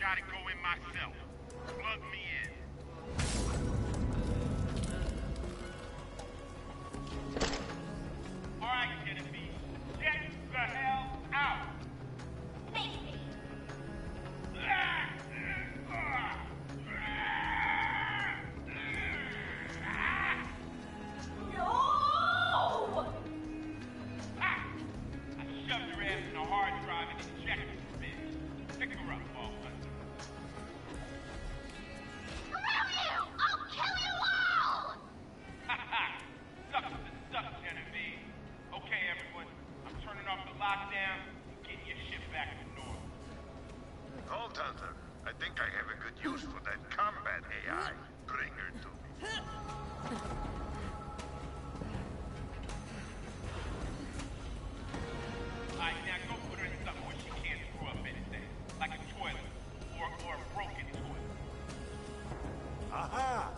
gotta go in myself. Plug me in. All right, Genevieve. Get the hell out! Thank you. No! I shoved your ass in a hard drive and ejected the bitch. Pick her up, Walter. Screw you! I'll kill you all! Sucks to suck, Genevieve. Okay, everyone. I'm turning off the lockdown and getting your shit back to normal. Vault Hunter, I think I have a good use for that combat AI. Bring her to me. Alright, now go put her in something where she can't screw up anything. Like a toilet. Or a broken toilet. Aha!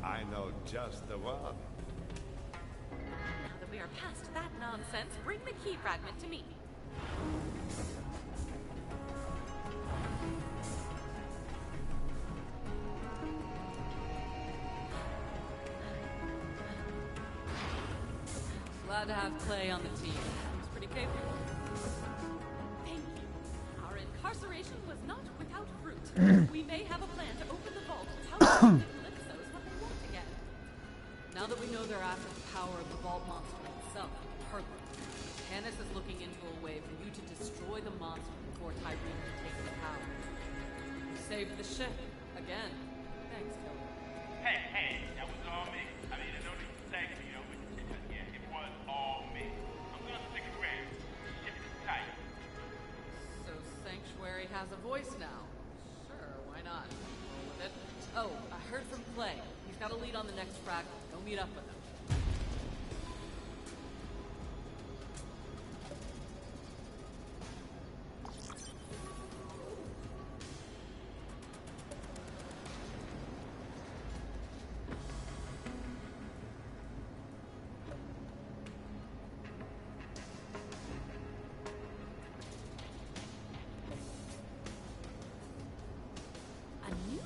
I know just the one. Now that we are past that nonsense, bring the key fragment to me. Glad to have Clay on the team. He's pretty capable. Thank you. Our incarceration was not without fruit. We may have a plan to open the vault without giving the Calypsos what they want again. Now that we know they're after the power of the vault monster itself, Harper, Tannis is looking into a way for you to destroy the monster before Tyreen can take the power. You saved the ship. Again. Thanks, Killer. Hey, that was all me. I mean, I know that you thanked me, but yeah, it was all me. I'm gonna stick around. Ship is tight. So Sanctuary has a voice now. Sure, why not? Roll with it. Oh, I heard from Clay. He's got a lead on the next fragment. Go meet up with him.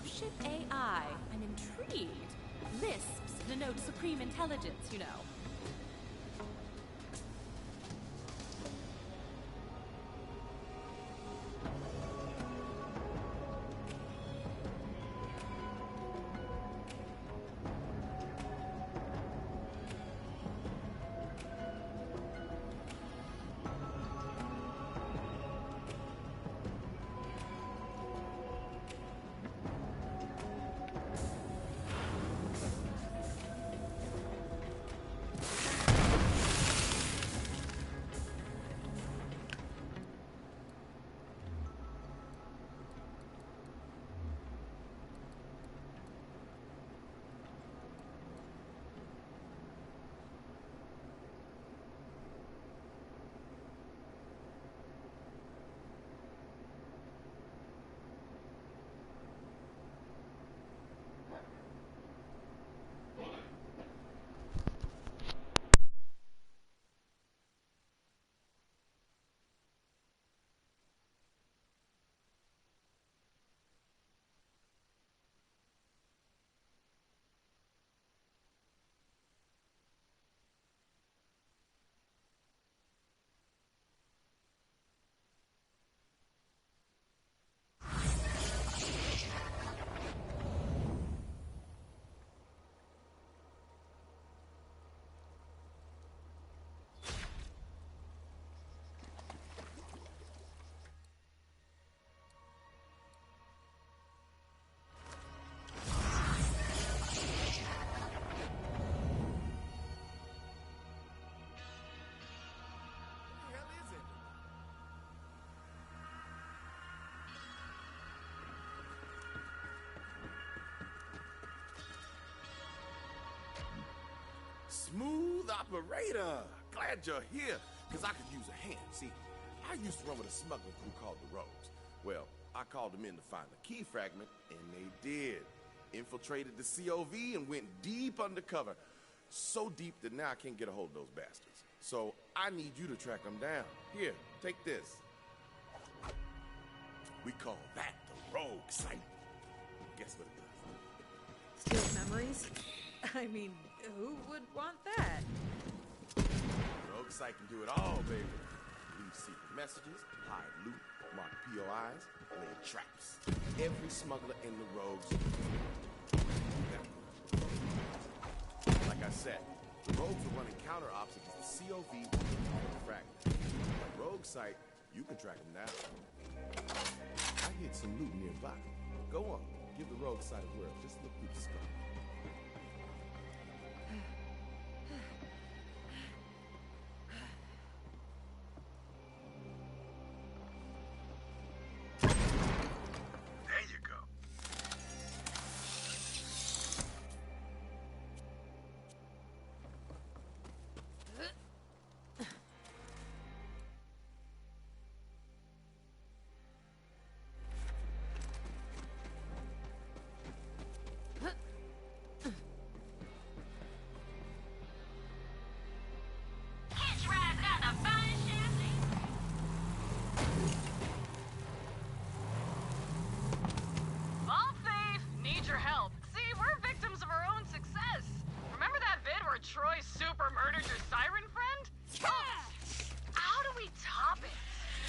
Ship AI. I'm intrigued. Lisps denote supreme intelligence, you know. Smooth operator. Glad you're here, because I could use a hand. See, I used to run with a smuggling crew called the Rogues. Well, I called them in to find the key fragment, and they did. Infiltrated the COV and went deep undercover. So deep that now I can't get a hold of those bastards. So I need you to track them down. Here, take this. We call that the rogue site. Guess what it does? Steal memories? I mean, who would want that? Rogue site can do it all, baby. Leave secret messages, hide loot, mark POIs, lay traps. Every smuggler in the rogues. Like I said, the rogues are running counter ops against the COV and the fragment. Rogue site, you can track them down. I hid some loot nearby. Go on, give the rogue site a whirl. Just look through the scope. There you go. Hitch ride down the fine chassis. Vault thief! Need your help. See, we're victims of our own success. Remember that vid where Troy super murdered your siren friend? How do we top it?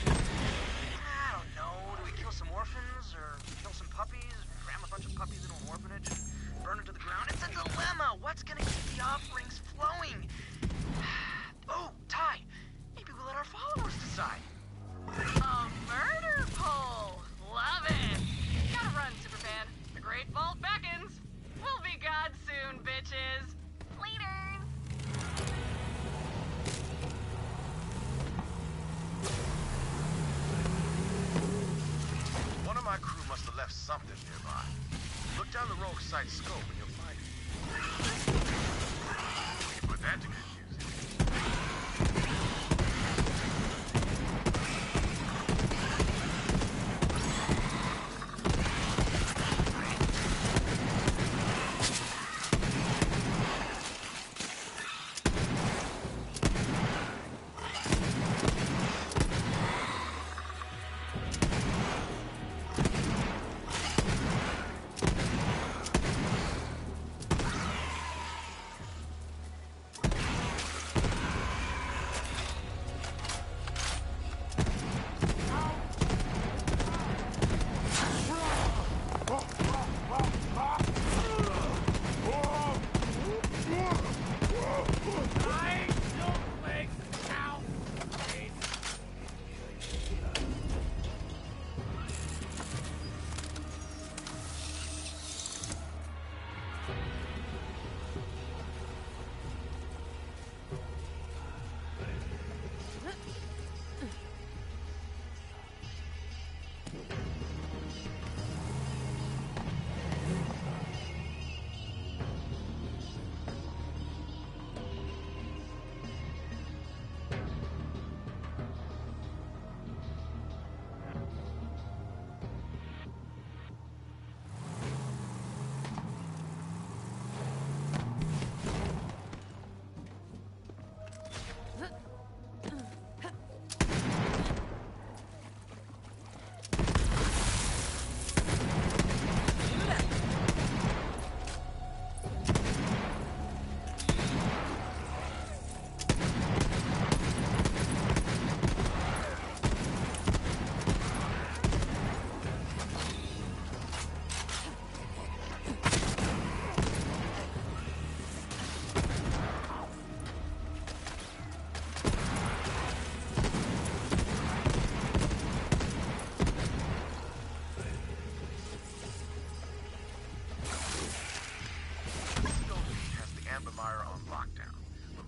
I don't know. Do we kill some orphans or kill some puppies? Ram a bunch of puppies into an orphanage and burn it to the ground? It's a dilemma. What's gonna keep the offerings flowing? Oh, Ty. Maybe we'll let our followers decide. A murder poll! Love it! Gotta run, Superfan. The Great Vault beckons. We'll be gods soon, bitches. Leaders! One of my crew must have left something nearby. Look down the rogue site scope and you'll find it. We can put that to good use.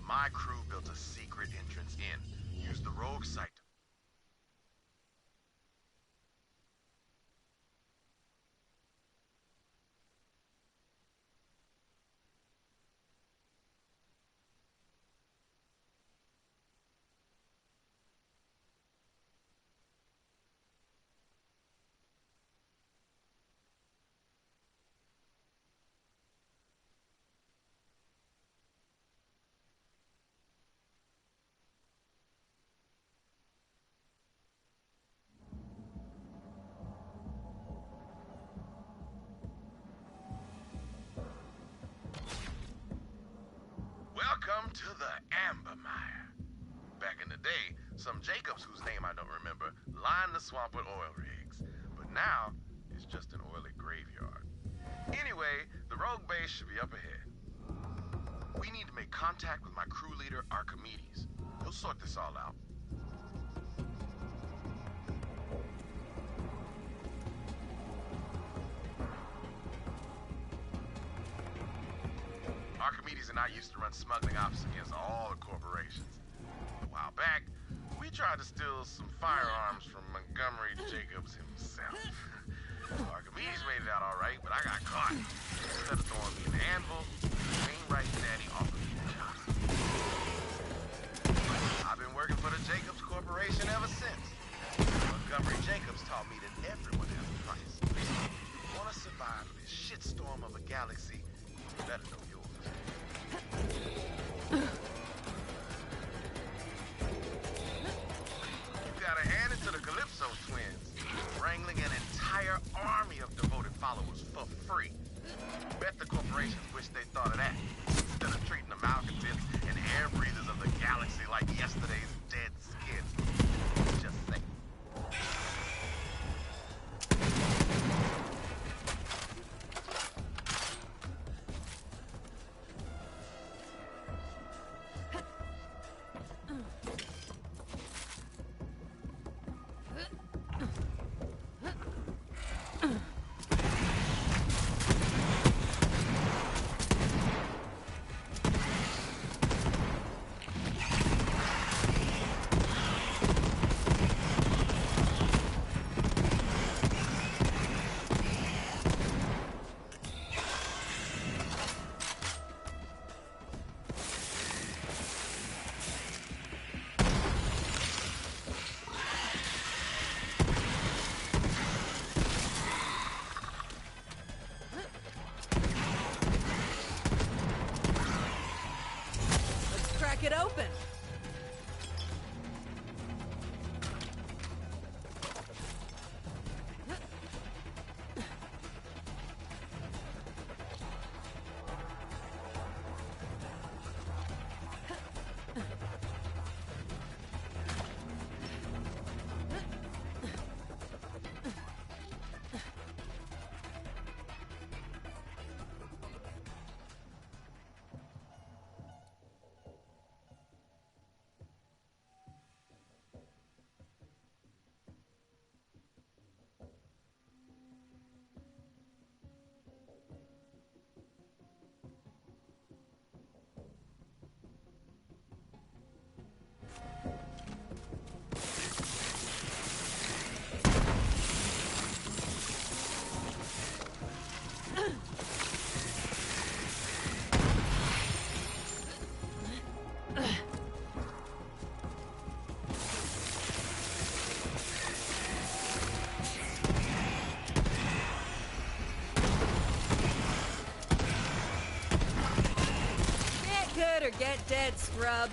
My crew built a secret entrance in. Use the rogue site. to the Amber Mire. Back in the day, some Jacobs, whose name I don't remember, lined the swamp with oil rigs. But now, it's just an oily graveyard. Anyway, the rogue base should be up ahead. We need to make contact with my crew leader, Archimedes. He'll sort this all out. Archimedes and I used to run smuggling ops against all the corporations. A while back, we tried to steal some firearms from Montgomery Jacobs himself. Archimedes made it out all right, but I got caught. Instead of throwing me an anvil, Wainwright Daddy offered me the job. I've been working for the Jacobs Corporation ever since. Montgomery Jacobs taught me that everyone has a price. If you want to survive this shitstorm of a galaxy, you better know yours. You gotta hand it to the Calypso twins, wrangling an entire army of devoted followers for free. Bet the corporations wish they thought of that, instead of treating the malcontents and air breathers of the galaxy like yesterday's dead skids. Just say. It open. Or get dead, scrub.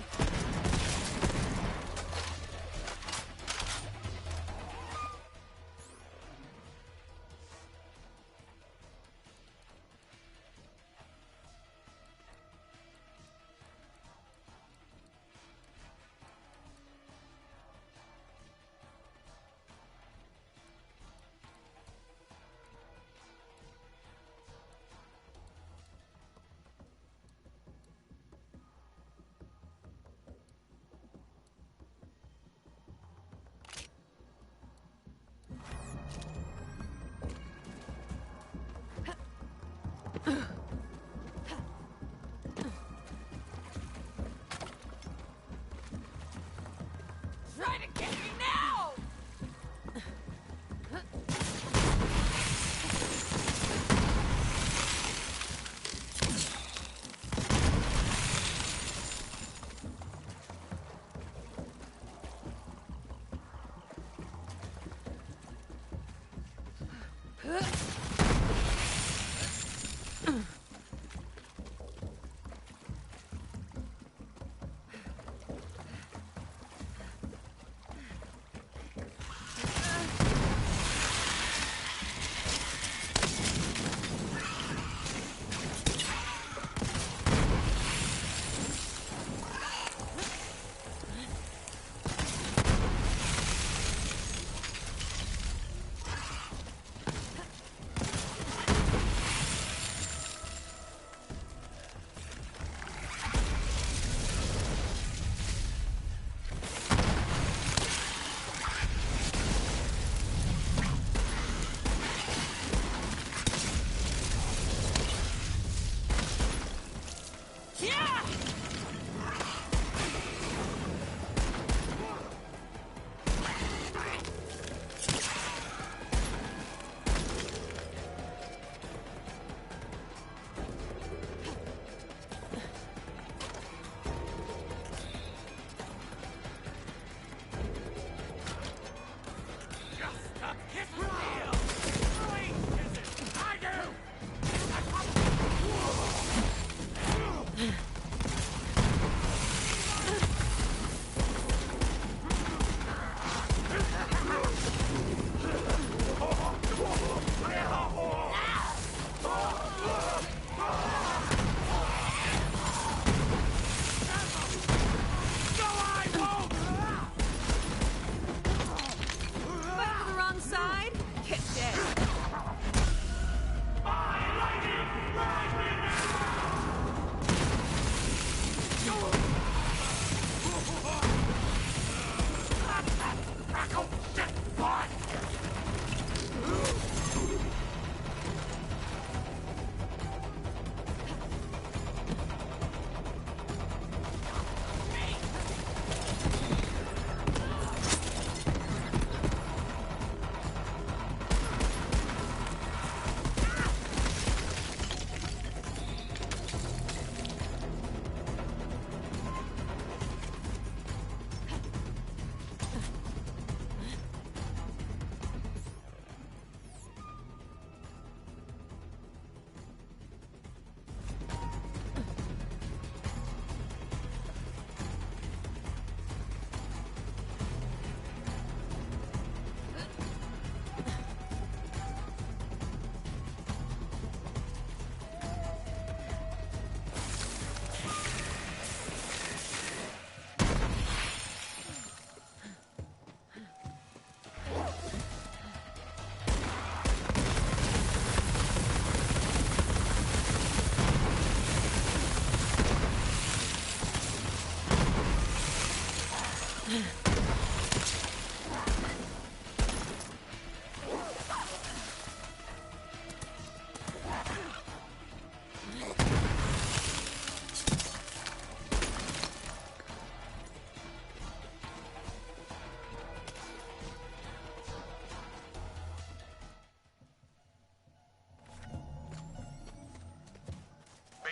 Try to get me now!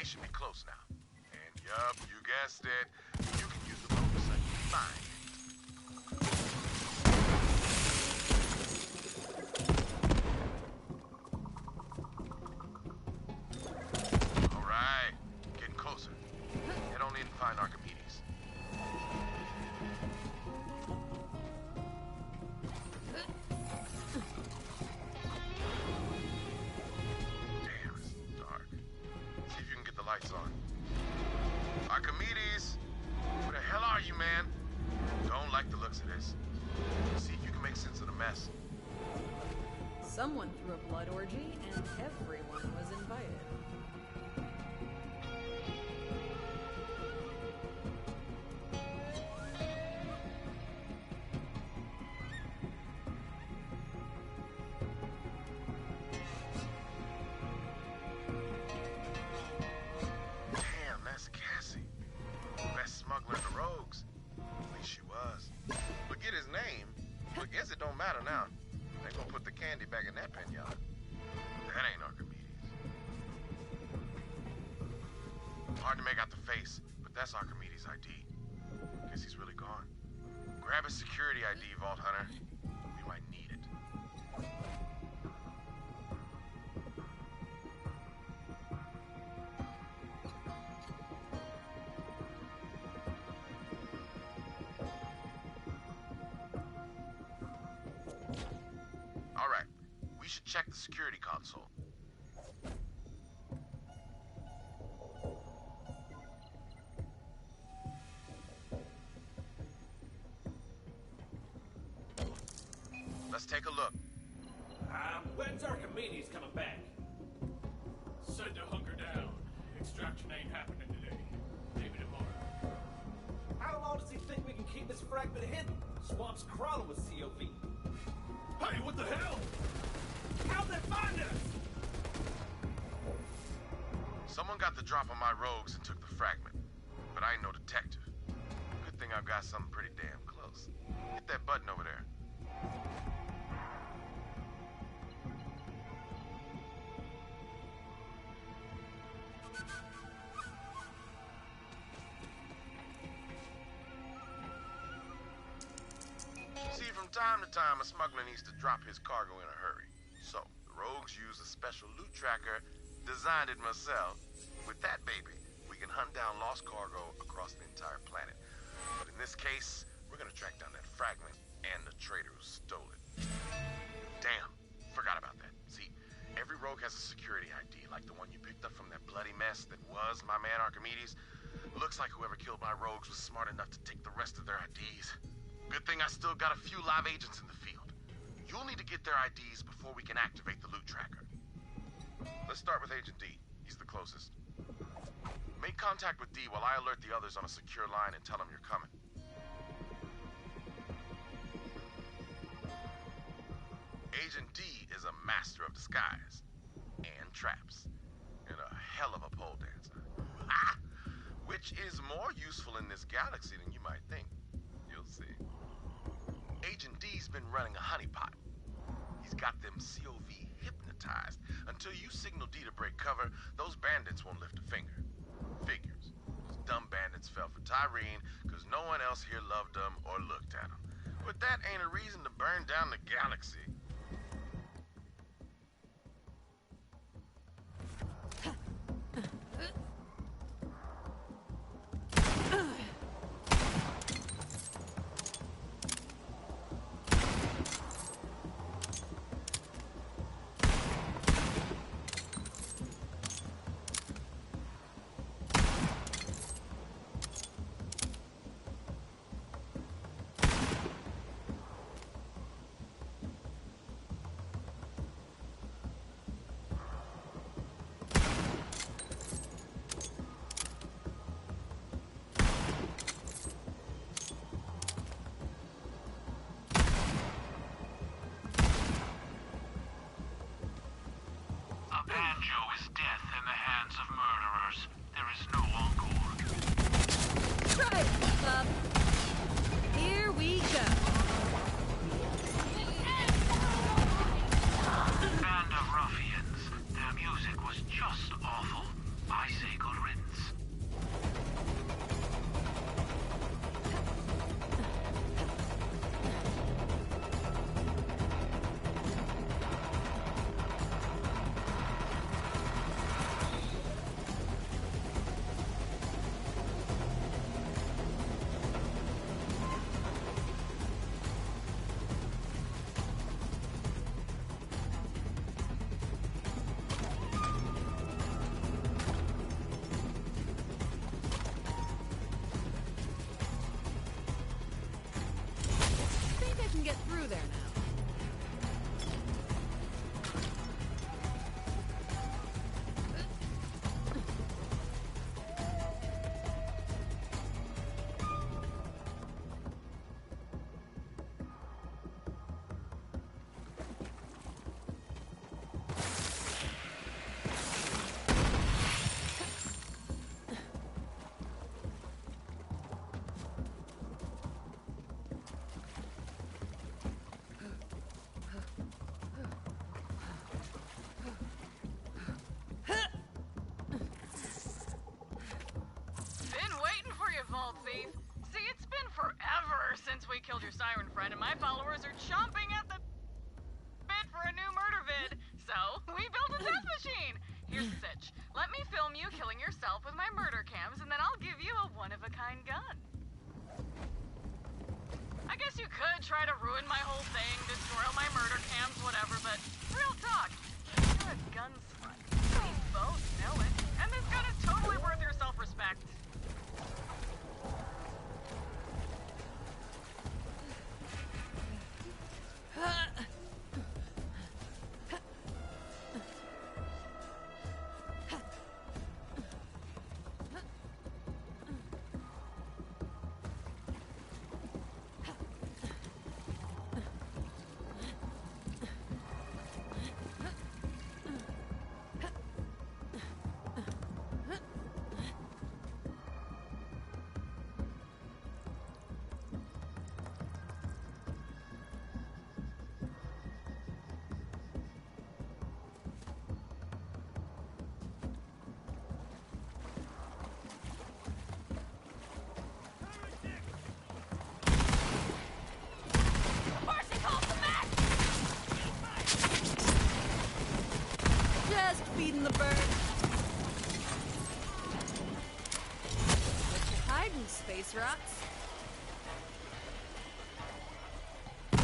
should be close now. And yup, you guessed it. You can use the motorcycle to find. All right, getting closer. Head on in and find Archimedes. Damn, it's dark. See if you can get the lights on. Archimedes! Where the hell are you, man? Don't like the looks of this. See if you can make sense of the mess. Someone threw a blood orgy, and everyone was invited. Damn, that's Cassie. Best smuggler in the rogues. At least she was. Forget his name, but guess it don't matter now. They gonna put the candy back in that pinata. That ain't Archimedes. Hard to make out the face, but that's Archimedes' ID. Guess he's really gone. Grab his security ID, Vault Hunter. We might need it. All right, we should check the security console. Let's take a look. When's Archimedes coming back? Said to hunker down. Extraction ain't happening today. Maybe tomorrow. How long does he think we can keep this fragment hidden? Swamp's crawling with COV. Hey, what the hell? How'd they find us? Someone got the drop on my rogues and took the fragment. But I ain't no detective. Good thing I've got something pretty damn close. Hit that button over there. See, from time to time, a smuggler needs to drop his cargo in a hurry. So, the rogues use a special loot tracker, designed it myself. With that baby, we can hunt down lost cargo across the entire planet. But in this case, we're gonna track down that fragment and the traitor who stole it. Damn, forgot about that. See, every rogue has a security ID, like the one you picked up from that bloody mess that was my man Archimedes. Looks like whoever killed my rogues was smart enough to take the rest of their IDs. Good thing I still got a few live agents in the field. You'll need to get their IDs before we can activate the loot tracker. Let's start with Agent D. He's the closest. Make contact with D while I alert the others on a secure line and tell them you're coming. Agent D is a master of disguise and traps, and a hell of a pole dancer. Which is more useful in this galaxy than you might think. You'll see. Agent D's been running a honeypot. He's got them COV hypnotized. Until you signal D to break cover, those bandits won't lift a finger. Figures. Those dumb bandits fell for Tyrene because no one else here loved them or looked at them. But that ain't a reason to burn down the galaxy. Banjo is death in the hands of murderers. There is no encore. Right, here we go. Band of ruffians. Their music was just awful. I say good killed your siren friend, and my followers are chomping at the bit for a new murder vid. So, we built a death machine. Here's the sitch. Let me film you killing yourself with my murder cams, and then I'll give you a one-of-a-kind gun. I guess you could try to ruin my whole thing, destroy all my murder cams, whatever, but real talk, you're a gun slut. We both know it, and this gun is totally worth your self-respect. Just feeding the bird. What you hiding, space rocks?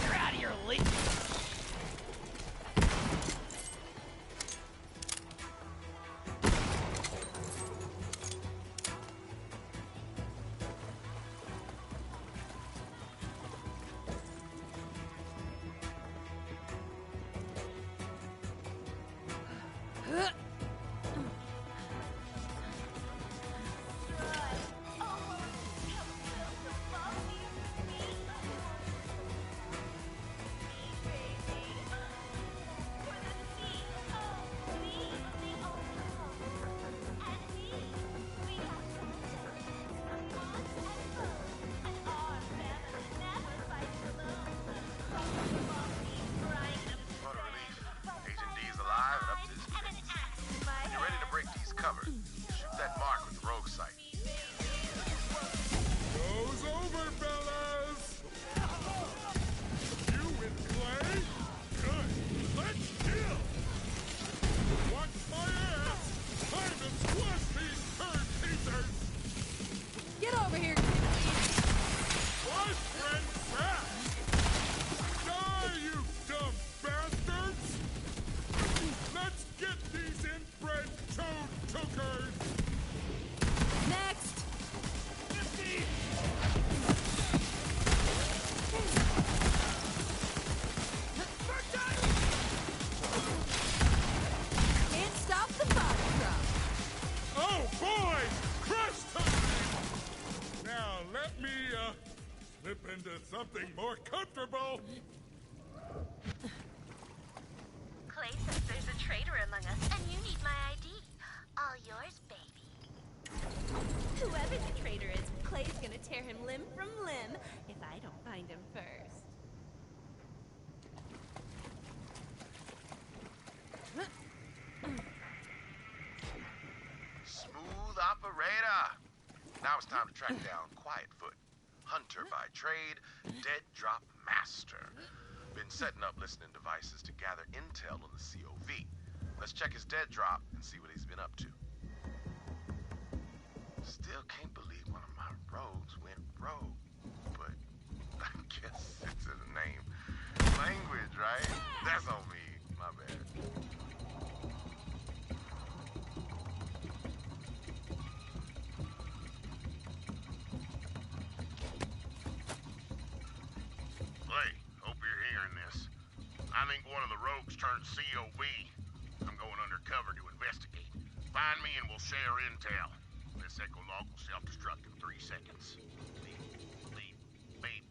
You're out of your league. Something more comfortable. Clay says there's a traitor among us, and you need my ID. All yours, baby. Whoever the traitor is, Clay's gonna tear him limb from limb if I don't find him first. Smooth operator. Now it's time to track down Quietfoot. Hunter by trade, dead drop master. Been setting up listening devices to gather intel on the COV. Let's check his dead drop and see what he's been up to. Still can't believe one of my rogues went rogue, but I guess it's in the name. Language, right? That's on me. My bad. I think one of the rogues turned COV. I'm going undercover to investigate. Find me and we'll share intel. This echo log will self-destruct in 3 seconds. Beep.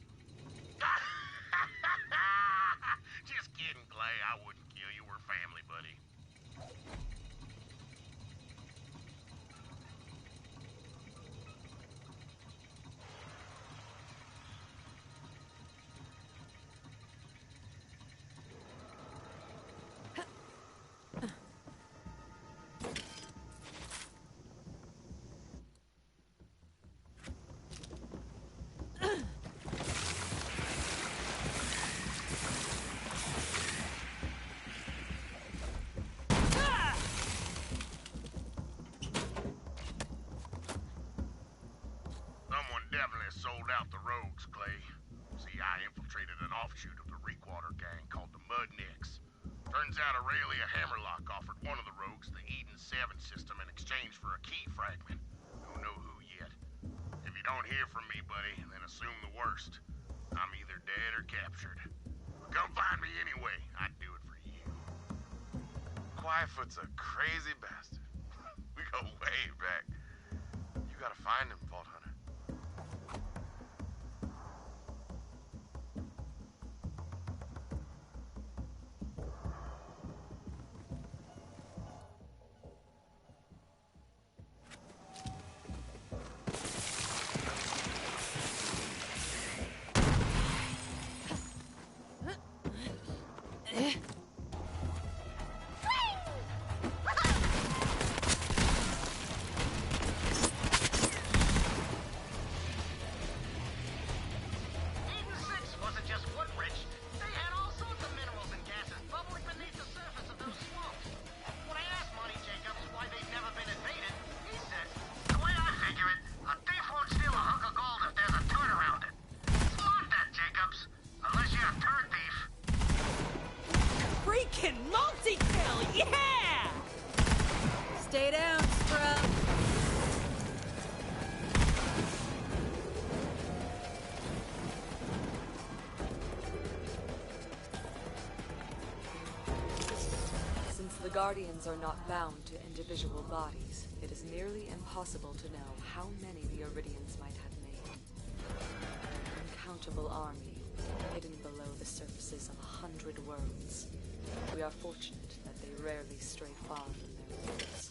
Just kidding, Clay. I wouldn't kill you. We're family, buddy. sold out the rogues, Clay. See, I infiltrated an offshoot of the Reekwater gang called the Mudnicks. Turns out Aurelia Hammerlock offered one of the rogues the Eden 7 system in exchange for a key fragment. Don't know who yet. If you don't hear from me, buddy, then assume the worst. I'm either dead or captured. But come find me anyway. I'd do it for you. Quietfoot's a crazy bastard. We go way back. You gotta find him, Vault Hunter. Stay down, scrub. Since the Guardians are not bound to individual bodies, it is nearly impossible to know how many the Iridians might have made. An uncountable army, hidden below the surfaces of 100 worlds. We are fortunate that they rarely stray far from their roots.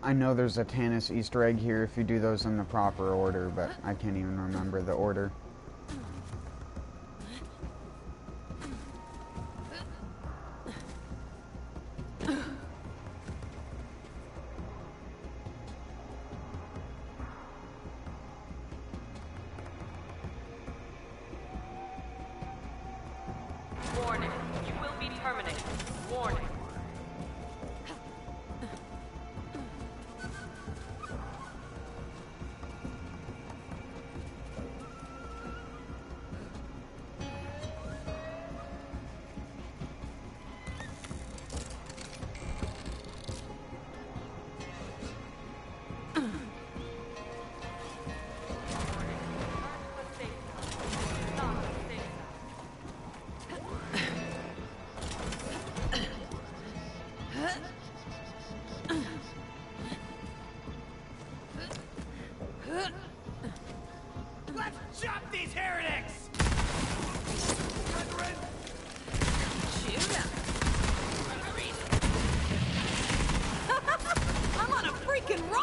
I know there's a Tannis Easter egg here if you do those in the proper order, but I can't even remember the order. Warning, you will be terminated. Warning. rock and roll!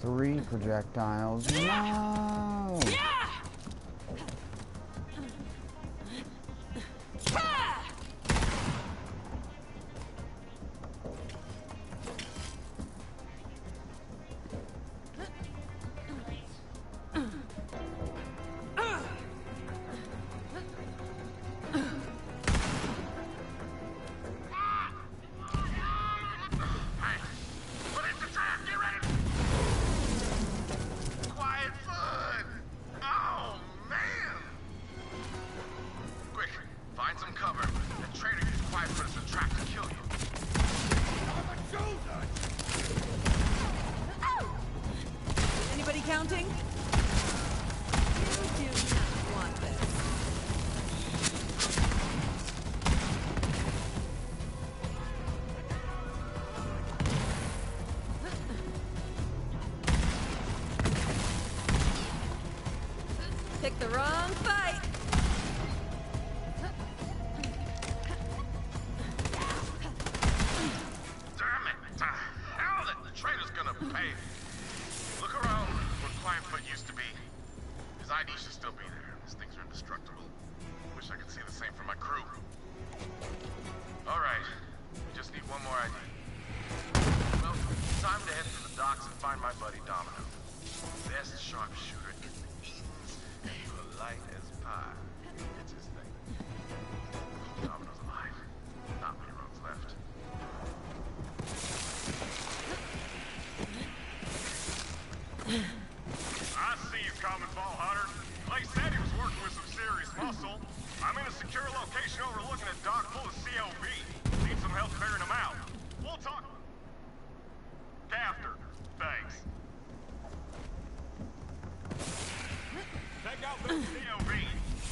Three projectiles. No! Counting? You do not want this. Pick the wrong fight. Damn it! The hell that the traitor's gonna pay. Look around where Clientfoot used to be. His ID should still be there. These things are indestructible. Wish I could see the same for my crew. Alright. We just need one more ID. Well, time to head to the docks and find my buddy Domino. Best sharpshooter in the light as pie. It's his thing. Domino's alive. Not many roads left. I see you coming, Ball Hunter. Clay said he was working with some serious muscle. I'm in a secure location overlooking a dock full of COV. Need some help clearing them out. We'll talk after. Thanks. Take out those COV.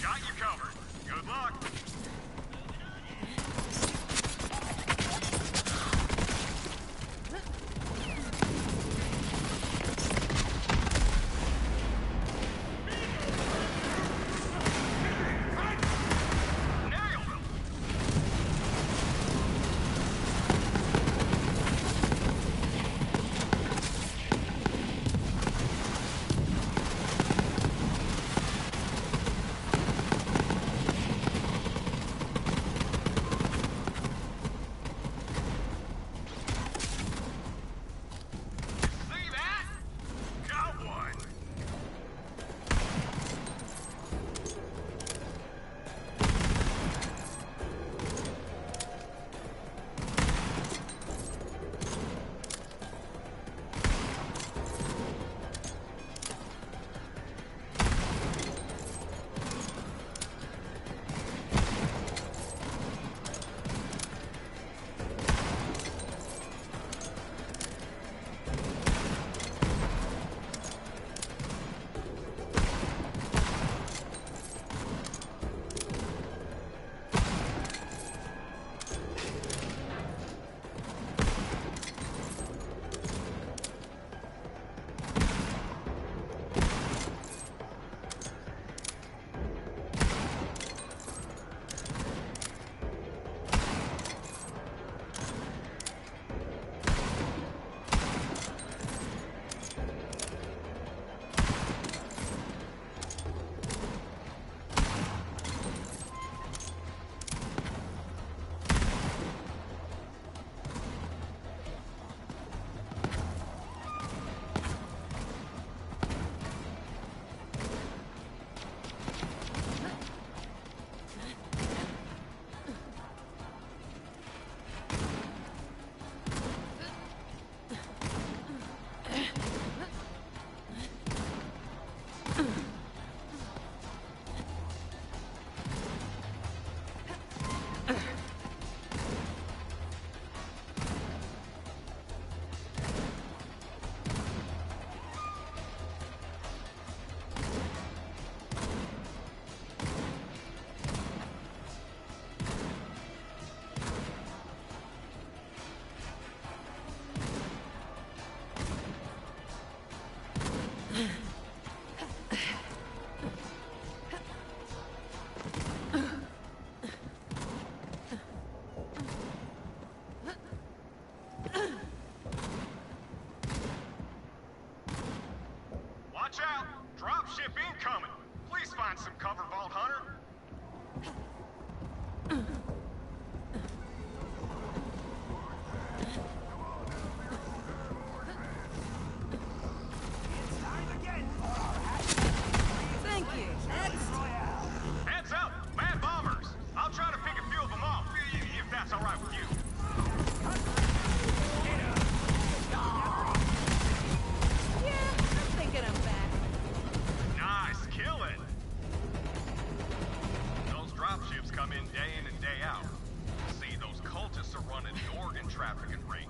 Got you covered. Good luck. Watch out! Dropship incoming! Please find some cover, Vault Hunter! Thank you. Next. Heads up! Mad bombers! I'll try to pick a few of them off, if that's alright with you. Yeah, I'm thinking I'm back. Nice, kill it! Those dropships come in and day out. See, those cultists are running the organ trafficking ring.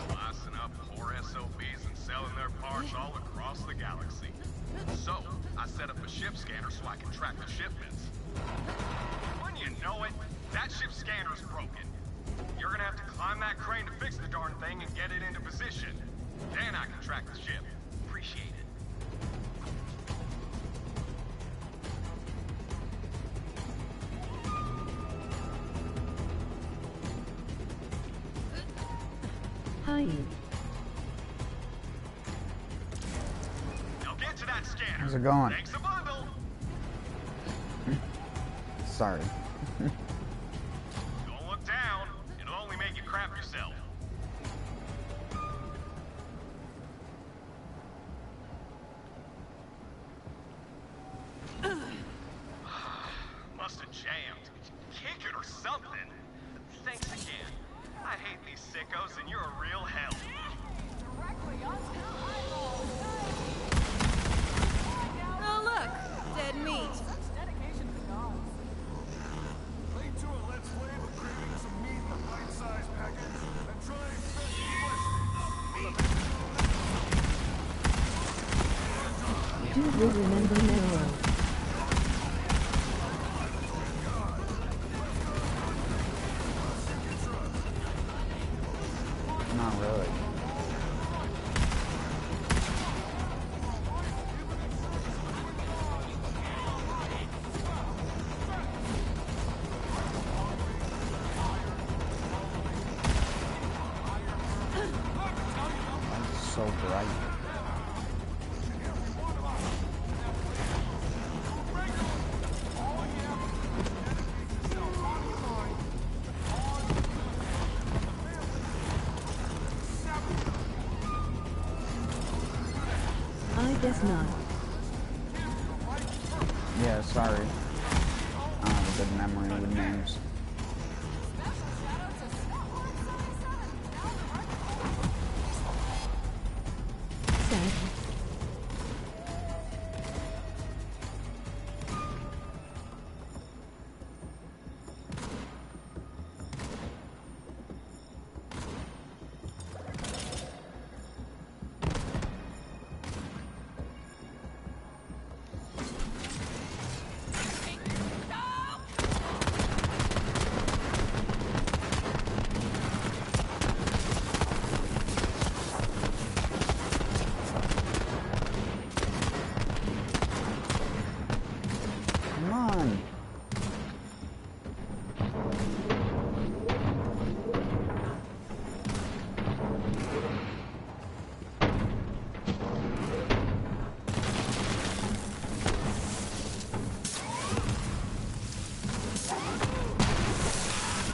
Slicing up poor SOBs and selling their parts all across the galaxy. So, I set up a ship scanner so I can track the shipments. When you know it, that ship scanner's broken. You're gonna have to climb that crane to fix the darn thing and get it into position. Then I can track the ship. Appreciate it. Hi. Now get to that scanner. How's it going? Thanks a bundle. Sorry. Don't look down. It'll only make you crap yourself. something. Thanks again. I hate these sickos, and you're a real help. Oh, look! Dead meat. Dedication to dogs. Late to a Let's Play, but craving some meat in a bite-sized package, and trying fresh flesh. Do you remember Melrose? Not really. That's so bright. I guess not. Yeah, sorry. I don't have a good memory with names. Sad. Come on.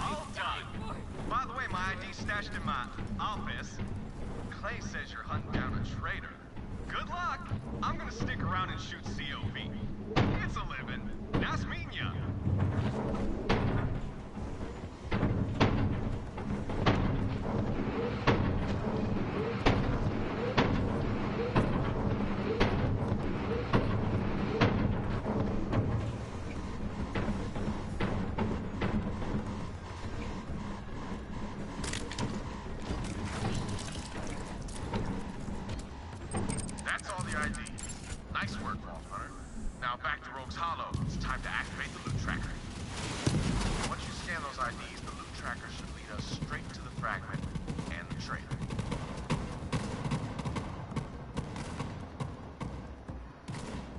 All done. By the way, my ID's stashed in my office. Clay says you're hunting down a traitor. Good luck. I'm gonna stick around and shoot COV. It's a living. Nice meeting ya. That's all the ID. Nice work, Vault Hunter. Now back to Rogue's Hollow. It's time to activate the loot tracker. Once you scan those IDs, the loot tracker should lead us straight to the fragment and the traitor.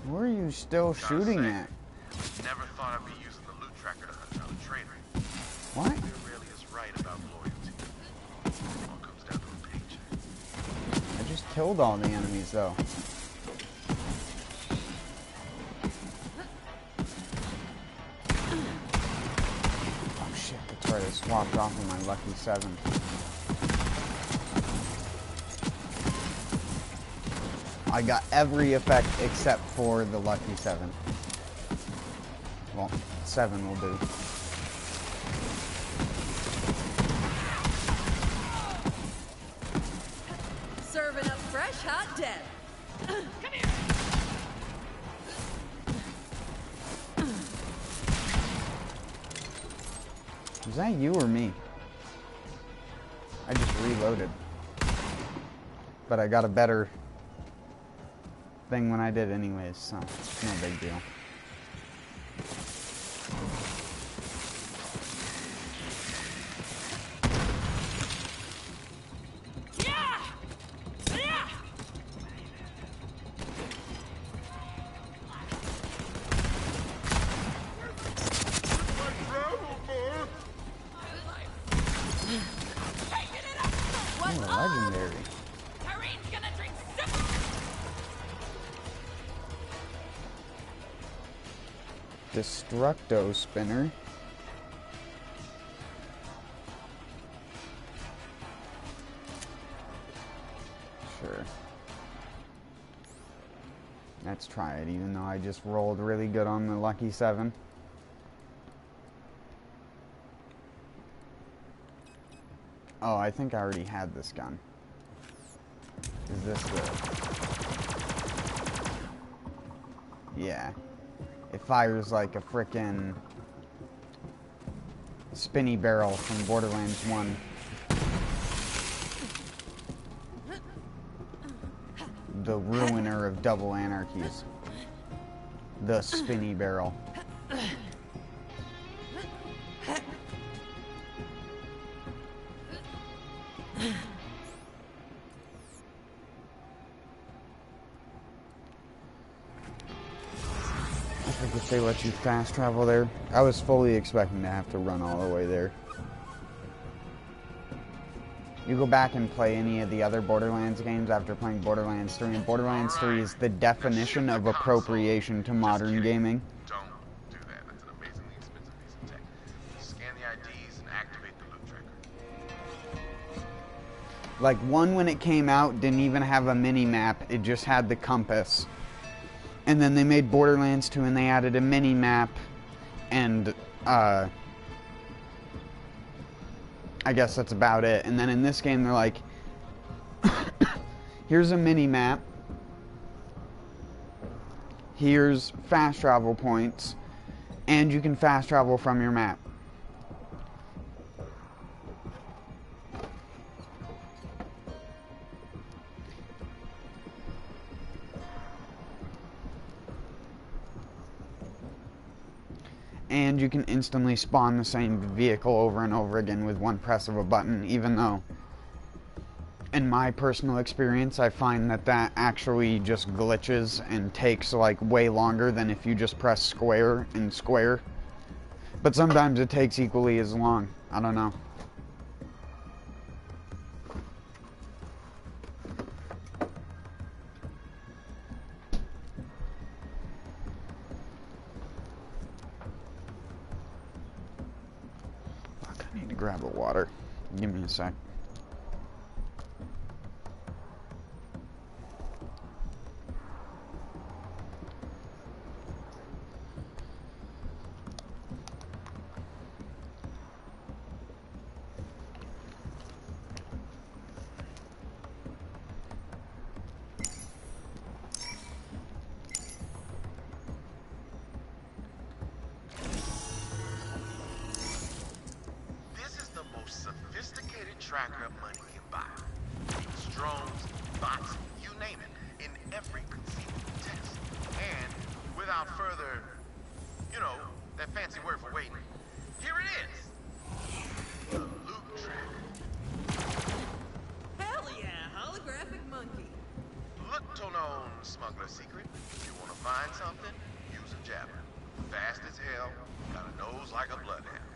Where are you still shooting say, at? Never thought I'd be using the loot tracker to hunt down a traitor. What? It really is right about loyalty. It all comes down to a paycheck. I just killed all the enemies though. Oh shit, that's right, I swapped off of my lucky 7. I got every effect except for the lucky 7. Well, 7 will do. Serving up fresh hot death. Come here. Was that you or me? I just reloaded. But I got a better thing when I did anyways, so no big deal. Oh, legendary. Destructo spinner. Sure. Let's try it, even though I just rolled really good on the lucky 7. Oh, I think I already had this gun. Is this the... Yeah. It fires like a frickin' spinny barrel from Borderlands 1. The ruiner of double anarchies. The spinny barrel. I think if they let you fast travel there, I was fully expecting to have to run all the way there. You go back and play any of the other Borderlands games after playing Borderlands 3, and Borderlands 3 is the definition of appropriation to modern gaming. Don't do that. That's an amazingly expensive piece of tech. Scan the IDs and activate the loot tracker. Like, 1 when it came out didn't even have a mini-map, it just had the compass. And then they made Borderlands 2 and they added a mini-map and, I guess that's about it. And then in this game, they're like, here's a mini-map. Here's fast travel points. And you can fast travel from your map. And you can instantly spawn the same vehicle over and over again with one press of a button, even though, in my personal experience, I find that that actually just glitches and takes, like, way longer than if you just press square and square. But sometimes it takes equally as long. I don't know. Grab a water. Give me a sec. Tracker money can buy. It's drones, bots, you name it, in every conceivable test. And without further, you know, that fancy word for waiting, here it is. The loot tracker. Hell yeah, holographic monkey. Little known smuggler secret. You want to find something? Use a jabber. Fast as hell, got a nose like a bloodhound.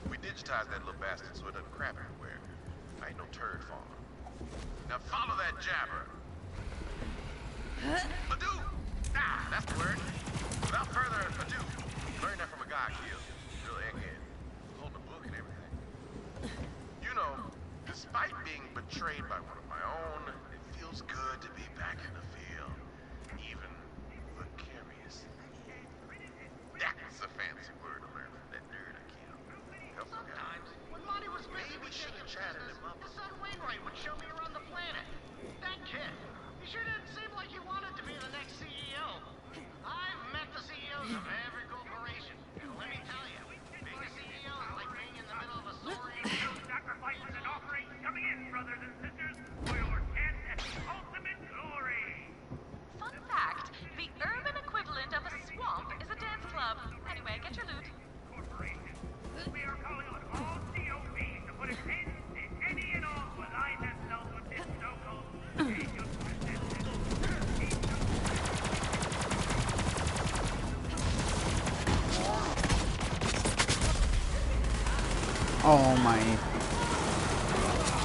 We digitized that little bastard so it doesn't crap everywhere. I ain't no turd farmer. Now follow that jabber. Ado! Ah, that's the word. Without further ado, learned that from a guy I killed. Real egghead. Holding a book and everything. You know, despite being betrayed by one of my own, it feels good to be back in the field. Even vicariously. That's a fancy word to learn from that nerd I killed. Sometimes, when Monty was busy, we should have chatted him up. His son Wainwright would show me around the planet. That kid, he sure didn't seem like he wanted to be the next CEO. I've met the CEOs of every corporation, and let me tell you, being a CEO is like being in the middle of a soaring... Sacrifices and offerings coming in, brothers and sisters, for your 10th and ultimate glory. Fun fact, the urban equivalent of a swamp is a dance club. Anyway, get your loot. We are calling on all COPs to put an end to any and all who align themselves with this so-called age of resistance. Oh my.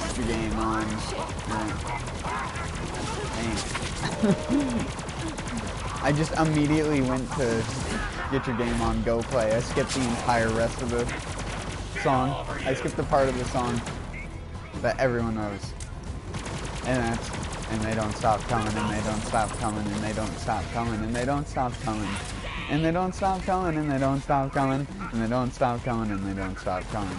Get your game on. I just immediately went to get your game on, go play. I skipped the entire rest of the song. I skipped the part of the song that everyone knows. And they don't stop coming, and they don't stop coming, and they don't stop coming, and they don't stop coming. And they don't stop coming, and they don't stop coming, and they don't stop coming, and they don't stop coming.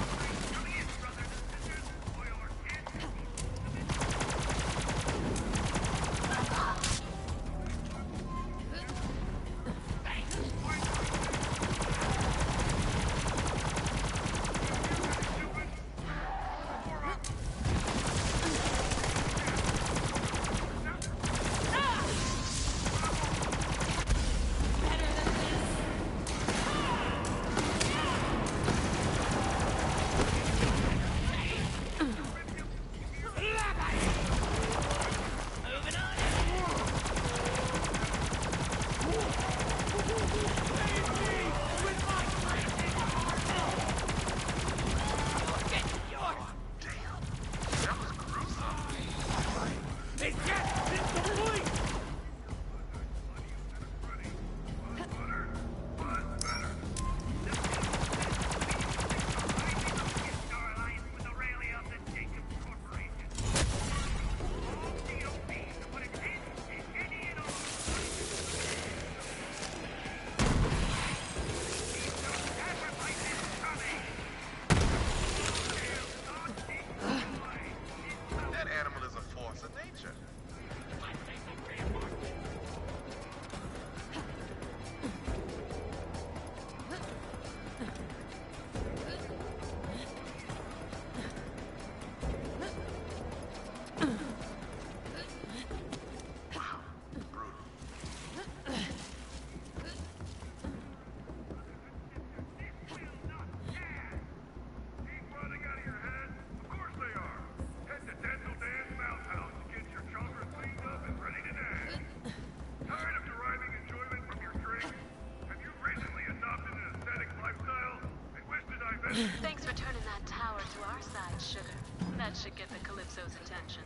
Thanks for turning that tower to our side, sugar. That should get the Calypso's attention.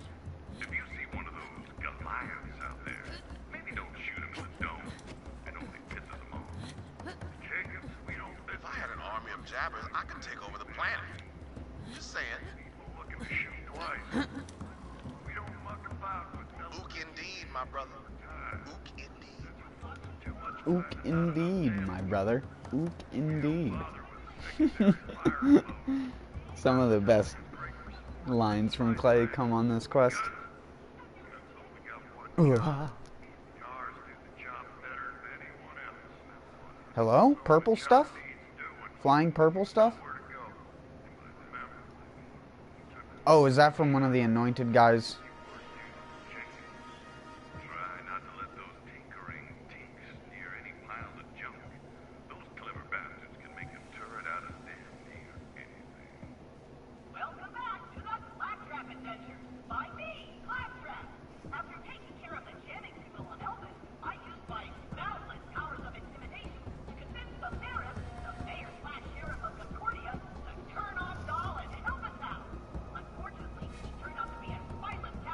If you see one of those Goliaths out there, maybe don't shoot him in the dome. It only pisses them off. Jacobs, we don't... If I had an army of jabbers, I could take over the planet. Just saying. People looking to shoot twice. We don't muck about with nothing. Ook indeed, my brother. Ook indeed. Ook indeed, my brother. Ook indeed. Some of the best lines from Clay come on this quest. Hello? Purple stuff? Flying purple stuff? Oh, is that from one of the anointed guys? Unfortunately, he turned out to be as violent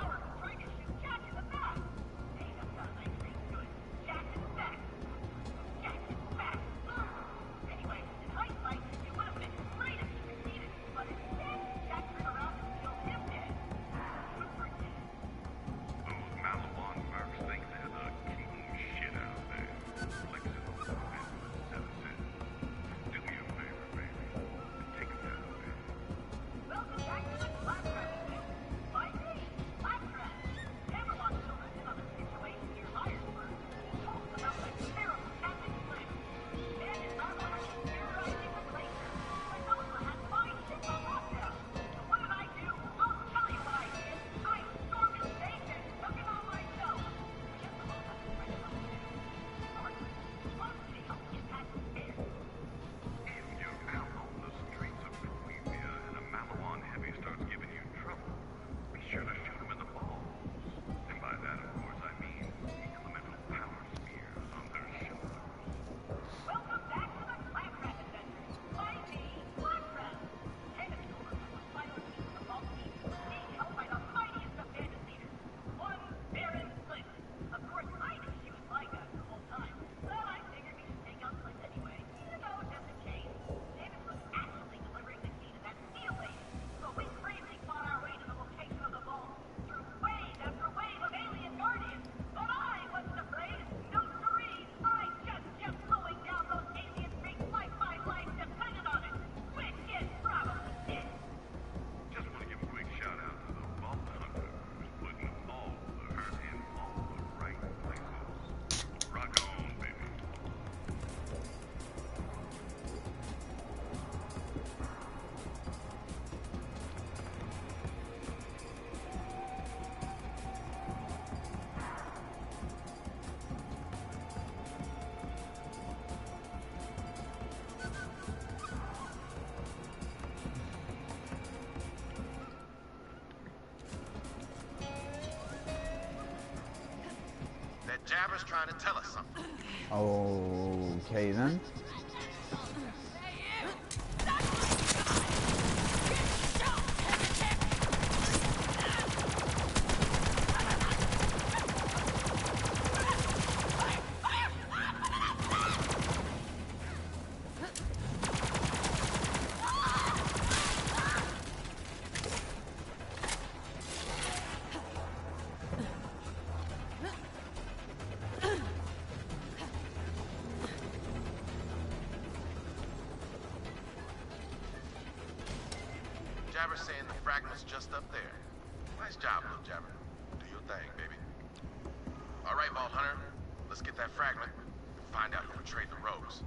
Jabber's trying to tell us something. Okay then. Jabber's saying the fragment's just up there. Nice job, little Jabber. Do your thing, baby. All right, Vault Hunter. Let's get that fragment and find out who betrayed the rogues.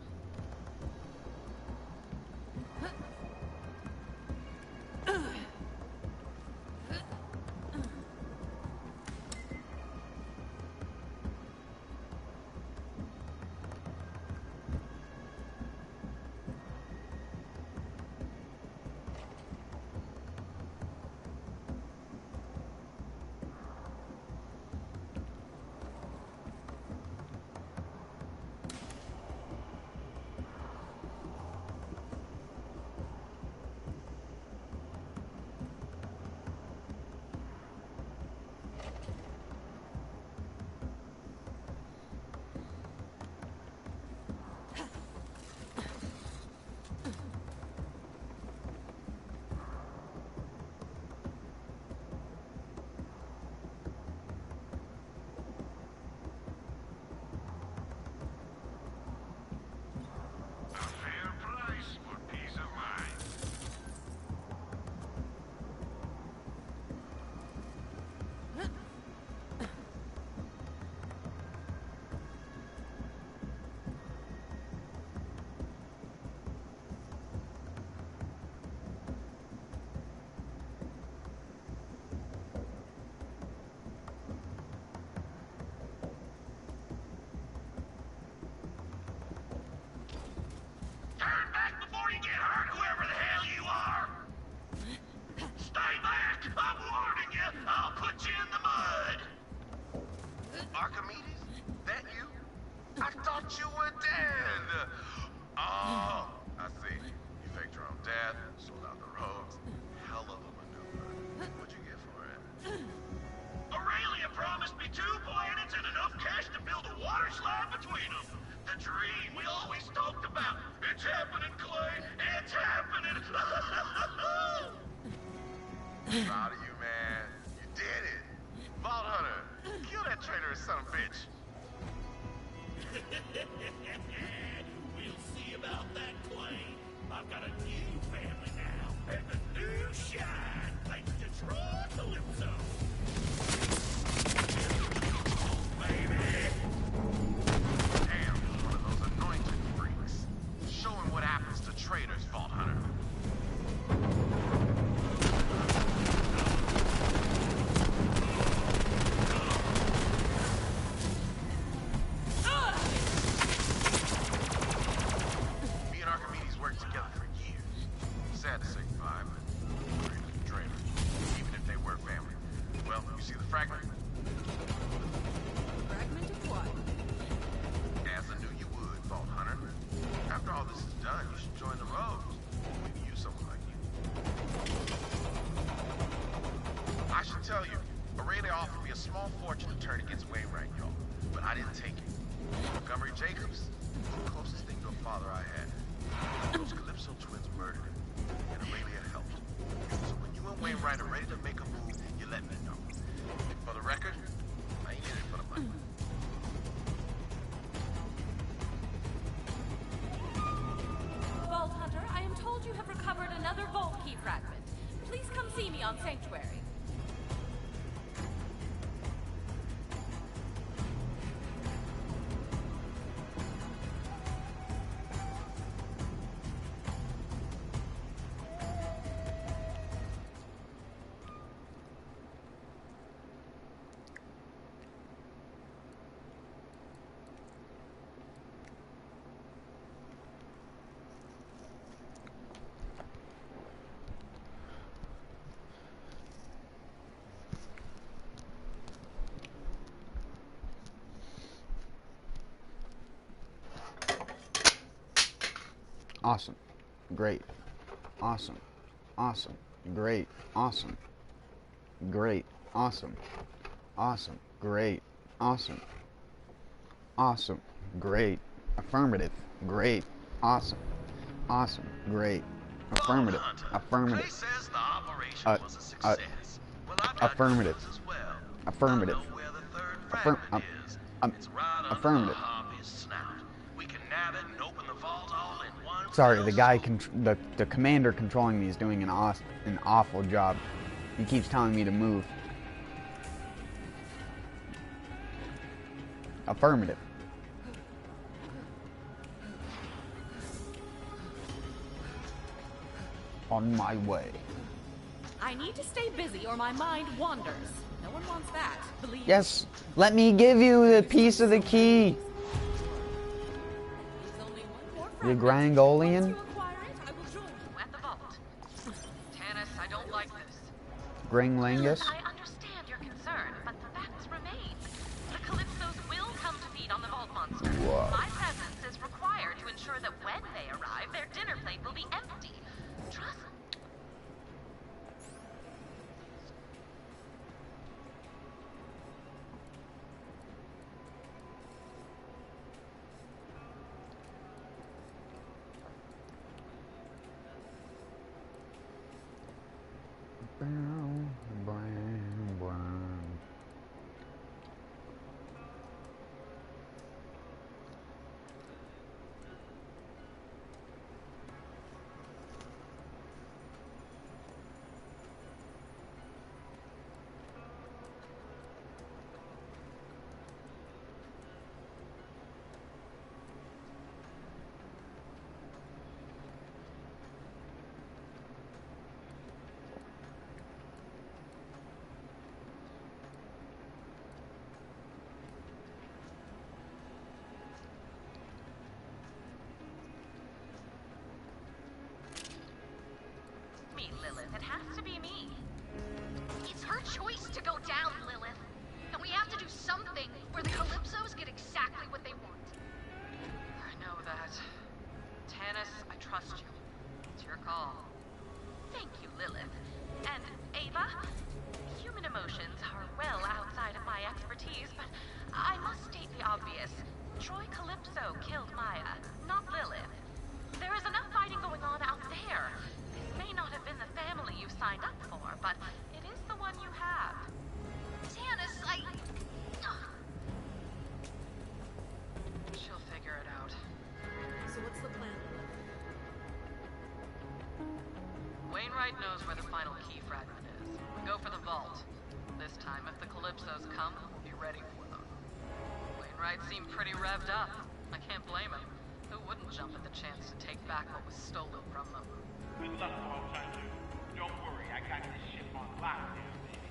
Proud of you, man. You did it. Vault Hunter, kill that traitorous son of a bitch. We'll see about that, Clay. I've got a new family now, and a new shine, thanks to Troy Calypso. Damn, one of those anointed freaks. Show him what happens to traitors, Vault Hunter. on Sanctuary. Awesome. Great. Awesome. Awesome. Great. Awesome. Great. Awesome. Awesome. Great. Awesome. Awesome. Great. Affirmative. Great. Awesome. Awesome. Great. Affirmative. Affirmative. says the operation was a success. Well, I've got Affirmative. news as well. Affirmative. I know where the third fragment is. It's right under affirmative. the harpy's snout. We can nab it and open the vault all in one. Sorry, the guy, the commander controlling me is doing an awful job. He keeps telling me to move. Affirmative. On my way. I need to stay busy or my mind wanders. No one wants that, believe me. Yes, let me give you the piece of the key. The Grangolian? At the vault. Tannis, I don't like this. Granglangus? I understand your concern, but the facts remain. The Calypsos will come to feed on the vault monster. Whoa. My presence is required to ensure that when they arrive, their dinner plate will be empty. Trust me. Lilith. It has to be me. It's her choice to go down, Lilith. And we have to do something where the Calypsos get exactly what they want. I know that. Tannis, I trust you. It's your call. Thank you, Lilith. And Ava, human emotions are well outside of my expertise, but I must state the obvious. Troy Calypso killed Maya, not Lilith. There is enough fighting going on out there. This may not have been the family you signed up for, but it is the one you have. Tannis, She'll figure it out. So what's the plan? Wainwright knows where the final key fragment is. We go for the vault. This time, if the Calypsos come, we'll be ready for them. Wainwright seemed pretty revved up. I can't blame him. Who wouldn't jump at the chance to take back what was stolen from them? Good luck, Alternative. Don't worry, I got this ship on lockdown, baby.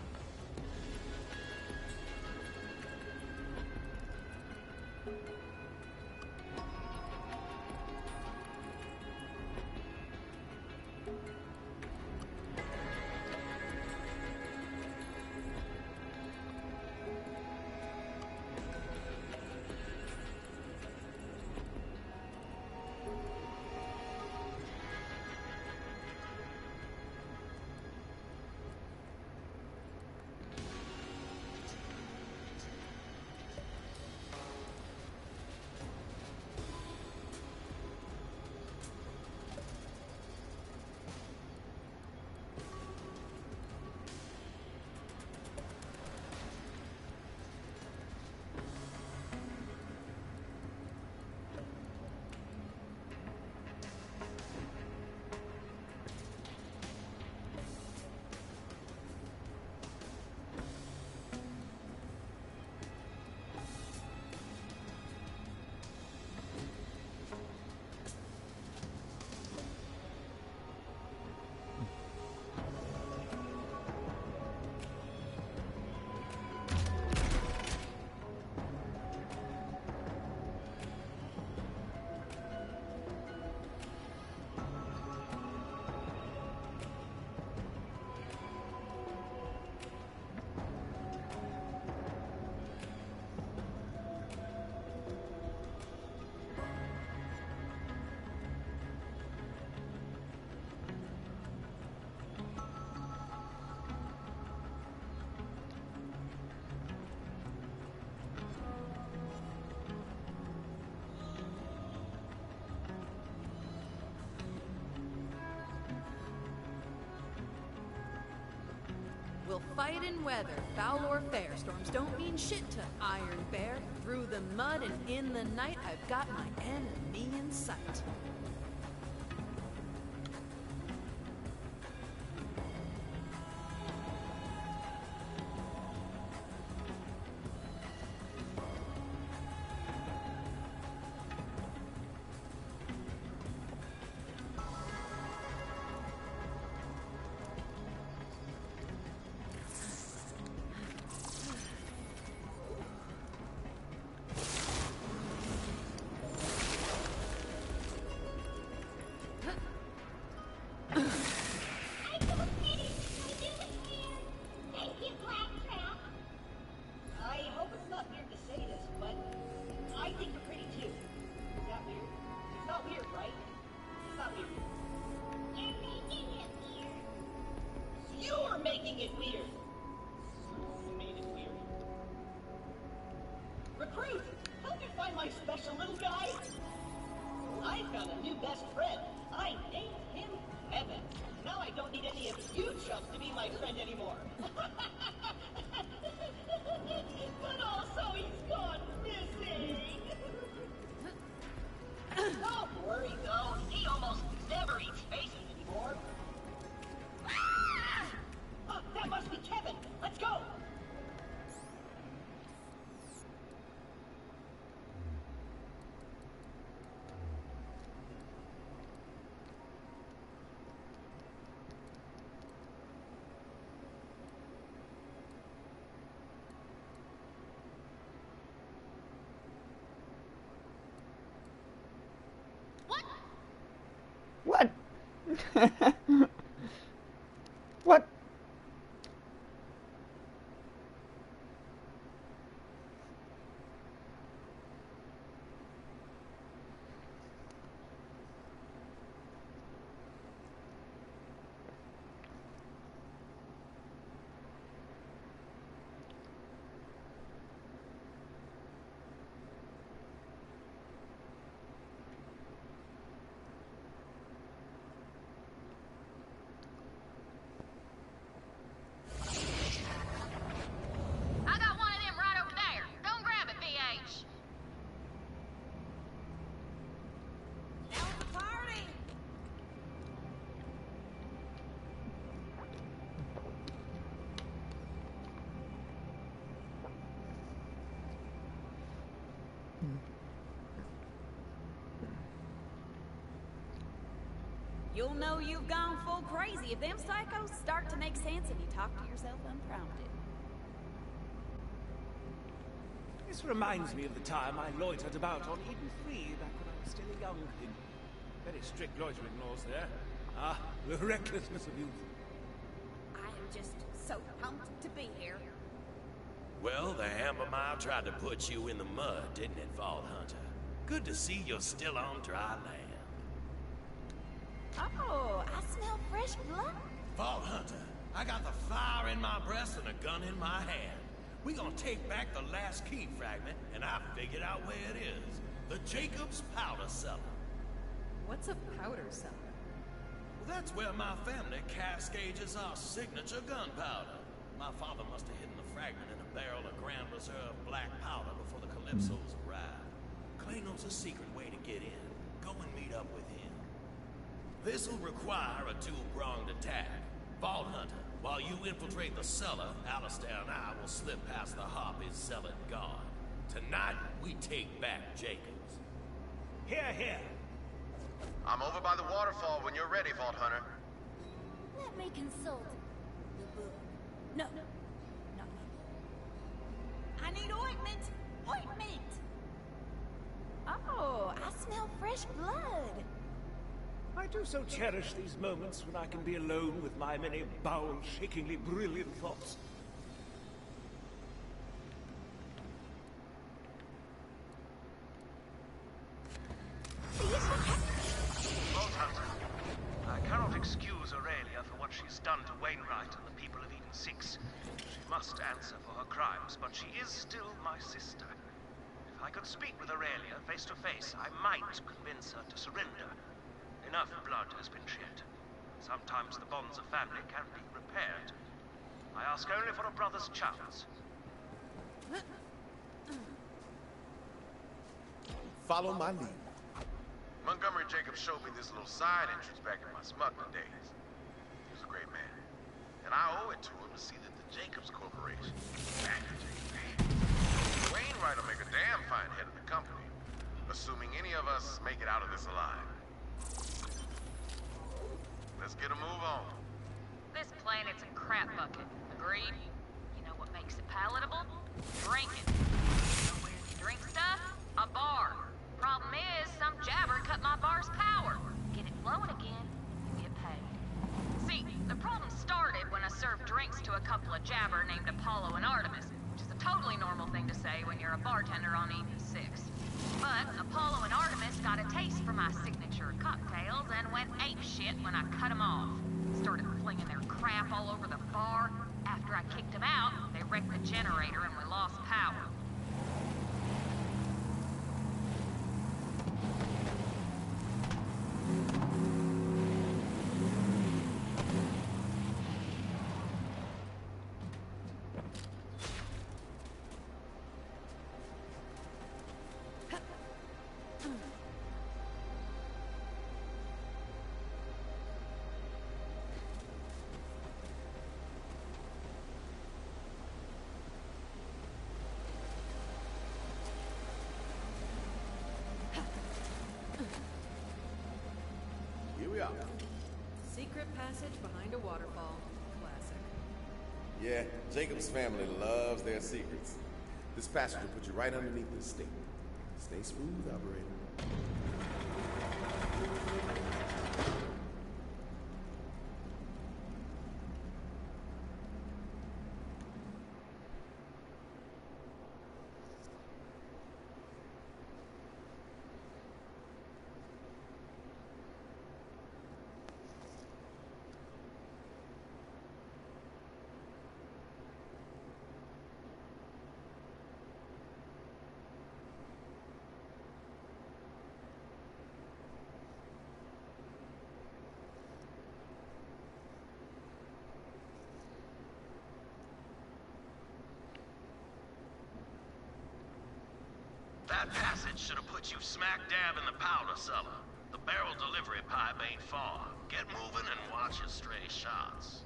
We'll fight in weather, foul or fair. Storms don't mean shit to Iron Bear. Through the mud and in the night, I've got my enemy in sight. What? What? You'll know you've gone full crazy if them psychos start to make sense and you talk to yourself unprompted. This reminds me of the time I loitered about on Eden 3 back when I was still a youngling. Very strict loitering laws there. Ah, the recklessness of youth. I am just so pumped to be here. Well, the Amber Mile tried to put you in the mud, didn't it, Vault Hunter? Good to see you're still on dry land. Oh, I smell fresh blood. Vault Hunter, I got the fire in my breast and a gun in my hand. We gonna take back the last key fragment, and I figured out where it is. The Jacob's Powder Cellar. What's a powder cellar? Well, that's where my family cascages our signature gunpowder. My father must have hidden the fragment in a barrel of Grand Reserve black powder before the Calypsos arrived. Clay knows a secret way to get in. Go and meet up with him. This'll require a two-pronged attack. Vault Hunter, while you infiltrate the cellar, Alistair and I will slip past the Harpy's zealot guard. Tonight, we take back Jacobs. Here, here. I'm over by the waterfall when you're ready, Vault Hunter. Let me consult the book. No. I need ointment! Ointment! Oh, I smell fresh blood. I do so cherish these moments when I can be alone with my many bowel-shakingly brilliant thoughts. Vault Hunter, I cannot excuse Aurelia for what she's done to Wainwright and the people of Eden 6. She must answer for her crimes, but she is still my sister. If I could speak with Aurelia face to face, I might convince her to surrender. Enough blood has been shed. Sometimes the bonds of family can't be repaired. I ask only for a brother's chance. Follow my lead. Montgomery Jacobs showed me this little side entrance back in my smuggling days. He was a great man. And I owe it to him to see that the Jacobs Corporation back to Wainwright will make a damn fine head of the company, assuming any of us make it out of this alive. Let's get a move on. This planet's a crap bucket. Agreed? You know what makes it palatable? Drinking. You know where you drink stuff? A bar. Problem is, some jabber cut my bar's power. Get it flowing again, you get paid. See, the problem started when I served drinks to a couple of jabber named Apollo and Artemis, which is a totally normal thing to say when you're a bartender on EP6. But Apollo and Artemis got a taste for my signature cocktails and went apeshit when I cut them off. Started flinging their crap all over the bar. After I kicked them out, they wrecked the generator and we lost power. Here we are. Secret passage behind a waterfall. Classic. Yeah, Jacob's family loves their secrets. This passage will put you right underneath the stake. Stay smooth, operator. That passage should have put you smack dab in the powder cellar. The barrel delivery pipe ain't far. Get moving and watch your stray shots.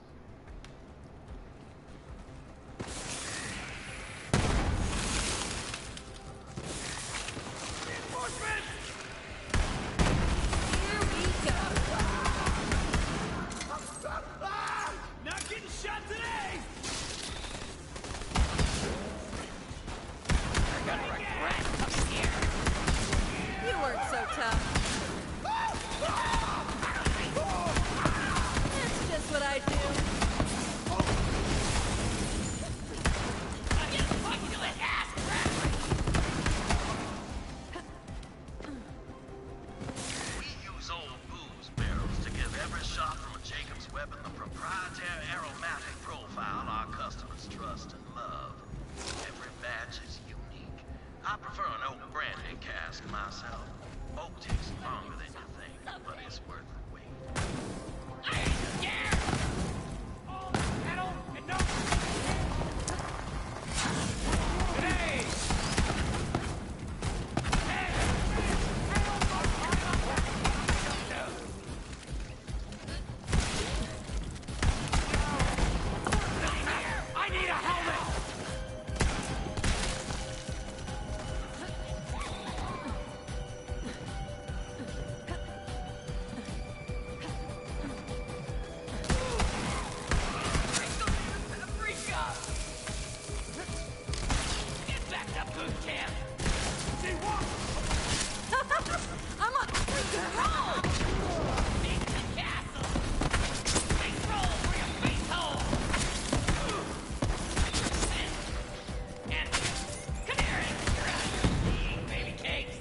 Here we go. Not getting shot today! You're gonna regret coming here. You weren't so tough. That's just what I do. I'm gonna fucking do an ass crack. We use old booze barrels to give every shot from a Jacobs weapon the proprietary aromatic profile our customers trust and love. Every batch is unique. I prefer an oak brandy cask myself. Oak takes longer than you think, but it's worth the wait. I ain't scared. Oh, metal and no. Hey! I need a helmet! Get back to boot camp! See what? I'm on freaking roll! Meet the castle! Please roll for your face hole! And come here and you're out your eating baby cakes!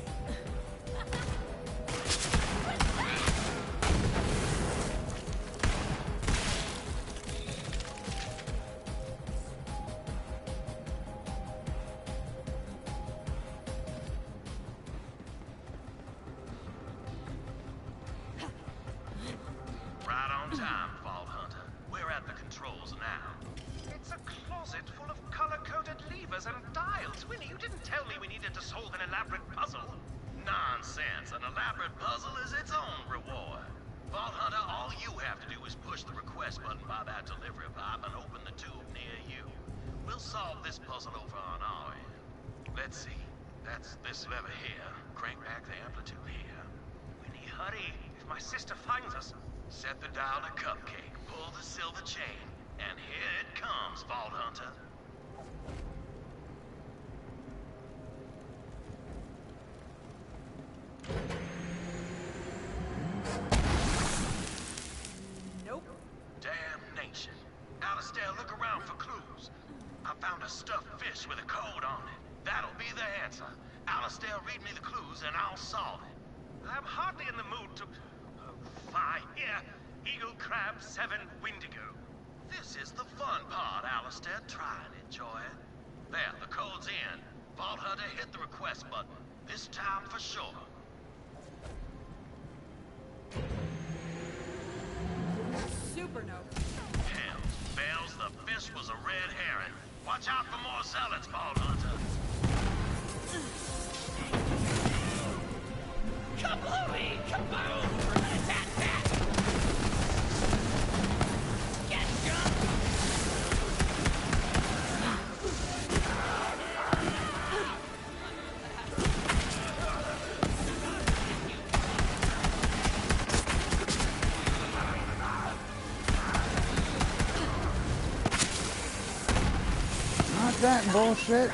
Right on time, Vault Hunter. We're at the controls now. It's a closet full of color-coded levers and dials. Winnie, you didn't tell me we needed to solve an elaborate puzzle. Nonsense. An elaborate puzzle is its own reward. Vault Hunter, all you have to do is push the request button by that delivery pipe and open the tube near you. We'll solve this puzzle over on our end. Let's see. That's this lever here. Crank back the amplitude here. Winnie, hurry. If my sister finds us... Set the dial to Cupcake. Pull the silver chain. And here it comes, Vault Hunter. Nope. Damnation. Alistair, look around for clues. I found a stuffed fish with a code on it. That'll be the answer. Alistair, read me the clues and I'll solve it. I'm hardly in the mood to... Oh, fine. Here. Eagle, crab, 7, Windigo. This is the fun part, Alistair. Try and enjoy it. There, the code's in. Vault Hunter, hit the request button. This time for sure. Supernova. Hells bells, the fish was a red herring. Watch out for more zealots, Vault Hunter. Kablooey! Kaboom! Rat-tat-tat! Get jumped! Not that bullshit.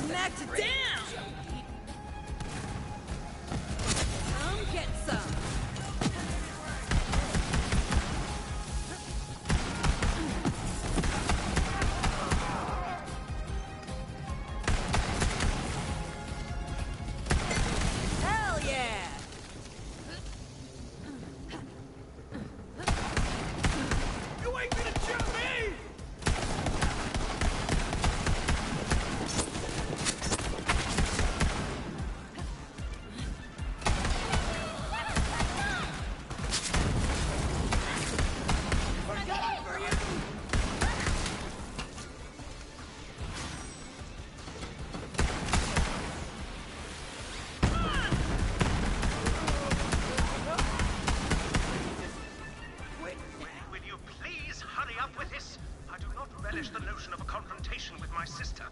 Smacked it down! Come get some. Hell yeah! You ain't gonna jump me! Will you please hurry up with this? I do not relish the notion of a confrontation with my sister.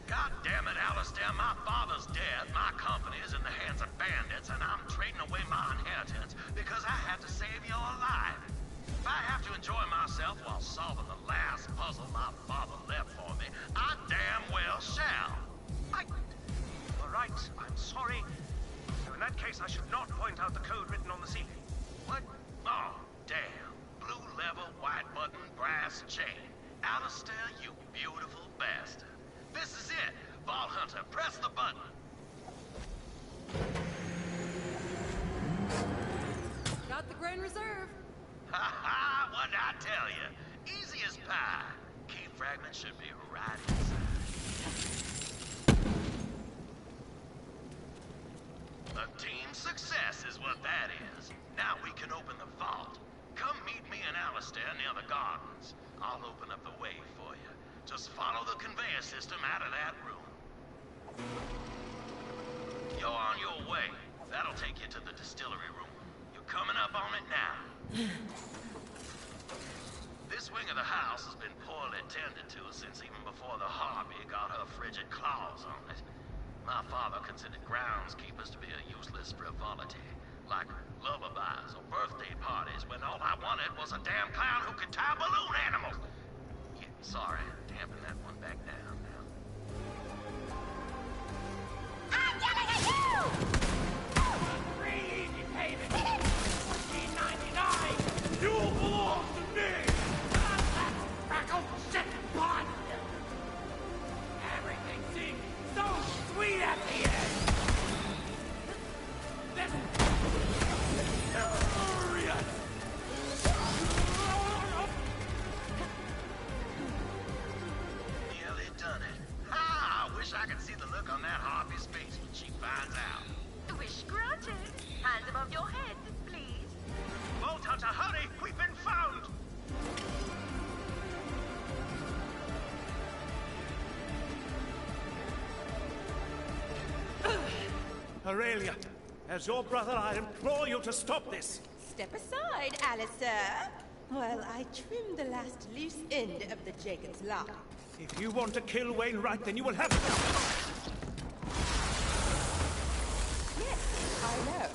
God damn it, Alistair, my father's dead. My company is in the hands of bandits, and I'm trading away my inheritance because I had to save your life. If I have to enjoy myself while solving the last puzzle my father left for me, I damn well shall. All right, I'm sorry. So in that case, I should not point out the code written on the ceiling. What? Oh, damn. Blue lever, white button, brass chain. Alistair, you beautiful bastard. This is it. Vault Hunter, press the button. Got the Grand Reserve. Ha ha! What'd I tell you? Easy as pie. Key fragment should be right inside. A team success is what that is. Now we can open the vault. Come meet me and Alistair near the gardens. I'll open up the way for you. Just follow the conveyor system out of that room. You're on your way. That'll take you to the distillery room. You're coming up on it now. This wing of the house has been poorly tended to since even before the Harpy got her frigid claws on it. My father considered groundskeepers to be a useless frivolity, like lullabies or birthday parties when all I wanted was a damn clown who could tie balloon animals. Yeah, sorry, tamping that one back down now. I'm yelling at you! Free easy payment! $14.99! You belong to me! Crackle shit pot! Aurelia, as your brother, I implore you to stop this. Step aside, Alistair, while I trim the last loose end of the Jacob's lock. If you want to kill Wainwright, then you will have to. Yes, I know.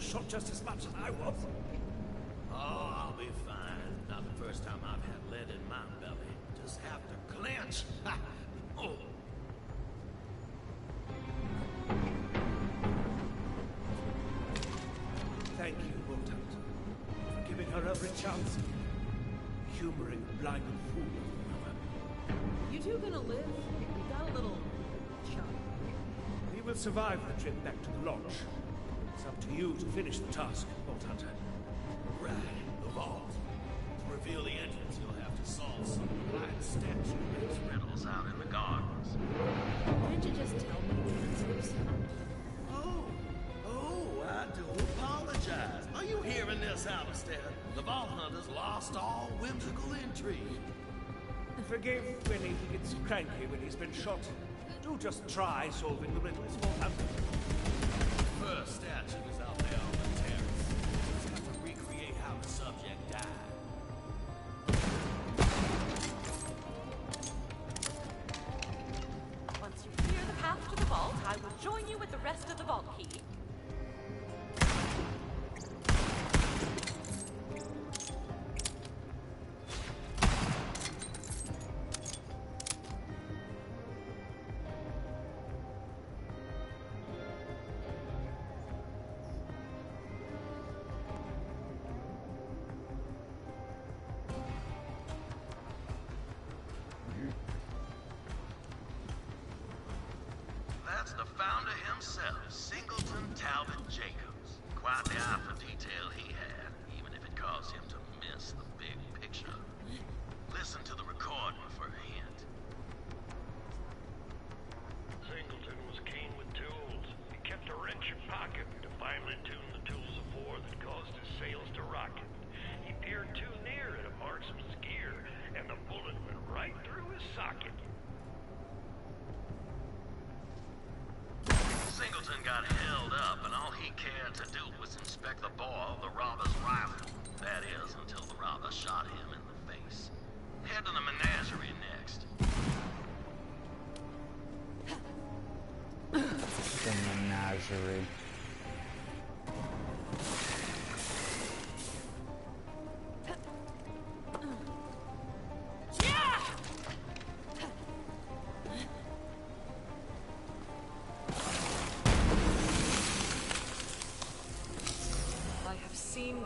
Shot just as much as I was. Oh, I'll be fine. Not the first time I've had lead in my belly. Just have to clench. Ha! Oh. Thank you, Opulent, for giving her every chance. Humoring a blinded fool. You two gonna live? We got a little chunk. We will survive the trip back to the lodge. It's up to you to finish the task, Vault Hunter. Right, the vault. To reveal the entrance, you'll have to solve some blind statue-based riddles out in the gardens. Can't you just tell me the answers? Oh, I do apologize. Are you hearing this, Alistair? The Vault Hunter's lost all whimsical intrigue. Forgive Winnie, he gets cranky when he's been shot. Do just try solving the riddles, Vault Hunter. First statue is out there on the terrace. It's got to recreate how the subject died. Once you clear the path to the vault, I will join you with the rest of the vault key. That's the founder himself, Singleton Talbot Jacobs. Quite the eye for detail he had, even if it caused him to miss the big picture. Listen to the recording for a hint. Singleton was keen with tools. He kept a wrench in pocket to finely tune the tools of war that caused his sails to rocket. He peered too near at a marksman's gear, and the bullet went right through his socket. Singleton got held up, and all he cared to do was inspect the bore of the robber's rifle. That is, until the robber shot him in the face. Head to the menagerie next. The menagerie.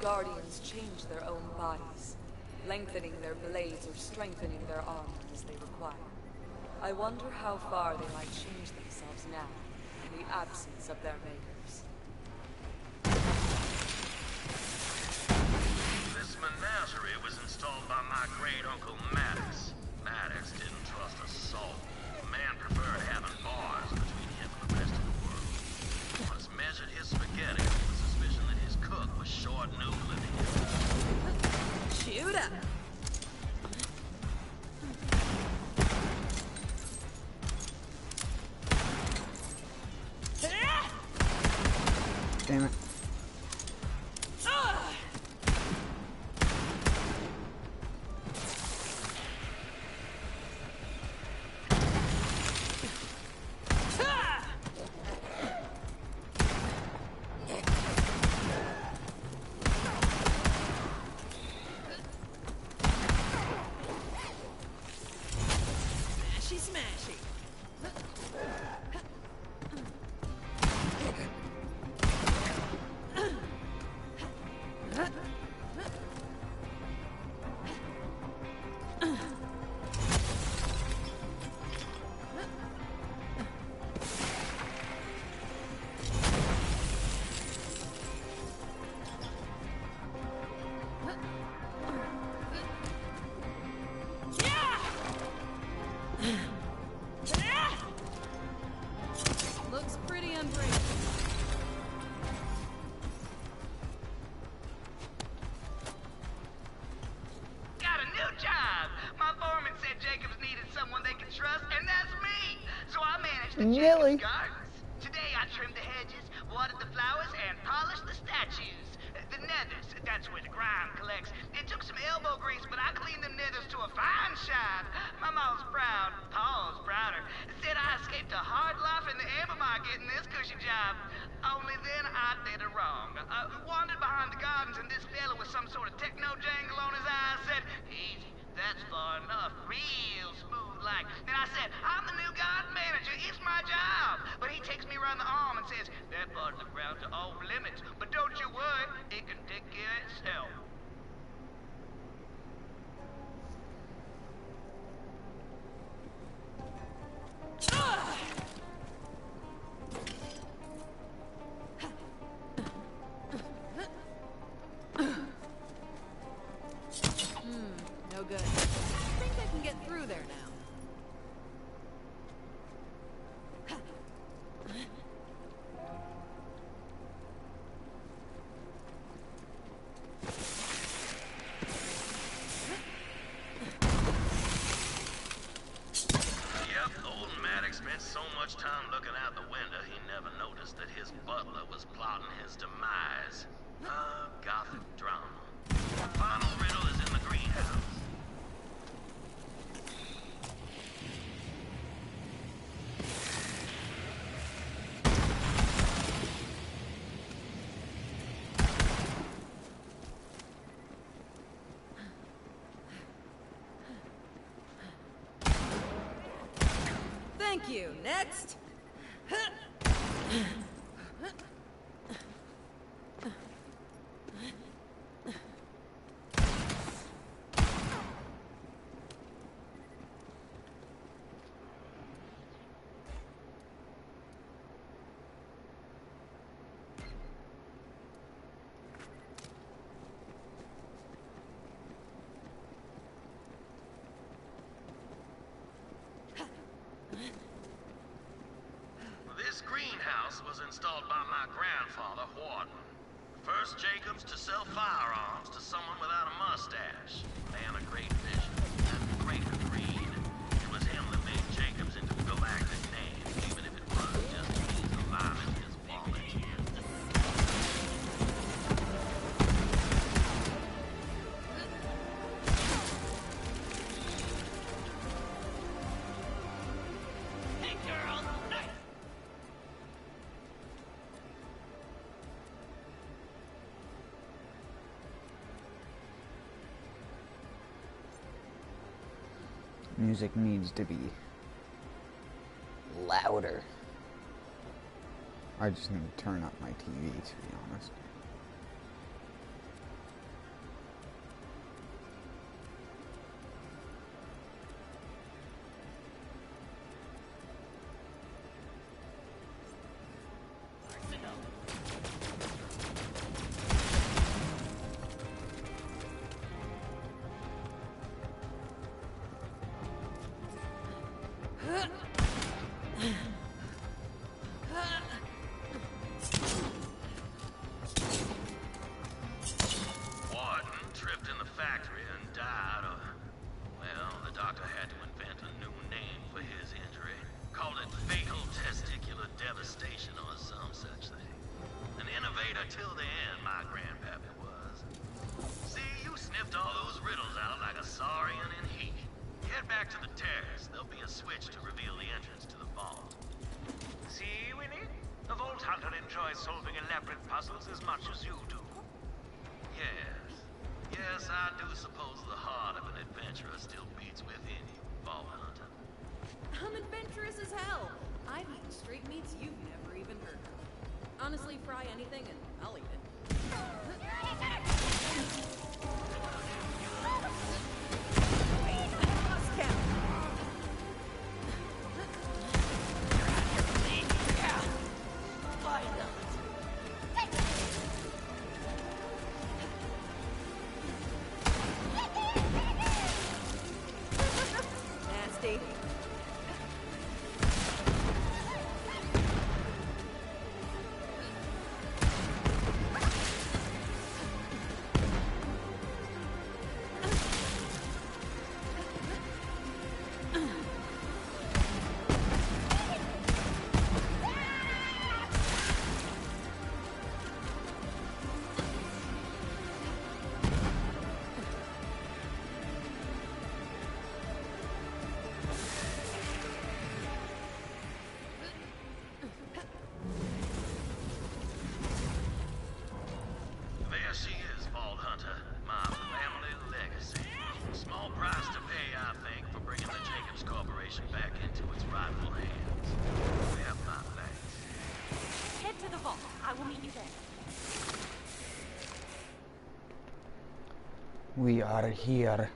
Guardians change their own bodies, lengthening their blades or strengthening their armor as they require. I wonder how far they might change themselves now, in the absence of their makers. This menagerie was installed by my great-uncle Maddox. Maddox didn't trust a soul. The man preferred having bars between him and the rest of the world. Once measured his spaghetti with the suspicion that his cook was short noodling him. Shoot up! Damn it. the Millie. Jacobs Gardens. Today I trimmed the hedges, watered the flowers, and polished the statues. The nethers, that's where the grime collects. It took some elbow grease, but I cleaned them nethers to a fine shine. Mama's proud, Pa's prouder. Said I escaped a hard life in the Ambermar getting this cushy job. Only then I did it wrong. Wandered behind the gardens, and this fella with some sort of techno jangle on his eyes said, "Easy, that's far enough, real smooth like." And I said, "I'm the new garden manager, it's my job." But he takes me around the arm and says, "That part of the grounds are off limits, but don't you worry, it can take care of itself." No good. I think I can get through there now. Yep, old Maddox spent so much time looking out the window, he never noticed that his butler was plotting his demise. Gothic drama. The final riddle is in the greenhouse. Thank you. Next. This greenhouse was installed by my grandfather, Warden. First Jacobs to sell firearms to someone without a mustache. Man of great vision and greater greed. It was him that made Jacobs into a galactic name, even if it was just a means of lining his wallet. Hey, girl! Nice! Music needs to be louder. I just need to turn up my TV, to be honest. Warden tripped in the factory and died of, well, the doctor had to invent a new name for his injury. Called it fatal testicular devastation or some such thing. An innovator till the end, my grandpappy was. See, you sniffed all those riddles out like a saurian in heat. Head back to the terrace. There'll be a switch to reveal the entrance to the vault. See, Winnie? The Vault Hunter enjoys solving elaborate puzzles as much as you do. Yes. Yes, I do suppose the heart of an adventurer still beats within you, Vault Hunter. I'm adventurous as hell. I've eaten straight meats you've never even heard of. Honestly, fry anything and I'll eat it. Lost count. Nasty. We are here.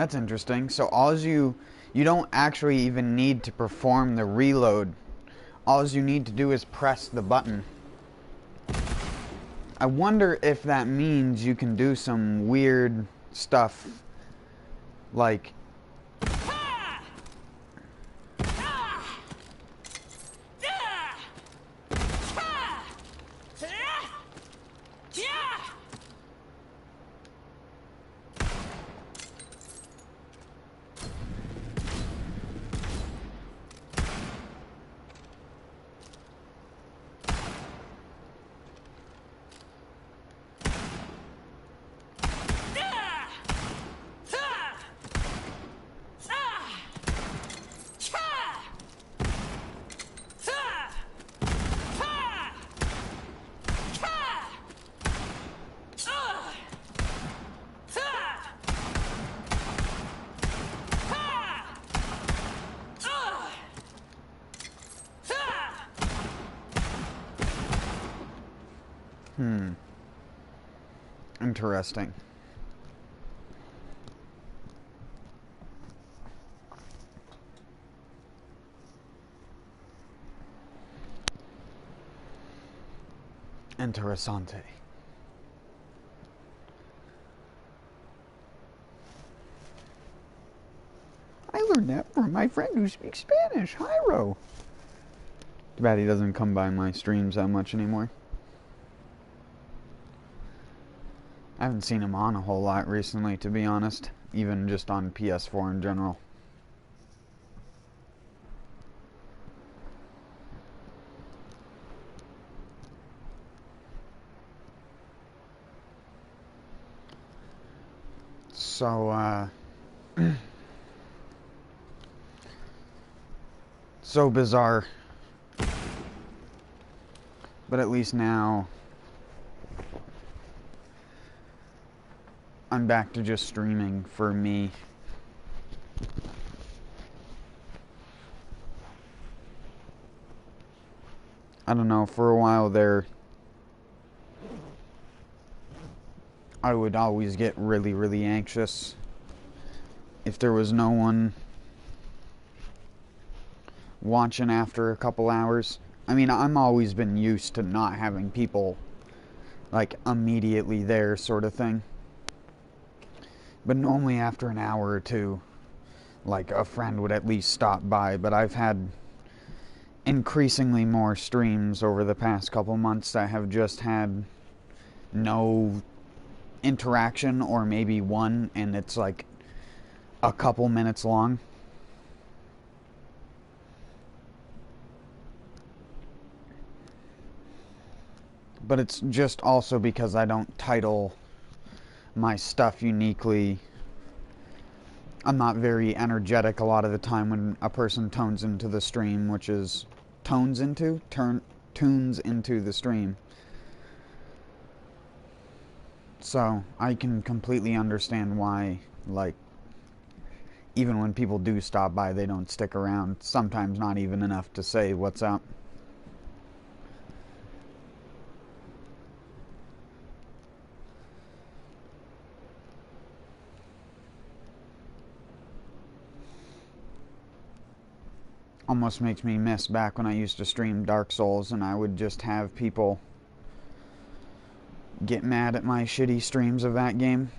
That's interesting. So you don't actually even need to perform the reload. All you need to do is press the button. I wonder if that means you can do some weird stuff like interesting. Interessante. I learned that from my friend who speaks Spanish, Jairo. Too bad he doesn't come by my streams that much anymore. I haven't seen him on a whole lot recently, to be honest. Even just on PS4 in general. So, so bizarre. But at least now I'm back to just streaming for me. I don't know, for a while there, I would always get really, really anxious if there was no one watching after a couple hours. I mean, I'm always been used to not having people, like, immediately there sort of thing. But normally after an hour or two, like, a friend would at least stop by. But I've had increasingly more streams over the past couple months that have just had no interaction, or maybe one, and it's like a couple minutes long. But it's just also because I don't title my stuff uniquely. I'm not very energetic a lot of the time when a person tunes into the stream, which is tunes into the stream. So I can completely understand why, like, even when people do stop by, they don't stick around. Sometimes not even enough to say what's up. Almost makes me miss back when I used to stream Dark Souls and I would just have people get mad at my shitty streams of that game.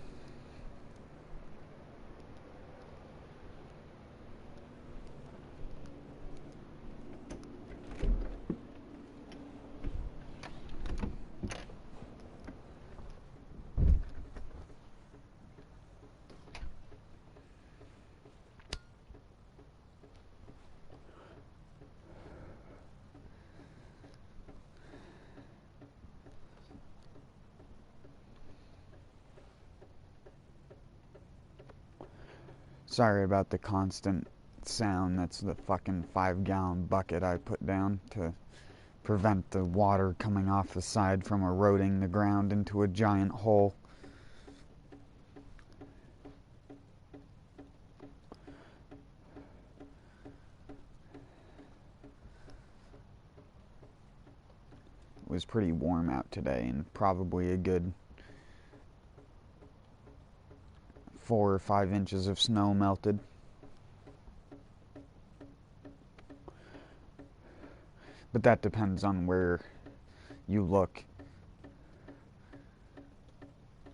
Sorry about the constant sound. That's the fucking 5-gallon bucket I put down to prevent the water coming off the side from eroding the ground into a giant hole. It was pretty warm out today, and probably a good 4 or 5 inches of snow melted. But that depends on where you look.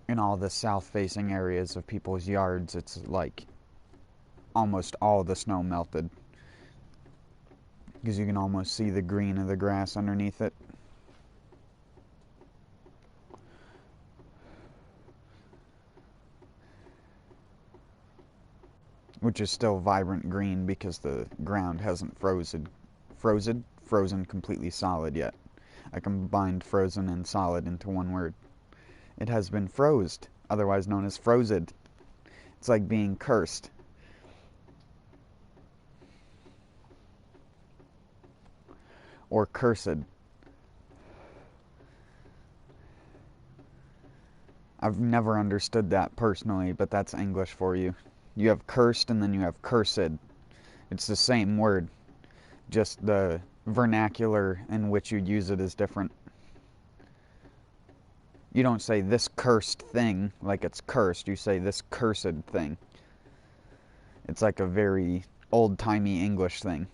In all the south-facing areas of people's yards, it's like almost all the snow melted, because you can almost see the green of the grass underneath it. Which is still vibrant green because the ground hasn't frozen completely solid yet. I combined frozen and solid into one word. It has been frozed, otherwise known as frozed. It's like being cursed. Or cursed. I've never understood that personally, but that's English for you. You have cursed and then you have cursed. It's the same word. Just the vernacular in which you use it is different. You don't say this cursed thing like it's cursed. You say this cursed thing. It's like a very old-timey English thing.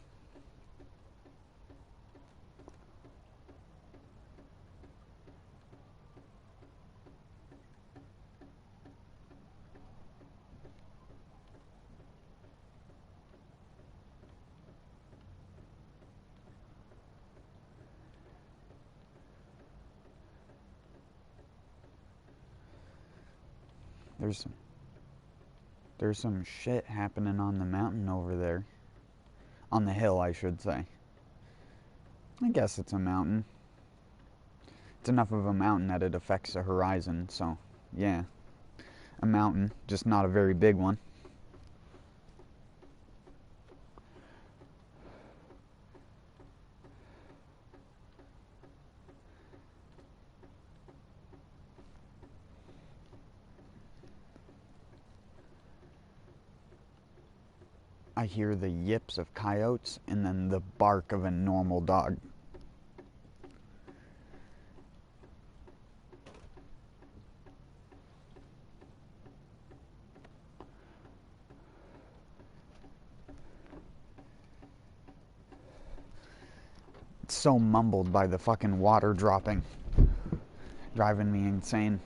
There's some shit happening on the mountain over there. On the hill, I should say. I guess it's a mountain. It's enough of a mountain that it affects the horizon, so yeah. A mountain, just not a very big one. I hear the yips of coyotes and then the bark of a normal dog. so mumbled by the fucking water dropping. Driving me insane.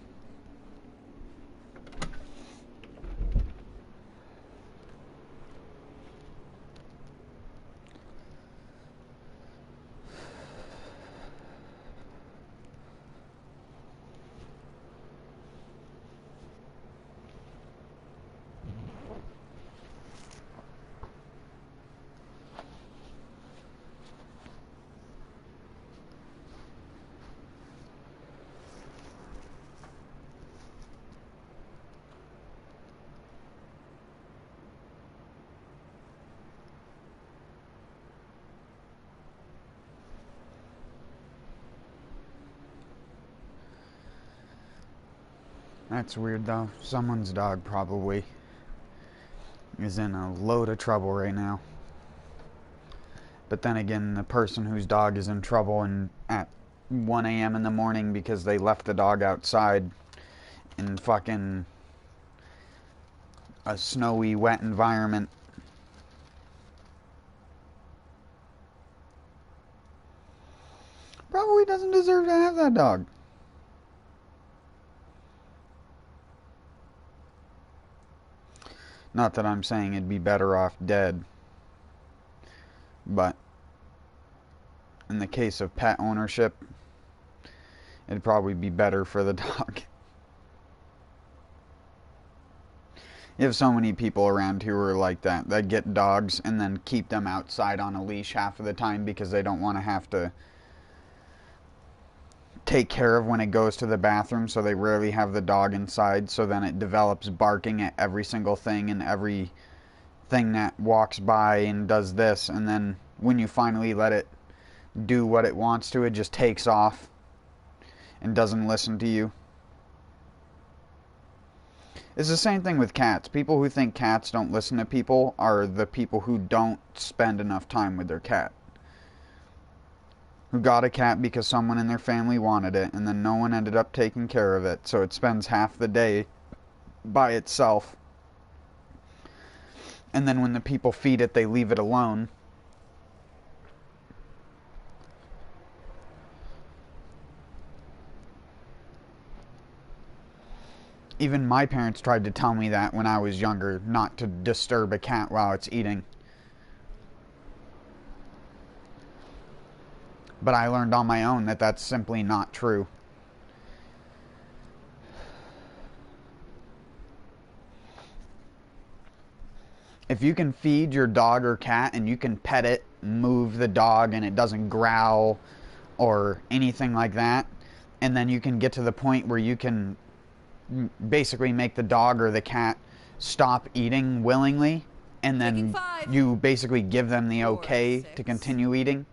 That's weird though. Someone's dog probably is in a load of trouble right now. But then again, the person whose dog is in trouble and at 1 a.m. in the morning because they left the dog outside in fucking a snowy, wet environment. Probably doesn't deserve to have that dog. Not that I'm saying it'd be better off dead, but in the case of pet ownership, it'd probably be better for the dog. You have so many people around who are like that get dogs and then keep them outside on a leash half of the time because they don't want to have to take care of when it goes to the bathroom, so they rarely have the dog inside, so then it develops barking at every single thing and every thing that walks by and does this, and then when you finally let it do what it wants to, it just takes off and doesn't listen to you. It's the same thing with cats. People who think cats don't listen to people are the people who don't spend enough time with their cat. Who got a cat because someone in their family wanted it, and then no one ended up taking care of it, so it spends half the day by itself. And then when the people feed it, they leave it alone. Even my parents tried to tell me that when I was younger, not to disturb a cat while it's eating. But I learned on my own that that's simply not true. If you can feed your dog or cat and you can pet it, move the dog, and it doesn't growl or anything like that, and then you can get to the point where you can basically make the dog or the cat stop eating willingly, and then you basically give them the okay to continue eating,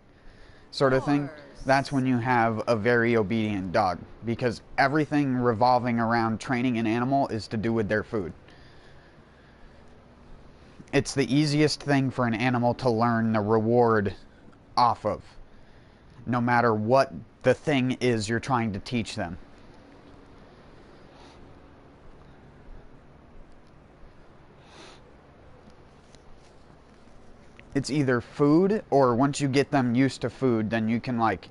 sort of thing, that's when you have a very obedient dog, because everything revolving around training an animal is to do with their food. It's the easiest thing for an animal to learn the reward off of, no matter what the thing is you're trying to teach them. It's either food, or once you get them used to food, then you can like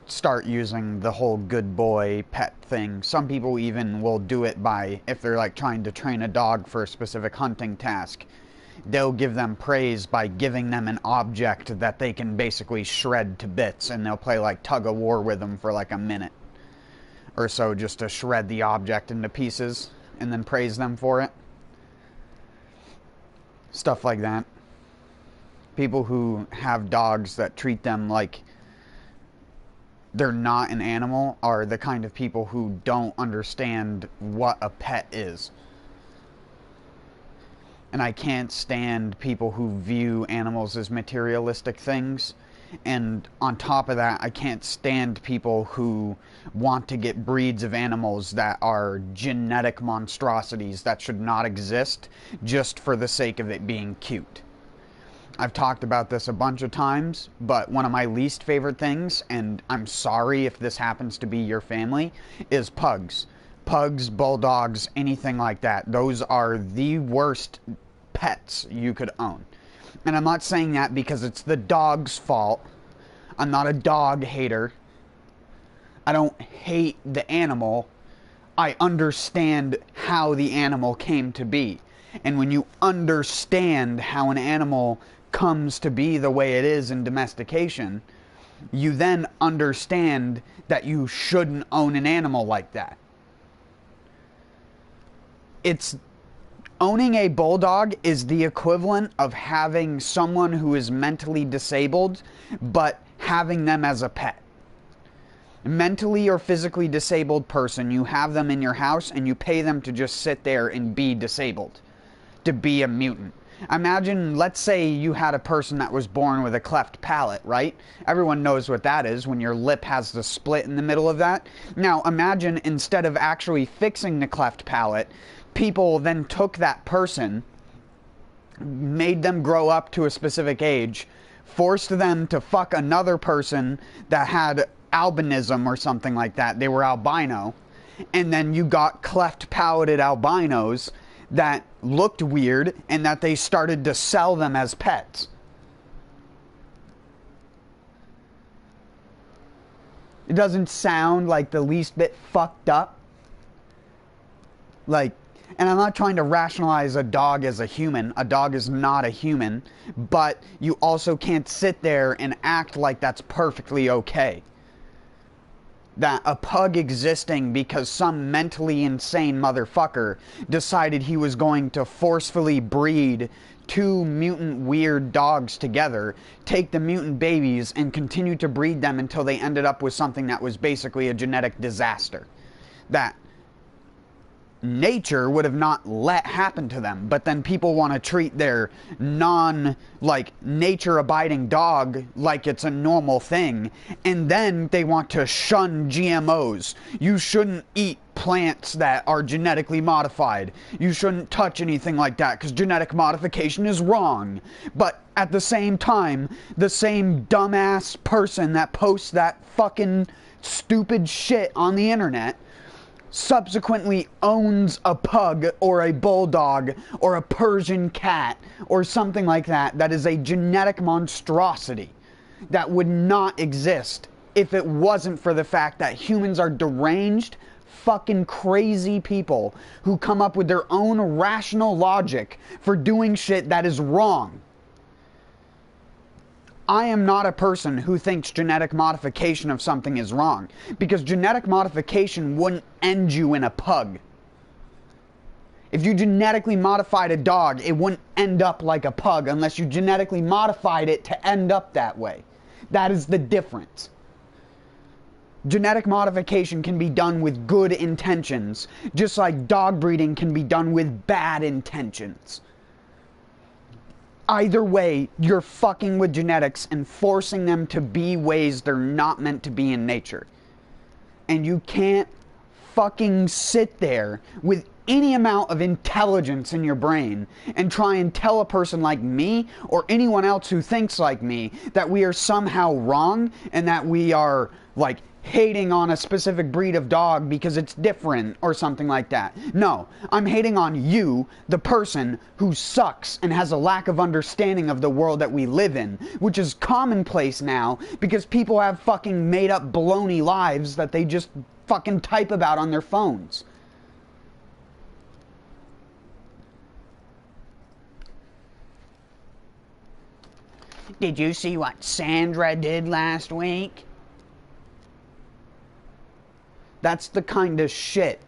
start using the whole good boy pet thing. Some people even will do it by, if they're like trying to train a dog for a specific hunting task, they'll give them praise by giving them an object that they can basically shred to bits, and they'll play like tug of war with them for like a minute or so just to shred the object into pieces and then praise them for it. Stuff like that. People who have dogs that treat them like they're not an animal are the kind of people who don't understand what a pet is. And I can't stand people who view animals as materialistic things. And on top of that, I can't stand people who want to get breeds of animals that are genetic monstrosities that should not exist just for the sake of it being cute. I've talked about this a bunch of times, but one of my least favorite things, and I'm sorry if this happens to be your family, is pugs. Pugs, bulldogs, anything like that. Those are the worst pets you could own. And I'm not saying that because it's the dog's fault I'm not a dog hater. I don't hate the animal. I understand how the animal came to be. And when you understand how an animal comes to be the way it is in domestication, you then understand that you shouldn't own an animal like that. Owning a bulldog is the equivalent of having someone who is mentally disabled, but having them as a pet. Mentally or physically disabled person, you have them in your house and you pay them to just sit there and be disabled, to be a mutant. Imagine, let's say you had a person that was born with a cleft palate, right? Everyone knows what that is, when your lip has the split in the middle of that. Now imagine, instead of actually fixing the cleft palate, people then took that person, made them grow up to a specific age, forced them to fuck another person that had albinism or something like that. They were albino. And then you got cleft-palated albinos that looked weird and that they started to sell them as pets. It doesn't sound like the least bit fucked up. Like, and I'm not trying to rationalize a dog as a human. A dog is not a human. But you also can't sit there and act like that's perfectly okay. That a pug existing because some mentally insane motherfucker decided he was going to forcefully breed two mutant weird dogs together, take the mutant babies, and continue to breed them until they ended up with something that was basically a genetic disaster. That nature would have not let happen to them, but then people want to treat their nature abiding dog like it's a normal thing, and then they want to shun GMOs. You shouldn't eat plants that are genetically modified. You shouldn't touch anything like that because genetic modification is wrong. But at the same time, the same dumbass person that posts that fucking stupid shit on the internet subsequently owns a pug or a bulldog or a Persian cat or something like that, that is a genetic monstrosity that would not exist if it wasn't for the fact that humans are deranged, fucking crazy people who come up with their own rational logic for doing shit that is wrong. I am not a person who thinks genetic modification of something is wrong, because genetic modification wouldn't end you in a pug. If you genetically modified a dog, it wouldn't end up like a pug unless you genetically modified it to end up that way. That is the difference. Genetic modification can be done with good intentions, just like dog breeding can be done with bad intentions. Either way, you're fucking with genetics and forcing them to be ways they're not meant to be in nature. And you can't fucking sit there with any amount of intelligence in your brain and try and tell a person like me or anyone else who thinks like me that we are somehow wrong and that we are like hating on a specific breed of dog because it's different or something like that. No, I'm hating on you, the person who sucks and has a lack of understanding of the world that we live in, which is commonplace now because people have fucking made up baloney lives that they just fucking type about on their phones. Did you see what Sandra did last week? That's the kind of shit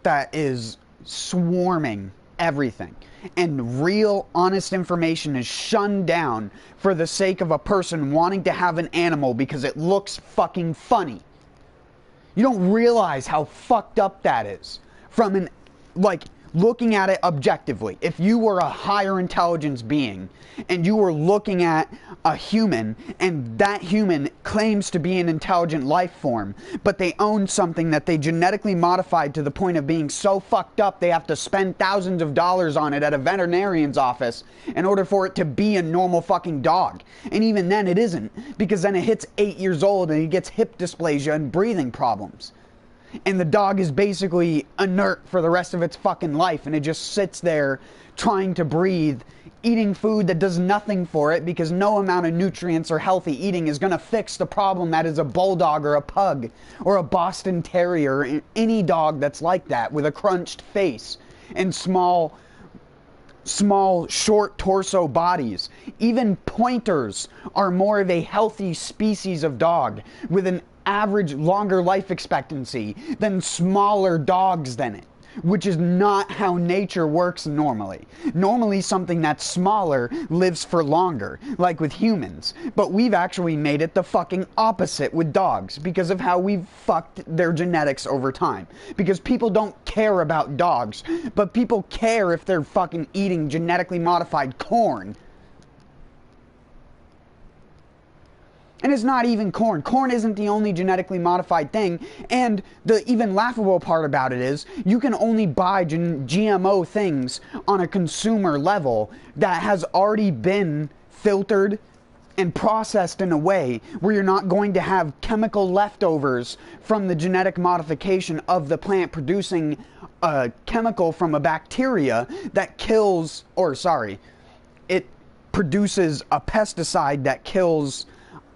that is swarming everything. And real, honest information is shunned down for the sake of a person wanting to have an animal because it looks fucking funny. You don't realize how fucked up that is. From an, looking at it objectively. If you were a higher intelligence being and you were looking at a human and that human claims to be an intelligent life form, but they own something that they genetically modified to the point of being so fucked up they have to spend thousands of dollars on it at a veterinarian's office in order for it to be a normal fucking dog. And even then it isn't, because then it hits 8 years old and it gets hip dysplasia and breathing problems. And the dog is basically inert for the rest of its fucking life, and it just sits there trying to breathe, eating food that does nothing for it, because no amount of nutrients or healthy eating is going to fix the problem that is a bulldog or a pug or a Boston Terrier, or any dog that's like that, with a crunched face and small short torso bodies. Even pointers are more of a healthy species of dog with an average longer life expectancy than smaller dogs than it, which is not how nature works normally. Normally something that's smaller lives for longer, like with humans. But we've actually made it the fucking opposite with dogs because of how we've fucked their genetics over time. Because people don't care about dogs, but people care if they're fucking eating genetically modified corn. And it's not even corn. Corn isn't the only genetically modified thing. And the even laughable part about it is you can only buy GMO things on a consumer level that has already been filtered and processed in a way where you're not going to have chemical leftovers from the genetic modification of the plant producing a chemical from a bacteria that kills, or sorry, it produces a pesticide that kills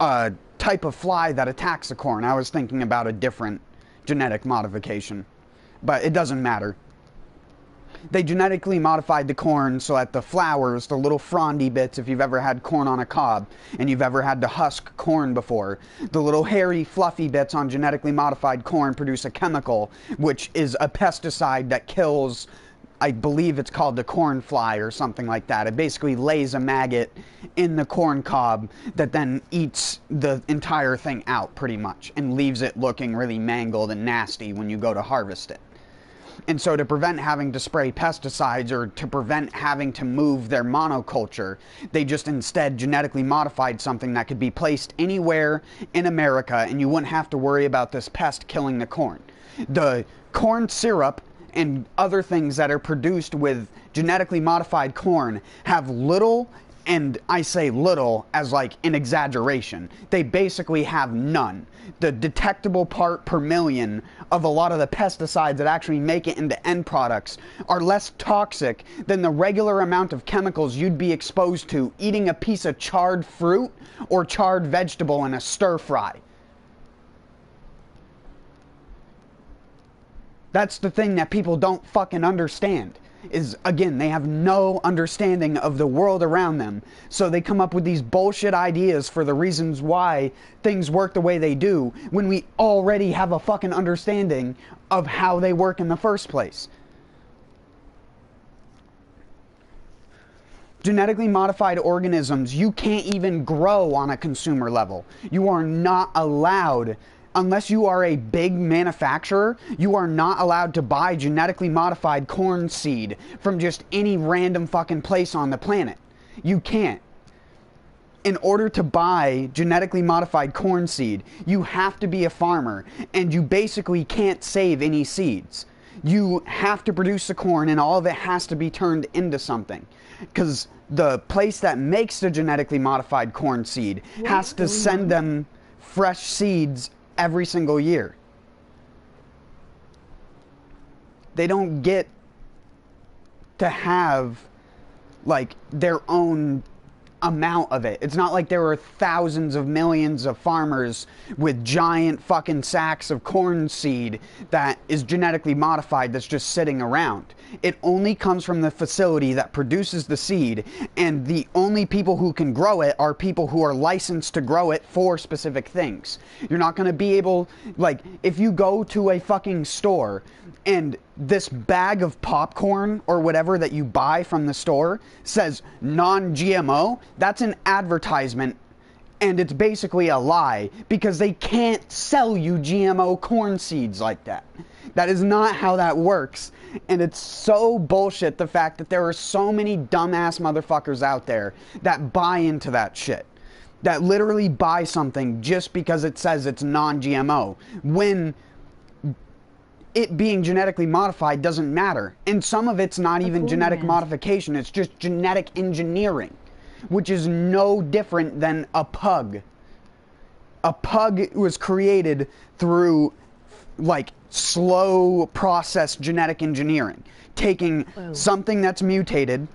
a type of fly that attacks the corn. I was thinking about a different genetic modification, but it doesn't matter. They genetically modified the corn so that the flowers, the little frondy bits, if you've ever had corn on a cob and you've ever had to husk corn before, the little hairy fluffy bits on genetically modified corn produce a chemical which is a pesticide that kills, I believe it's called the corn fly or something like that. It basically lays a maggot in the corn cob that then eats the entire thing out pretty much and leaves it looking really mangled and nasty when you go to harvest it. And so to prevent having to spray pesticides or to prevent having to move their monoculture, they just instead genetically modified something that could be placed anywhere in America and you wouldn't have to worry about this pest killing the corn. The corn syrup and other things that are produced with genetically modified corn have little, and I say little as like an exaggeration, they basically have none. The detectable part per million of a lot of the pesticides that actually make it into end products are less toxic than the regular amount of chemicals you'd be exposed to eating a piece of charred fruit or charred vegetable in a stir fry. That's the thing that people don't fucking understand. Is, again, they have no understanding of the world around them. So they come up with these bullshit ideas for the reasons why things work the way they do when we already have a fucking understanding of how they work in the first place. Genetically modified organisms you can't even grow on a consumer level. You are not allowed. Unless you are a big manufacturer, you are not allowed to buy genetically modified corn seed from just any random fucking place on the planet. You can't. In order to buy genetically modified corn seed, you have to be a farmer, and you basically can't save any seeds. You have to produce the corn, and all of it has to be turned into something. Because the place that makes the genetically modified corn seed has to send them fresh seeds every single year. They don't get to have like their own amount of it. It's not like there are thousands of millions of farmers with giant fucking sacks of corn seed that is genetically modified that's just sitting around. It only comes from the facility that produces the seed, and the only people who can grow it are people who are licensed to grow it for specific things. You're not going to be able, like, if you go to a fucking store and this bag of popcorn or whatever that you buy from the store says non-GMO, that's an advertisement, and it's basically a lie because they can't sell you GMO corn seeds like that. That is not how that works, and it's so bullshit the fact that there are so many dumbass motherfuckers out there that buy into that shit. That literally buy something just because it says it's non-GMO, when it being genetically modified doesn't matter. And some of it's not even genetic modification, it's just genetic engineering, which is no different than a pug. A pug was created through like slow process genetic engineering, taking something that's mutated,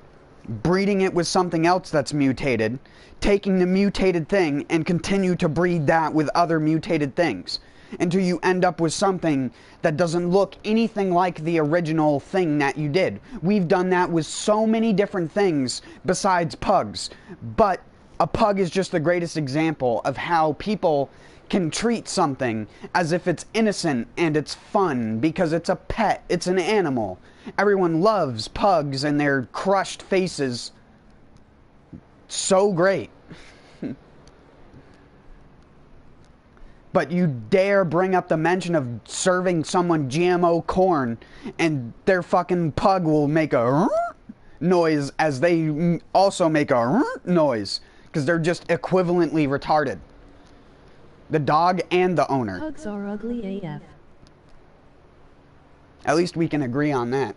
breeding it with something else that's mutated, taking the mutated thing and continue to breed that with other mutated things until you end up with something that doesn't look anything like the original thing that you did. We've done that with so many different things besides pugs, but a pug is just the greatest example of how people can treat something as if it's innocent and it's fun because it's a pet, it's an animal. Everyone loves pugs and their crushed faces. So great. But you dare bring up the mention of serving someone GMO corn and their fucking pug will make a noise as they also make a noise because they're just equivalently retarded. The dog and the owner. Pugs are ugly AF. At least we can agree on that.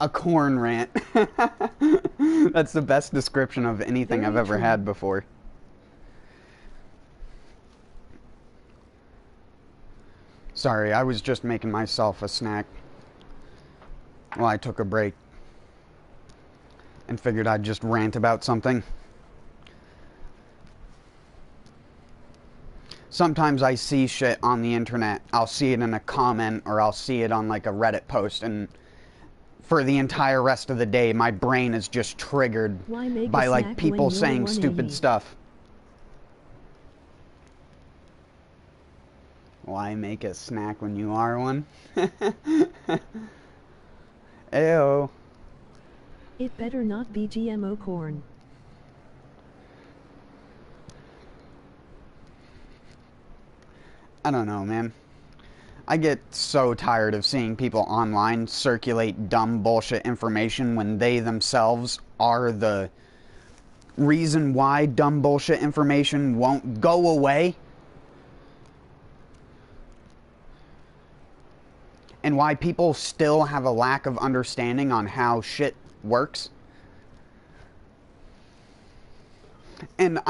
A corn rant. That's the best description of anything I've ever had before. Sorry, I was just making myself a snack while I took a break and figured I'd just rant about something. Sometimes I see shit on the internet. I'll see it in a comment or I'll see it on like a Reddit post, and for the entire rest of the day my brain is just triggered by like people saying stupid stuff. Why make a snack when you are one? Ew. It better not be GMO corn. I don't know, man. I get so tired of seeing people online circulate dumb bullshit information when they themselves are the reason why dumb bullshit information won't go away. And why people still have a lack of understanding on how shit works. And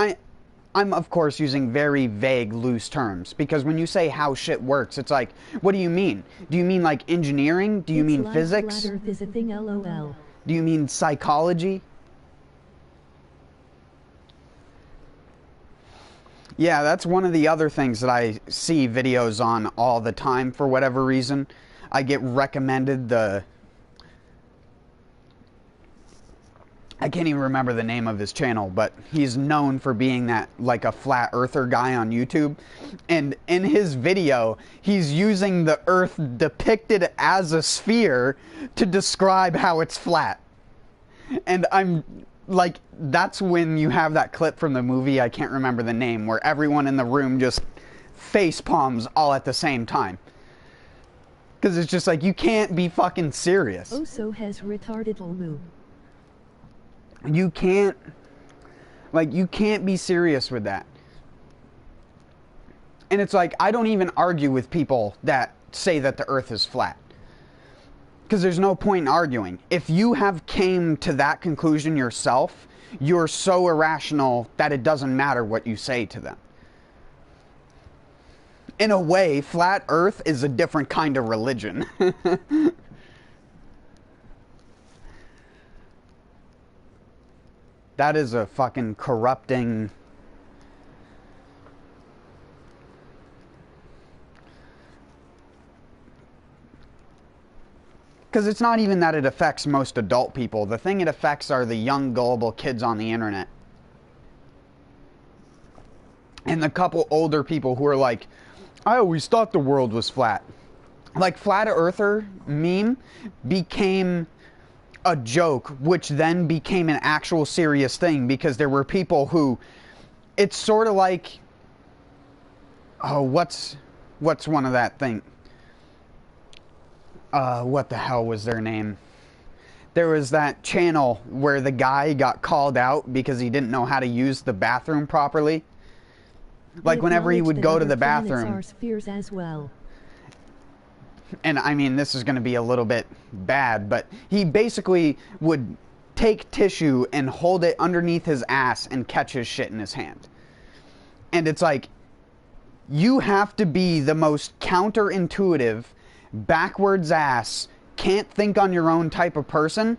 I'm of course using very vague, loose terms, because when you say how shit works, it's like, what do you mean? Do you mean like engineering? Do you mean like physics? Flat Earth is a thing, LOL. Do you mean psychology? Yeah, that's one of the other things that I see videos on all the time for whatever reason. I get recommended the... I can't even remember the name of his channel, but he's known for being that, like, a flat earther guy on YouTube. And in his video, he's using the earth depicted as a sphere to describe how it's flat. And I'm, like, that's when you have that clip from the movie, I can't remember the name, where everyone in the room just face palms all at the same time. Because it's just like, you can't be fucking serious. Also has retarded Olmu. You can't, like, you can't be serious with that. And it's like, I don't even argue with people that say that the earth is flat. Because there's no point in arguing. If you have came to that conclusion yourself, you're so irrational that it doesn't matter what you say to them. In a way, flat earth is a different kind of religion. That is a fucking corrupting... Because it's not even that it affects most adult people. The thing it affects are the young, gullible kids on the internet. And the couple older people who are like, I always thought the world was flat. Like, flat earther meme became a joke, which then became an actual serious thing, because there were people who, it's sort of like, oh, what's one of that thing? What the hell was their name? There was that channel where the guy got called out because he didn't know how to use the bathroom properly. Like, whenever he would go to the bathroom. Are spheres as well. And I mean, this is going to be a little bit bad, but he basically would take tissue and hold it underneath his ass and catch his shit in his hand. And it's like, you have to be the most counterintuitive, backwards ass, can't think on your own type of person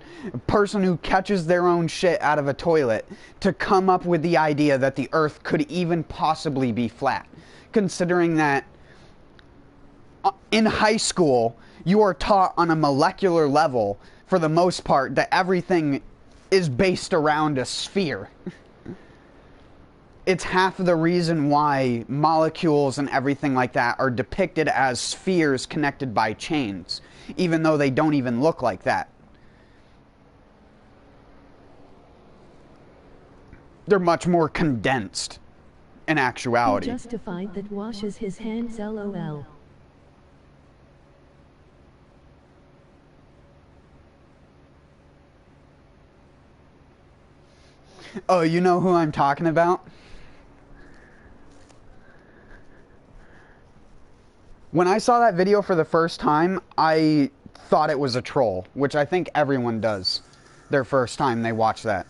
who catches their own shit out of a toilet to come up with the idea that the earth could even possibly be flat. Considering that in high school, you are taught on a molecular level, for the most part, that everything is based around a sphere. It's half of the reason why molecules and everything like that are depicted as spheres connected by chains, even though they don't even look like that. They're much more condensed in actuality. He justified that washes his hands, LOL. Oh, you know who I'm talking about? When I saw that video for the first time, I thought it was a troll, which I think everyone does their first time they watch that.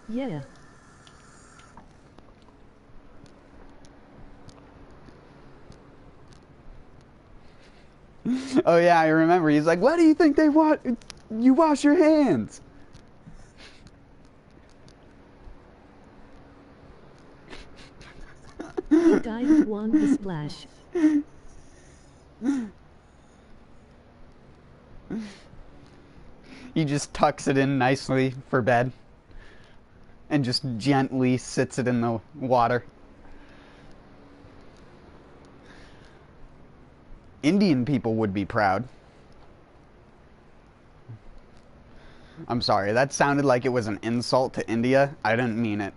Yeah. Oh yeah, I remember. He's like, "Why do you think they you wash your hands?" Dive won the splash. He just tucks it in nicely for bed and just gently sits it in the water. Indian people would be proud. I'm sorry, that sounded like it was an insult to India. I didn't mean it.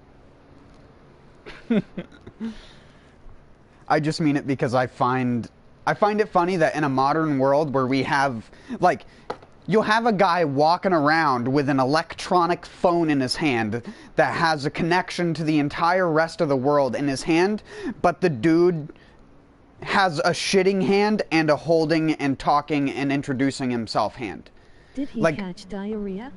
I just mean it because I find it funny that in a modern world where we have, like, you'll have a guy walking around with an electronic phone in his hand that has a connection to the entire rest of the world in his hand, but the dude has a shitting hand and a holding and talking and introducing himself hand. Did he like, catch diarrhea?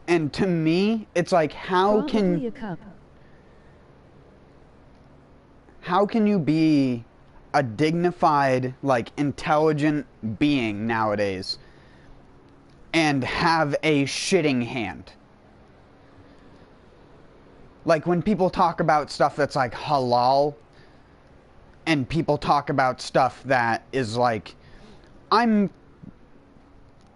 And to me, it's like, how can you be a dignified, like, intelligent being nowadays and have a shitting hand? Like, when people talk about stuff that's like halal, and people talk about stuff that is like, I'm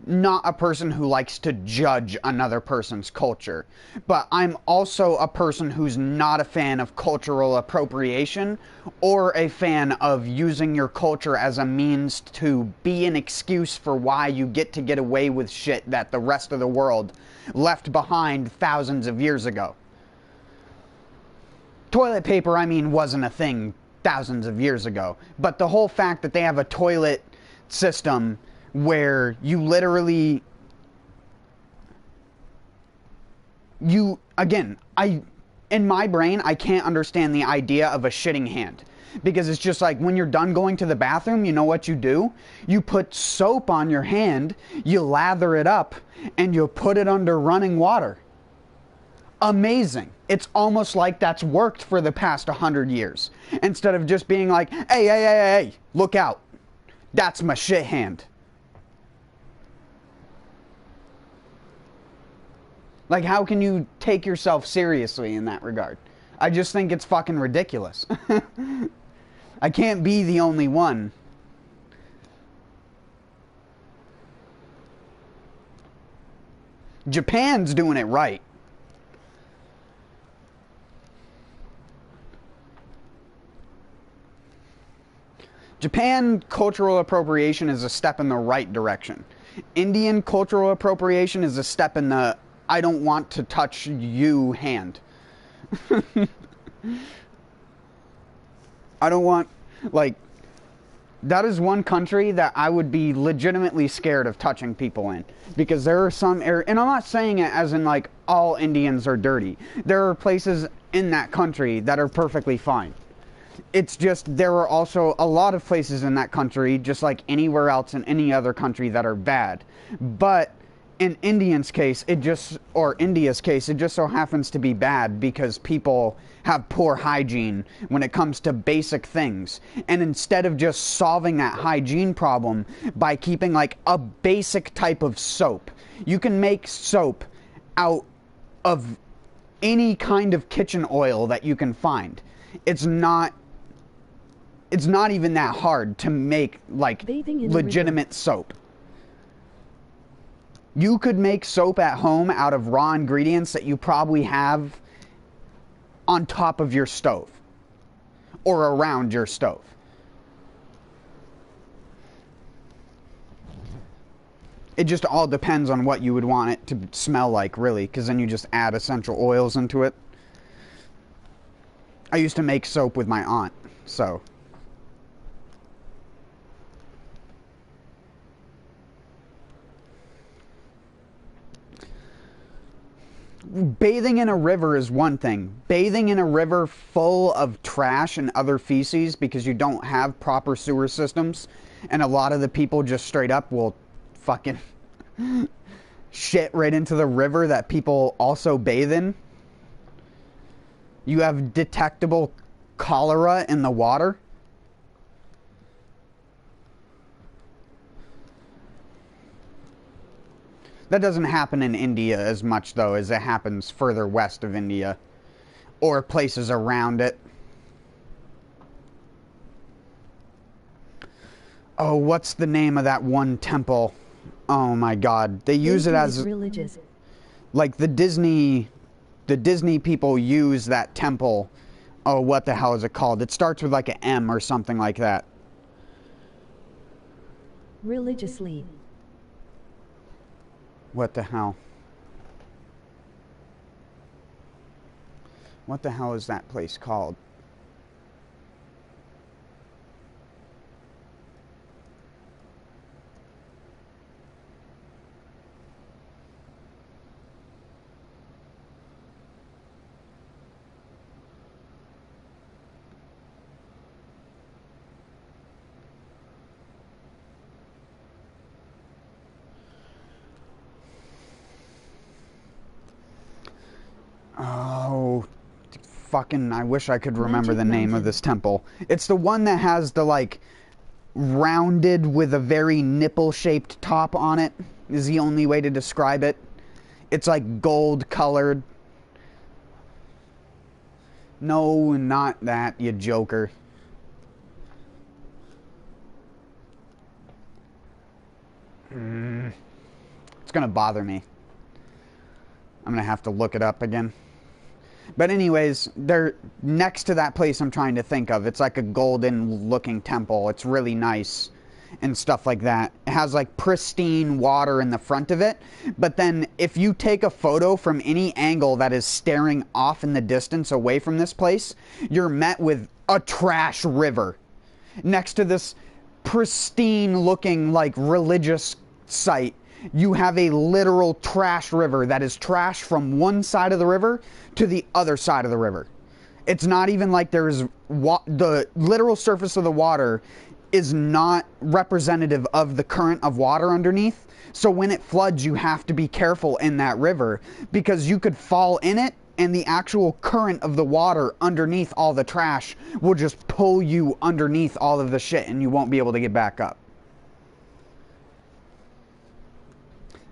not a person who likes to judge another person's culture, but I'm also a person who's not a fan of cultural appropriation or a fan of using your culture as a means to be an excuse for why you get away with shit that the rest of the world left behind thousands of years ago. Toilet paper, I mean, wasn't a thing thousands of years ago, but the whole fact that they have a toilet system where you literally, again, in my brain, I can't understand the idea of a shitting hand. Because it's just like, when you're done going to the bathroom, you know what you do? You put soap on your hand, you lather it up, and you put it under running water. Amazing. It's almost like that's worked for the past 100 years. Instead of just being like, hey, look out. That's my shit hand. Like, how can you take yourself seriously in that regard? I just think it's fucking ridiculous. I can't be the only one. Japan's doing it right. Japan cultural appropriation is a step in the right direction. Indian cultural appropriation is a step in the I don't want to touch you hand. I don't want, like, that is one country that I would be legitimately scared of touching people in. Because there are some areas, and I'm not saying it as in like all Indians are dirty. There are places in that country that are perfectly fine. It's just there are also a lot of places in that country, just like anywhere else in any other country, that are bad. But in India's case, it just so happens to be bad because people have poor hygiene when it comes to basic things. And instead of just solving that hygiene problem by keeping like a basic type of soap, you can make soap out of any kind of kitchen oil that you can find. It's not even that hard to make like legitimate soap. You could make soap at home out of raw ingredients that you probably have on top of your stove or around your stove. It just all depends on what you would want it to smell like, really, because then you just add essential oils into it. I used to make soap with my aunt, so... Bathing in a river is one thing. Bathing in a river full of trash and other feces because you don't have proper sewer systems, and a lot of the people just straight up will fucking shit right into the river that people also bathe in. You have detectable cholera in the water. That doesn't happen in India as much, though, as it happens further west of India or places around it. Oh, what's the name of that one temple? Oh my God. They use it as religious. Like the Disney people use that temple. Oh, what the hell is it called? It starts with like an M or something like that. Religiously. What the hell? What the hell is that place called? Oh, fucking, I wish I could remember the name of this temple. It's the one that has the, like, rounded with a very nipple-shaped top on it, is the only way to describe it. It's, like, gold-colored. No, not that, you joker. It's gonna bother me. I'm gonna have to look it up again. But anyways, they're next to that place I'm trying to think of. It's like a golden looking temple. It's really nice and stuff like that. It has like pristine water in the front of it. But then if you take a photo from any angle that is staring off in the distance away from this place, you're met with a trash river next to this pristine looking like religious site. You have a literal trash river that is trash from one side of the river to the other side of the river. It's not even like there's the literal surface of the water is not representative of the current of water underneath. So when it floods, you have to be careful in that river because you could fall in it and the actual current of the water underneath all the trash will just pull you underneath all of the shit and you won't be able to get back up.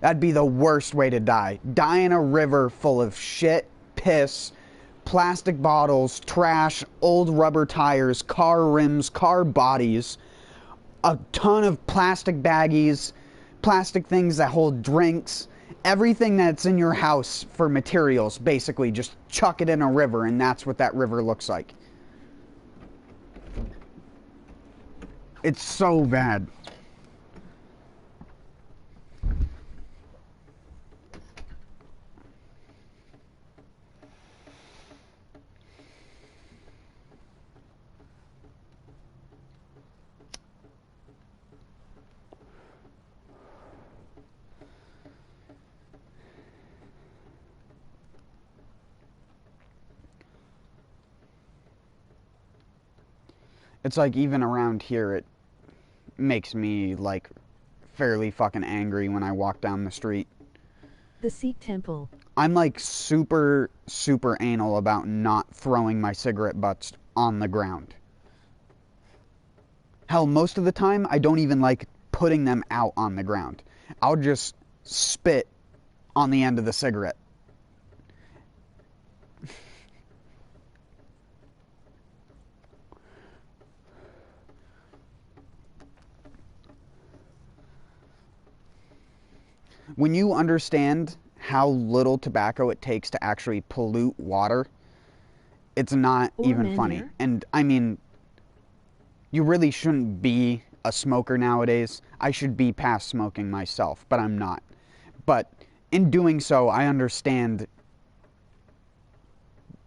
That'd be the worst way to die. Die in a river full of shit, piss, plastic bottles, trash, old rubber tires, car rims, car bodies, a ton of plastic baggies, plastic things that hold drinks, everything that's in your house for materials, basically. Just chuck it in a river, and that's what that river looks like. It's so bad. It's like even around here, it makes me like fairly fucking angry when I walk down the street. The Sikh temple. I'm like super, super anal about not throwing my cigarette butts on the ground. Hell, most of the time, I don't even like putting them out on the ground. I'll just spit on the end of the cigarette. When you understand how little tobacco it takes to actually pollute water, it's not even funny. And I mean, you really shouldn't be a smoker nowadays. I should be past smoking myself, but I'm not. But in doing so, I understand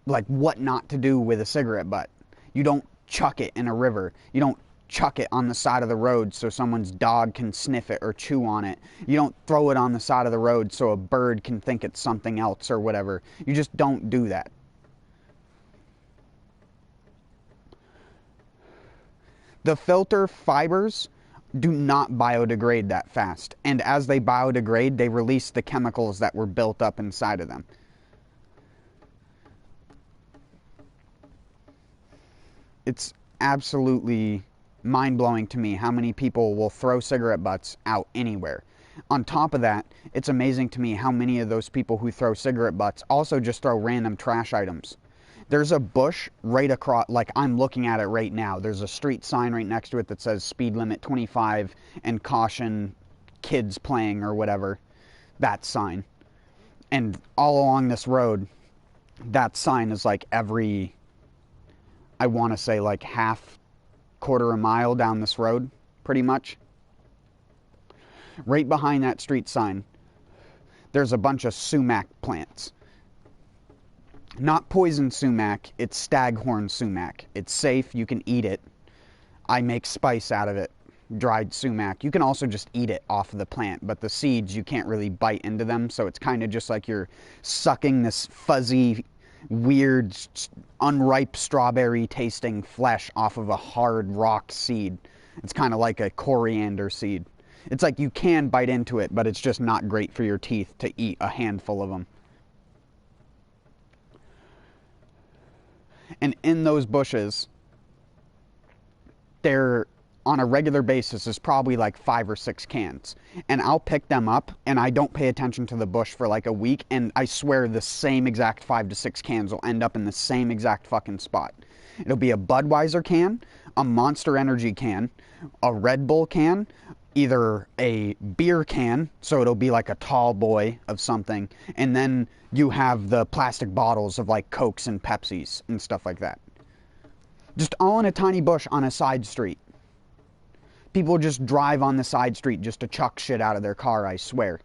like what not to do with a cigarette butt. You don't chuck it in a river. You don't chuck it on the side of the road so someone's dog can sniff it or chew on it. You don't throw it on the side of the road so a bird can think it's something else or whatever. You just don't do that. The filter fibers do not biodegrade that fast, and as they biodegrade, they release the chemicals that were built up inside of them. It's absolutely mind-blowing to me how many people will throw cigarette butts out anywhere. On top of that, it's amazing to me how many of those people who throw cigarette butts also just throw random trash items. There's a bush right across, like I'm looking at it right now. There's a street sign right next to it that says speed limit 25 and caution kids playing or whatever. That sign. And all along this road, that sign is like every, I want to say like quarter a mile down this road, pretty much. Right behind that street sign, there's a bunch of sumac plants. Not poison sumac, it's staghorn sumac. It's safe, you can eat it. I make spice out of it, dried sumac. You can also just eat it off of the plant, but the seeds, you can't really bite into them, so it's kind of just like you're sucking this fuzzy, weird, unripe strawberry tasting flesh off of a hard rock seed. It's kind of like a coriander seed. It's like you can bite into it, but it's just not great for your teeth to eat a handful of them. And in those bushes, there, on a regular basis, is probably like 5 or 6 cans. And I'll pick them up, and I don't pay attention to the bush for like a week, and I swear the same exact 5 to 6 cans will end up in the same exact fucking spot. It'll be a Budweiser can, a Monster Energy can, a Red Bull can, either a beer can, so it'll be like a tall boy of something, and then you have the plastic bottles of like Cokes and Pepsis and stuff like that. Just all in a tiny bush on a side street. People just drive on the side street just to chuck shit out of their car, I swear.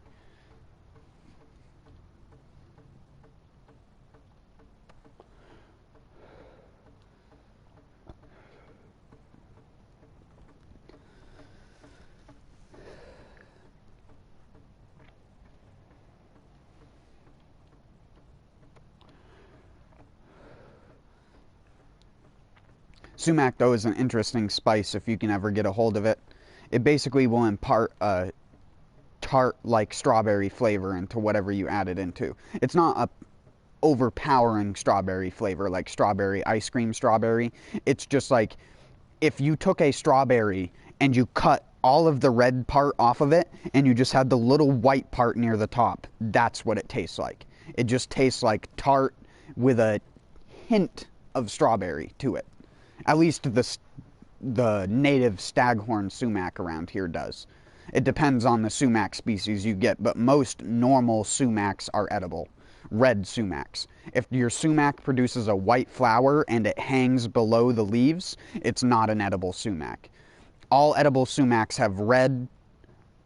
Sumac, though, is an interesting spice if you can ever get a hold of it. It basically will impart a tart-like strawberry flavor into whatever you add it into. It's not a overpowering strawberry flavor like strawberry ice cream strawberry. It's just like if you took a strawberry and you cut all of the red part off of it and you just had the little white part near the top. That's what it tastes like. It just tastes like tart with a hint of strawberry to it. At least the native staghorn sumac around here does. It depends on the sumac species you get, but most normal sumacs are edible. Red sumacs. If your sumac produces a white flower and it hangs below the leaves, it's not an edible sumac. All edible sumacs have red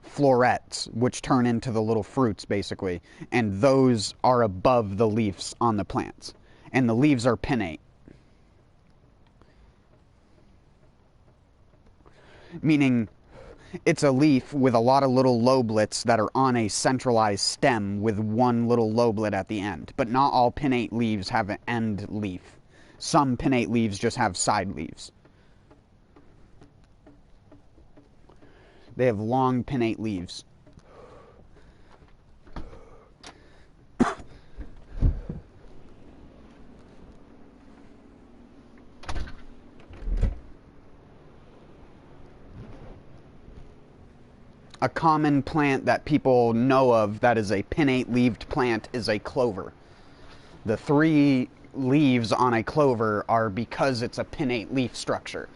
florets, which turn into the little fruits, basically, and those are above the leaves on the plants. And the leaves are pinnate. Meaning it's a leaf with a lot of little lobelets that are on a centralized stem with one little lobelet at the end. But not all pinnate leaves have an end leaf. Some pinnate leaves just have side leaves. They have long pinnate leaves. A common plant that people know of that is a pinnate-leaved plant is a clover. The 3 leaves on a clover are because it's a pinnate leaf structure.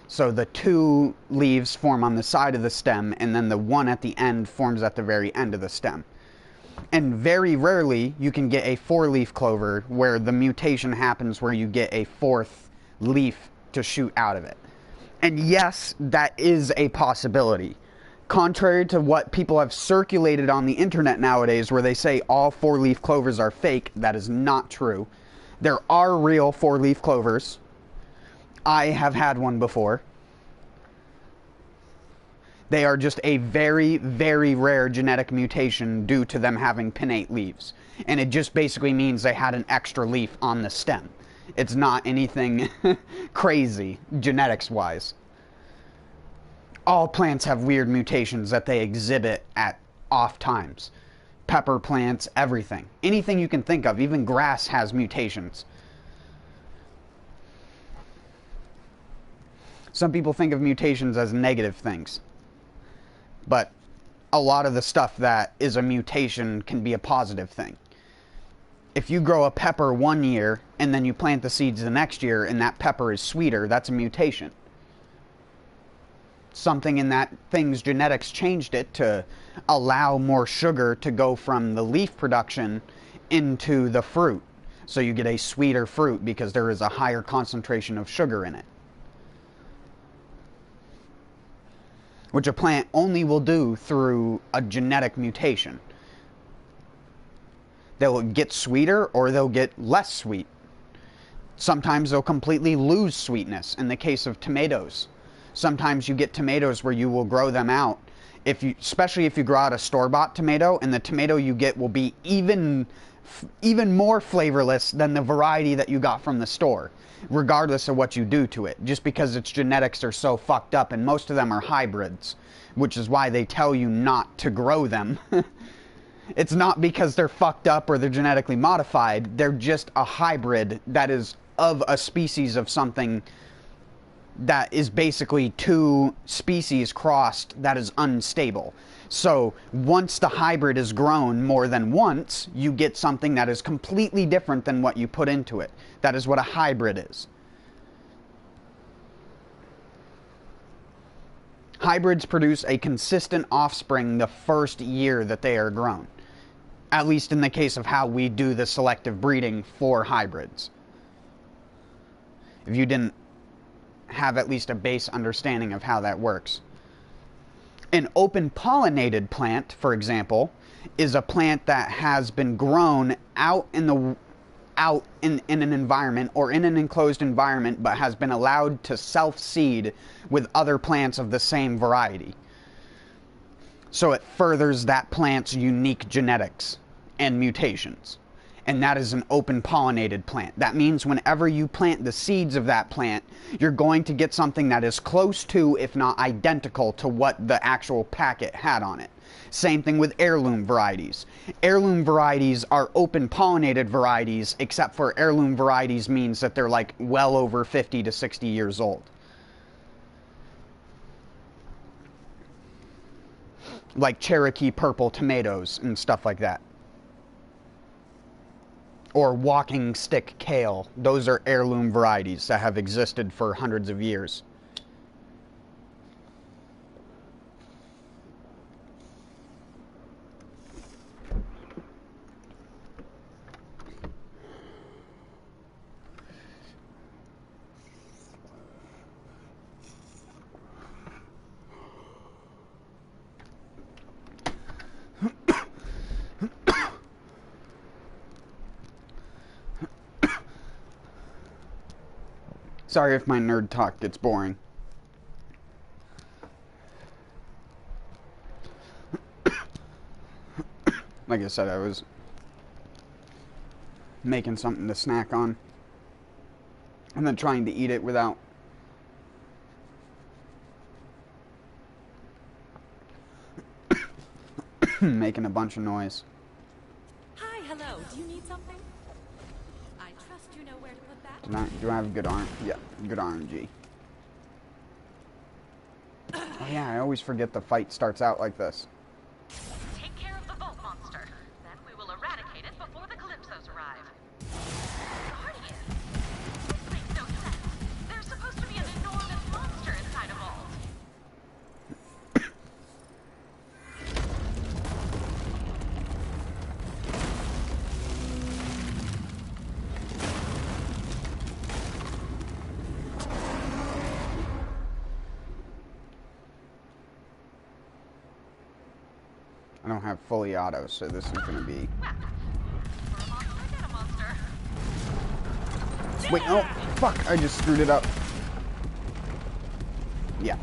So the 2 leaves form on the side of the stem, and then the one at the end forms at the very end of the stem. And very rarely you can get a 4-leaf clover where the mutation happens where you get a 4th leaf to shoot out of it. And yes, that is a possibility. Contrary to what people have circulated on the internet nowadays where they say all 4-leaf clovers are fake, that is not true. There are real 4-leaf clovers. I have had one before. They are just a very, very rare genetic mutation due to them having pinnate leaves. And it just basically means they had an extra leaf on the stem. It's not anything crazy, genetics-wise. All plants have weird mutations that they exhibit at off times. Pepper plants, everything. Anything you can think of, even grass has mutations. Some people think of mutations as negative things. But a lot of the stuff that is a mutation can be a positive thing. If you grow a pepper one year and then you plant the seeds the next year and that pepper is sweeter, that's a mutation. Something in that thing's genetics changed it to allow more sugar to go from the leaf production into the fruit. So you get a sweeter fruit because there is a higher concentration of sugar in it. Which a plant only will do through a genetic mutation. They'll get sweeter or they'll get less sweet. Sometimes they'll completely lose sweetness in the case of tomatoes. Sometimes you get tomatoes where you will grow them out. Especially if you grow out a store-bought tomato, and the tomato you get will be even more flavorless than the variety that you got from the store, regardless of what you do to it, just because its genetics are so fucked up, and most of them are hybrids, which is why they tell you not to grow them. It's not because they're fucked up or they're genetically modified, they're just a hybrid that is of a species of something that is basically 2 species crossed that is unstable. So once the hybrid is grown more than once, you get something that is completely different than what you put into it. That is what a hybrid is. Hybrids produce a consistent offspring the first year that they are grown. At least in the case of how we do the selective breeding for hybrids. If you didn't have at least a base understanding of how that works. An open pollinated plant, for example, is a plant that has been grown out in an environment or in an enclosed environment but has been allowed to self-seed with other plants of the same variety. So it furthers that plant's unique genetics and mutations. And that is an open pollinated plant. That means whenever you plant the seeds of that plant, you're going to get something that is close to, if not identical to, what the actual packet had on it. Same thing with heirloom varieties. Heirloom varieties are open pollinated varieties, except for heirloom varieties means that they're like well over 50 to 60 years old. Like Cherokee purple tomatoes and stuff like that. Or walking stick kale. Those are heirloom varieties that have existed for hundreds of years. Sorry if my nerd talk gets boring. Like I said, I was making something to snack on and then trying to eat it without making a bunch of noise. Hi, hello. Do you need something? I trust you know where to put that. Do I have good RNG? Yeah, good RNG. Oh yeah, I always forget the fight starts out like this. Take care of the vault monster. Then we will eradicate it before the Calypsos arrive. Guardian? This makes no sense. There's supposed to be an enormous monster inside a vault. I don't have fully auto, so this is gonna be... Wait, oh, fuck, I just screwed it up. Yeah.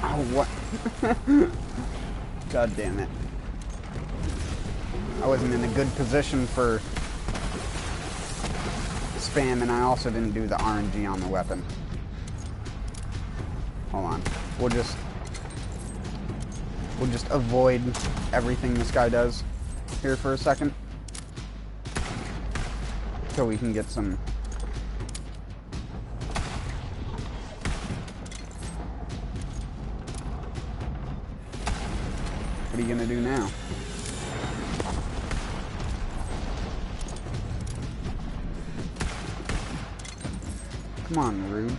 Oh, what? God damn it. I wasn't in a good position for spam, and I also didn't do the RNG on the weapon. Hold on. We'll just avoid everything this guy does here for a second. So we can get some... What are you gonna do now? Come on, rude.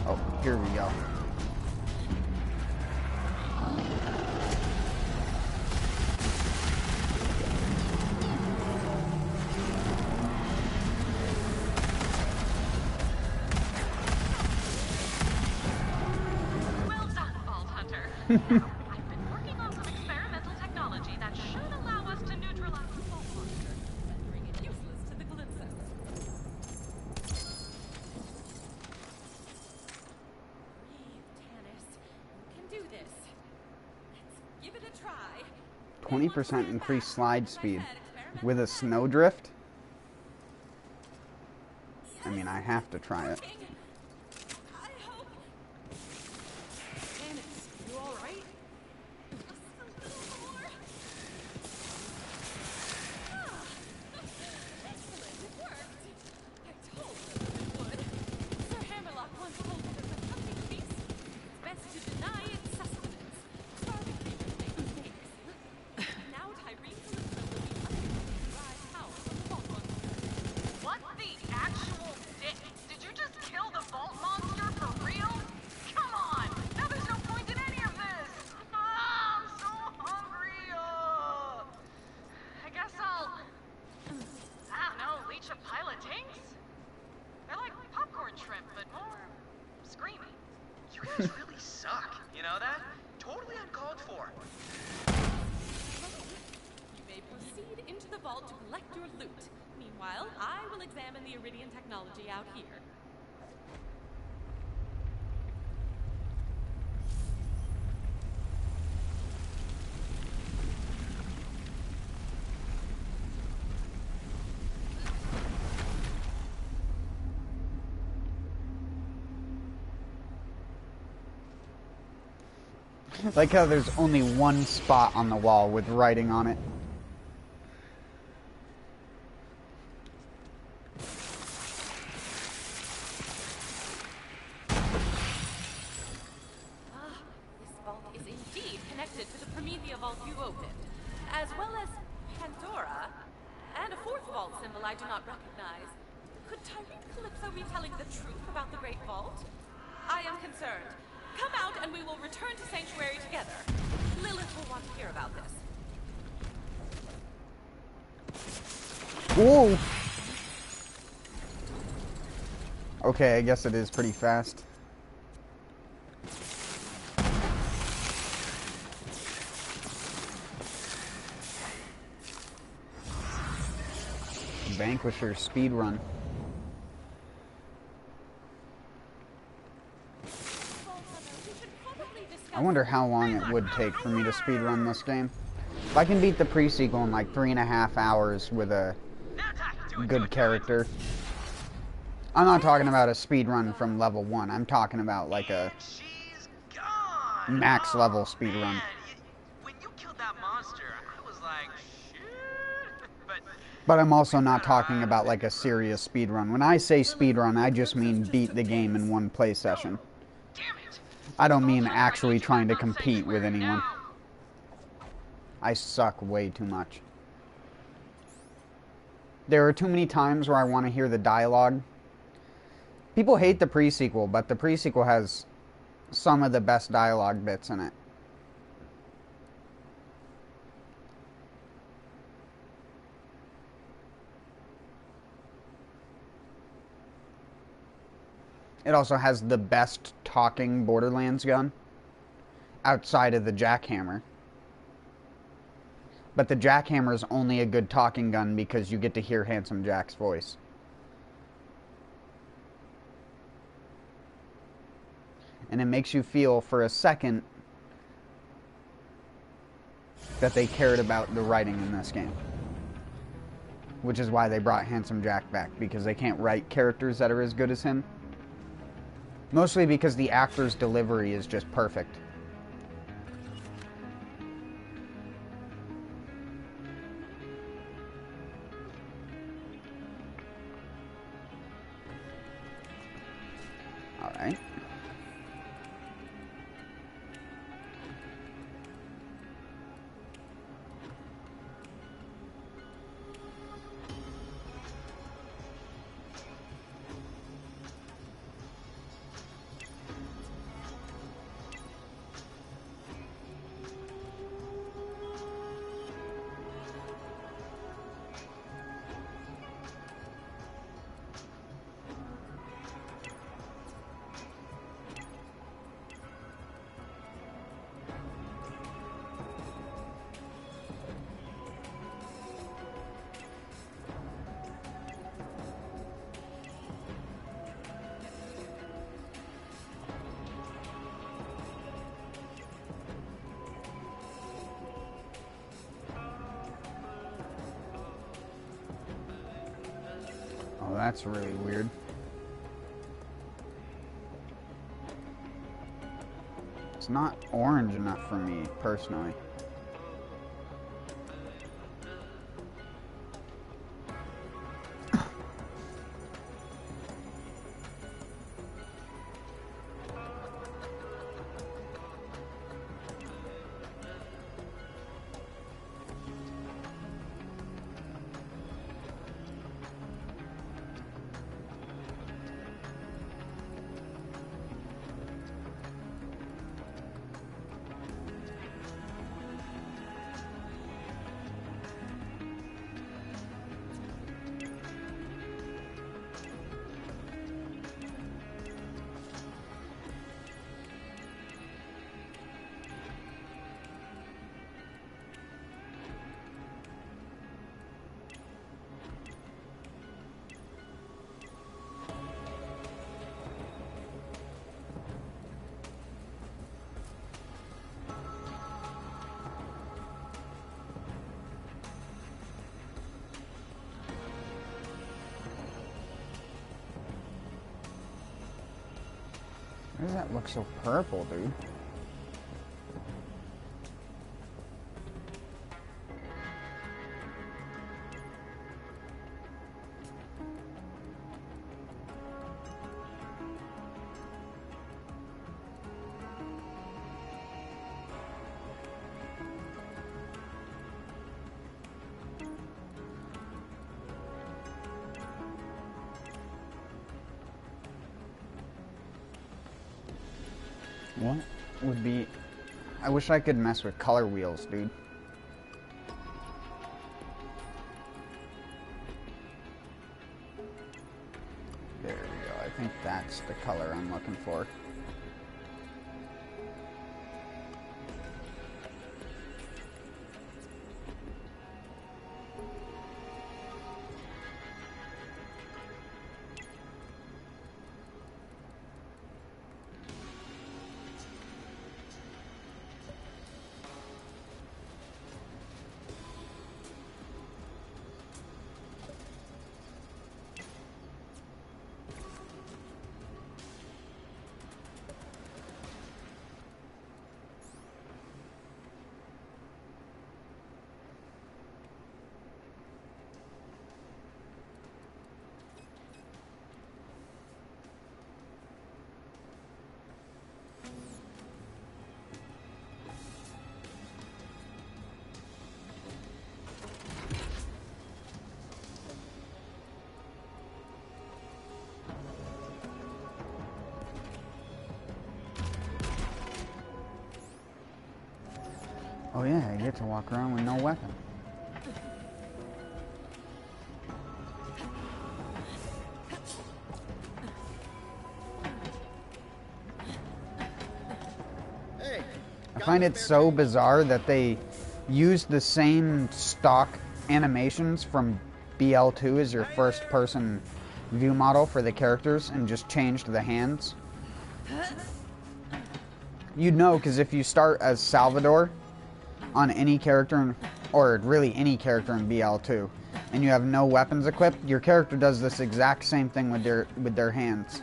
Oh, here we go. I've been working on some experimental technology that should allow us to neutralize the vault monster, rendering it useless to the Calypsos. Breathe, Tannis. You can do this. Let's give it a try. 20% increased slide speed with a snowdrift? I mean, I have to try it. Out here. Like how there's only one spot on the wall with writing on it. Whoa! Okay, I guess it is pretty fast. Vanquisher speedrun. I wonder how long it would take for me to speedrun this game. If I can beat the pre-sequel in like 3.5 hours with a good character. I'm not talking about a speedrun from level 1. I'm talking about like a max level speedrun. When you killed that monster, I was like, shit. But I'm also not talking about like a serious speedrun. When I say speedrun, I just mean beat the game in one play session. I don't mean actually trying to compete with anyone. I suck way too much. There are too many times where I want to hear the dialogue. People hate the pre-sequel, but the pre-sequel has some of the best dialogue bits in it. It also has the best talking Borderlands gun outside of the jackhammer. But the jackhammer is only a good talking gun because you get to hear Handsome Jack's voice. And it makes you feel for a second that they cared about the writing in this game. Which is why they brought Handsome Jack back, because they can't write characters that are as good as him. Mostly because the actor's delivery is just perfect. Alright. Oh, that's really weird. It's not orange enough for me, personally. Why does that look so purple, dude? What would be... I wish I could mess with color wheels, dude. There we go. I think that's the color I'm looking for. yeah, I get to walk around with no weapon. I find it so bizarre that they used the same stock animations from BL2 as your first-person view model for the characters and just changed the hands. You'd know, because if you start as Salvador on any character, or really any character in BL2, and you have no weapons equipped, your character does this exact same thing with their hands.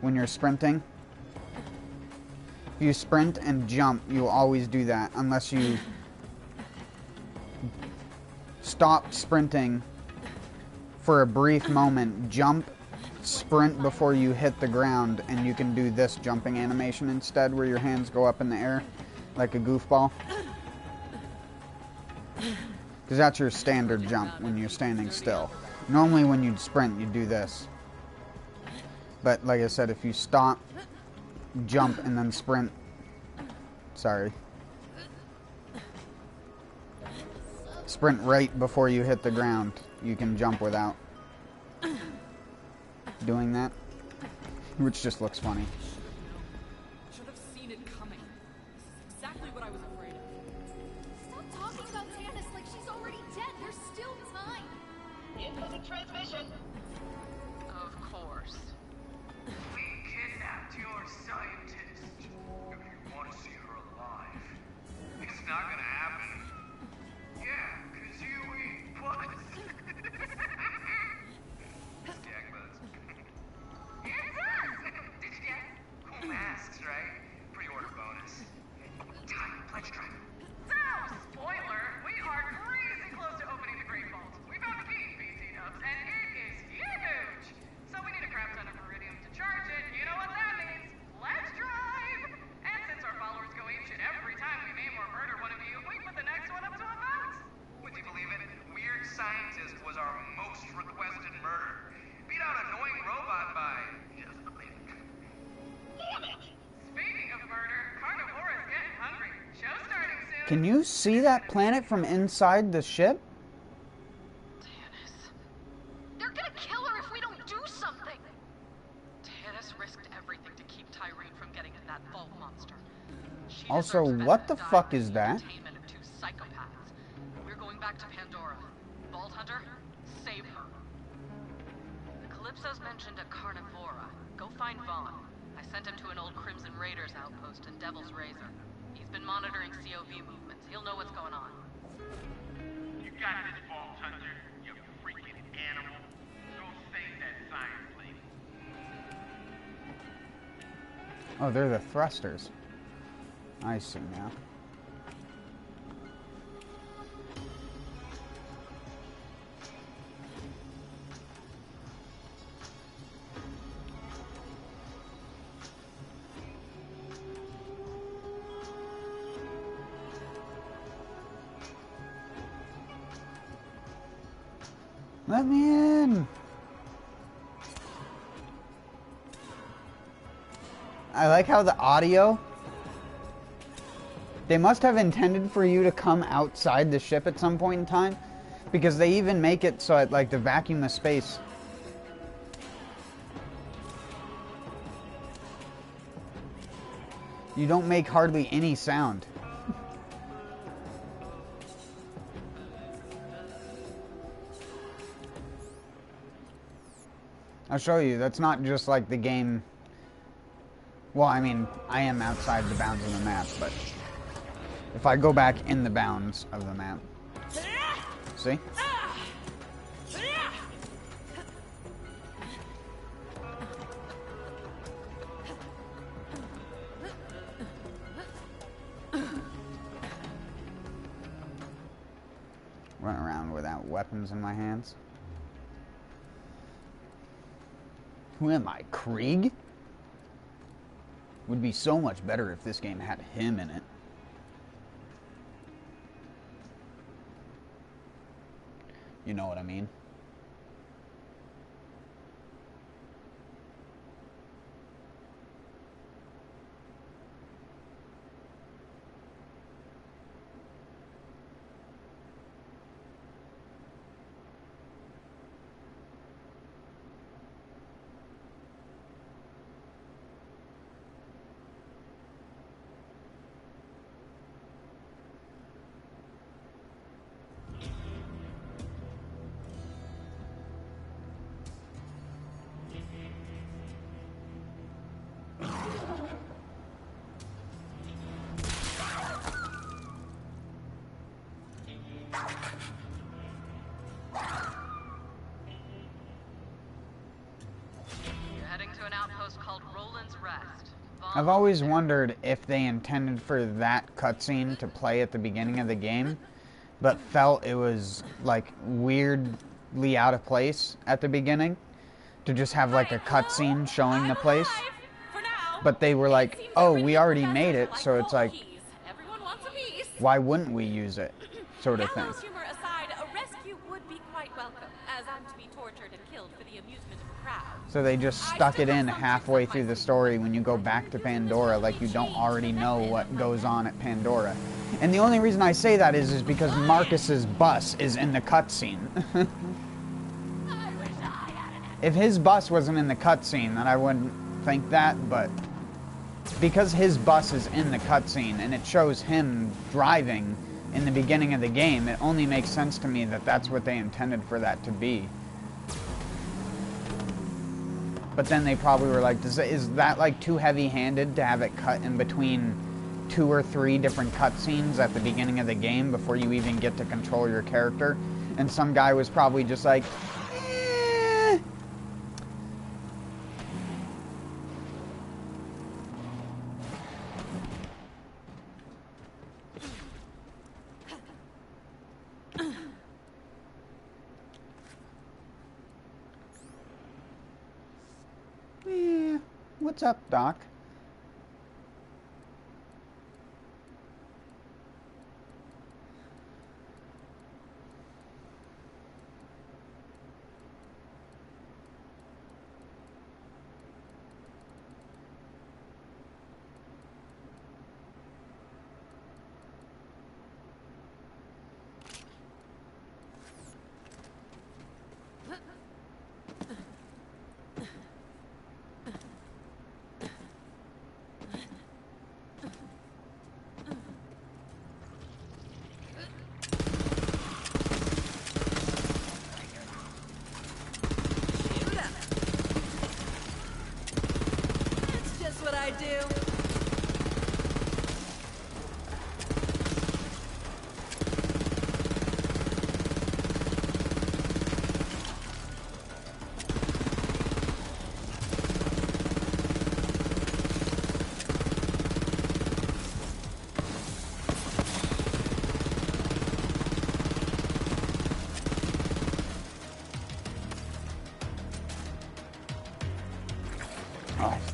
When you're sprinting, if you sprint and jump, you always do that, unless you stop sprinting for a brief moment, jump, sprint before you hit the ground, and you can do this jumping animation instead, where your hands go up in the air like a goofball. Because that's your standard jump when you're standing still. Normally when you sprint, you do this. But like I said, if you stop, jump, and then sprint, sprint right before you hit the ground, you can jump without doing that, which just looks funny. Should have seen it coming. This is exactly what I was afraid of. Stop talking about Tannis like she's already dead. There's still time. Incoming transmission. Of course. We kidnapped your scientist. If you want to see her alive, it's not gonna happen. Yeah, cause you eat butts. Gag butts. It does! Did you get cool masks, right? Pre-order bonus. Time, pledge drive. So, spoiler, we are crazy close to opening the Great Vault. We found the key, BT dubs, and it is huge! So we need a crap ton of iridium to charge it. You know what that means? Let's drive! And since our followers go apeshit every time we maim or murder one of you, we put the next one up to a vote! Would you believe it? Weird Scientist was our most requested murder. Beat out Annoying Robot by just a bit. Damn it! Speaking of murder, Carnivora is getting hungry. Show starting soon. Can you see that planet from inside the ship? They're gonna kill her if we don't do something! Tannis risked everything to keep Tyrene from getting at that vault monster. She Also, deserves what the better than fuck dying is for the that? entertainment of two psychopaths. We're going back to Pandora. Vault Hunter, save her. The Calypso's mentioned a Carnivora. Go find Vaughn. I sent him to an old Crimson Raiders outpost in Devil's Razor. He's been monitoring COV movements. He'll know what's going on. You got this, Vault Hunter, you freaking animal. Go save that science, please. Oh, they're the thrusters. I see now. Let me in! I like how the audio... They must have intended for you to come outside the ship at some point in time, because they even make it so it, like, the vacuum of space. You don't make hardly any sound. I'll show you, that's not just like the game... Well, I mean, I am outside the bounds of the map, but... If I go back in the bounds of the map... See? Run around without weapons in my hands. Who am I, Krieg? Would be so much better if this game had him in it. You know what I mean? to an outpost called Roland's Rest. I've always wondered if they intended for that cutscene to play at the beginning of the game, but felt it was, like, weirdly out of place at the beginning to just have, like, a cutscene showing the place. But they were like, oh, we already made it, so it's like, why wouldn't we use it, sort of thing. Humor aside, a rescue would be quite welcome, as I'm to be tortured and killed for the amusement of the crowd. So they just stuck it in halfway through the story when you go back to Pandora, like you don't already know what goes on at Pandora. And the only reason I say that is because Marcus's bus is in the cutscene. If his bus wasn't in the cutscene, then I wouldn't think that, but because his bus is in the cutscene and it shows him driving in the beginning of the game, it only makes sense to me that that's what they intended for that to be. But then they probably were like, is that like too heavy-handed to have it cut in between 2 or 3 different cutscenes at the beginning of the game before you even get to control your character? And some guy was probably just like, eh. What's up, Doc?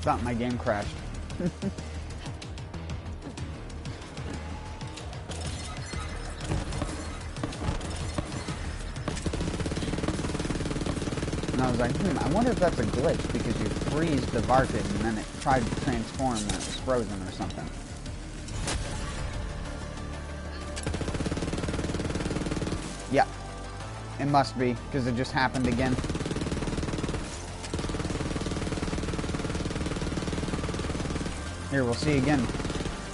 Thought my game crashed. And I was like, I wonder if that's a glitch because you freeze the Varkid and then it tried to transform and it was frozen or something. Yeah, it must be because it just happened again. Here, we'll see again.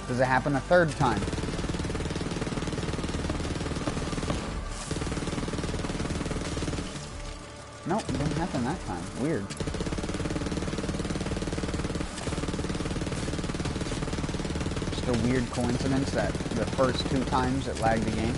Does it happen a third time? Nope, it didn't happen that time. Weird. Just a weird coincidence that the first 2 times it lagged the game.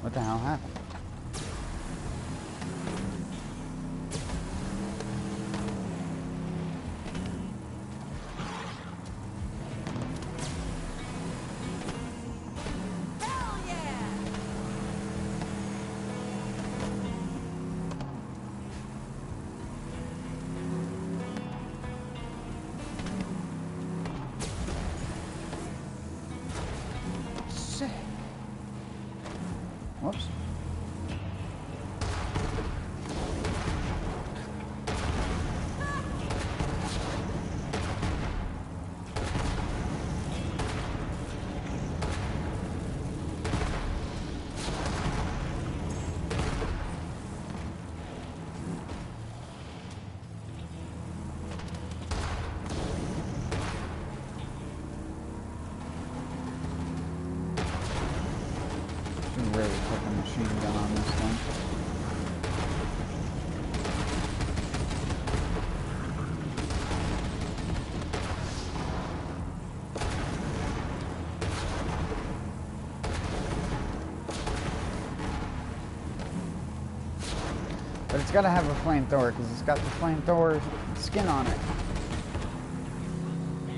What the hell happened? machine gun on this thing. But it's gotta have a flamethrower because it's got the flamethrower skin on it.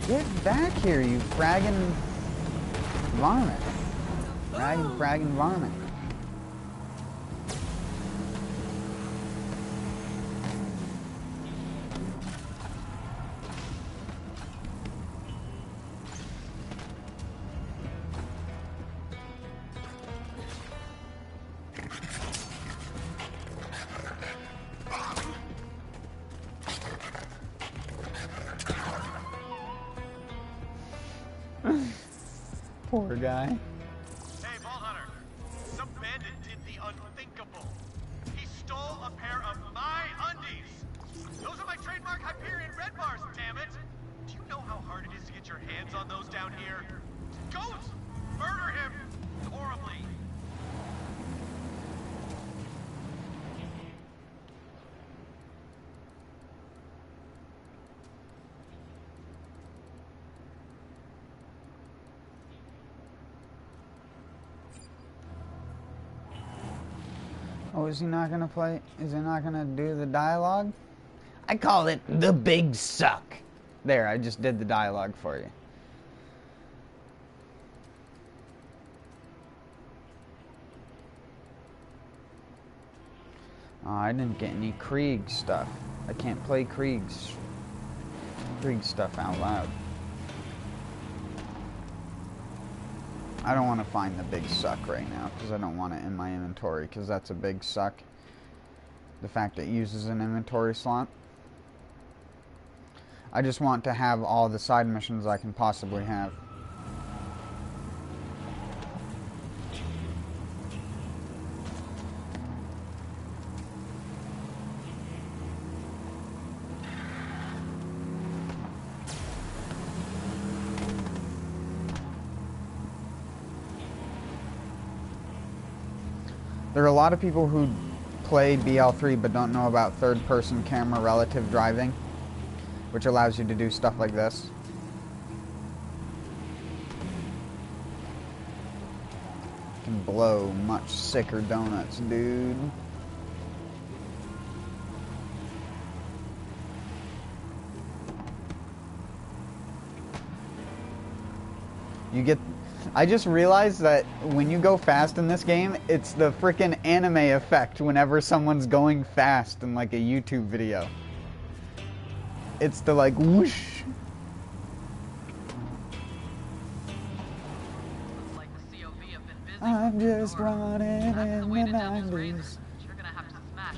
Get back here, you fragging varmint. Fragging varmint. Poor guy. Hey, Vault Hunter. Some bandit did the unthinkable. He stole a pair of my undies. Those are my trademark Hyperion red bars, damn it. Do you know how hard it is to get your hands on those down here? Don't murder him horribly. Oh, is he not gonna play? Is he not gonna do the dialogue? I call it the big suck. There, I just did the dialogue for you. Oh, I didn't get any Krieg stuff. I can't play Krieg stuff out loud. I don't want to find the big suck right now because I don't want it in my inventory because that's a big suck. The fact that it uses an inventory slot. I just want to have all the side missions I can possibly have. There are a lot of people who play BL3 but don't know about third-person camera relative driving, which allows you to do stuff like this. You can blow much sicker donuts, dude. You get... I just realized that when you go fast in this game, it's the frickin' anime effect whenever someone's going fast in like a YouTube video. It's the like whoosh. Like the COV have been busy. I'm just running in the 90s. You're gonna have to smash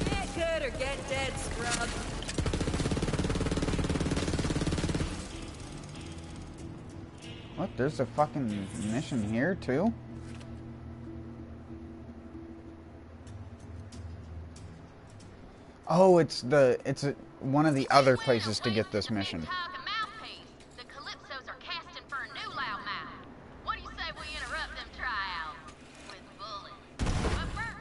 Get good or get dead, scrub. What? There's a fucking mission here too? Oh, it's one of the other places to get this mission. The Calypsos are casting for a new loudmouth. What do you say we interrupt them tryouts with bullets? But first...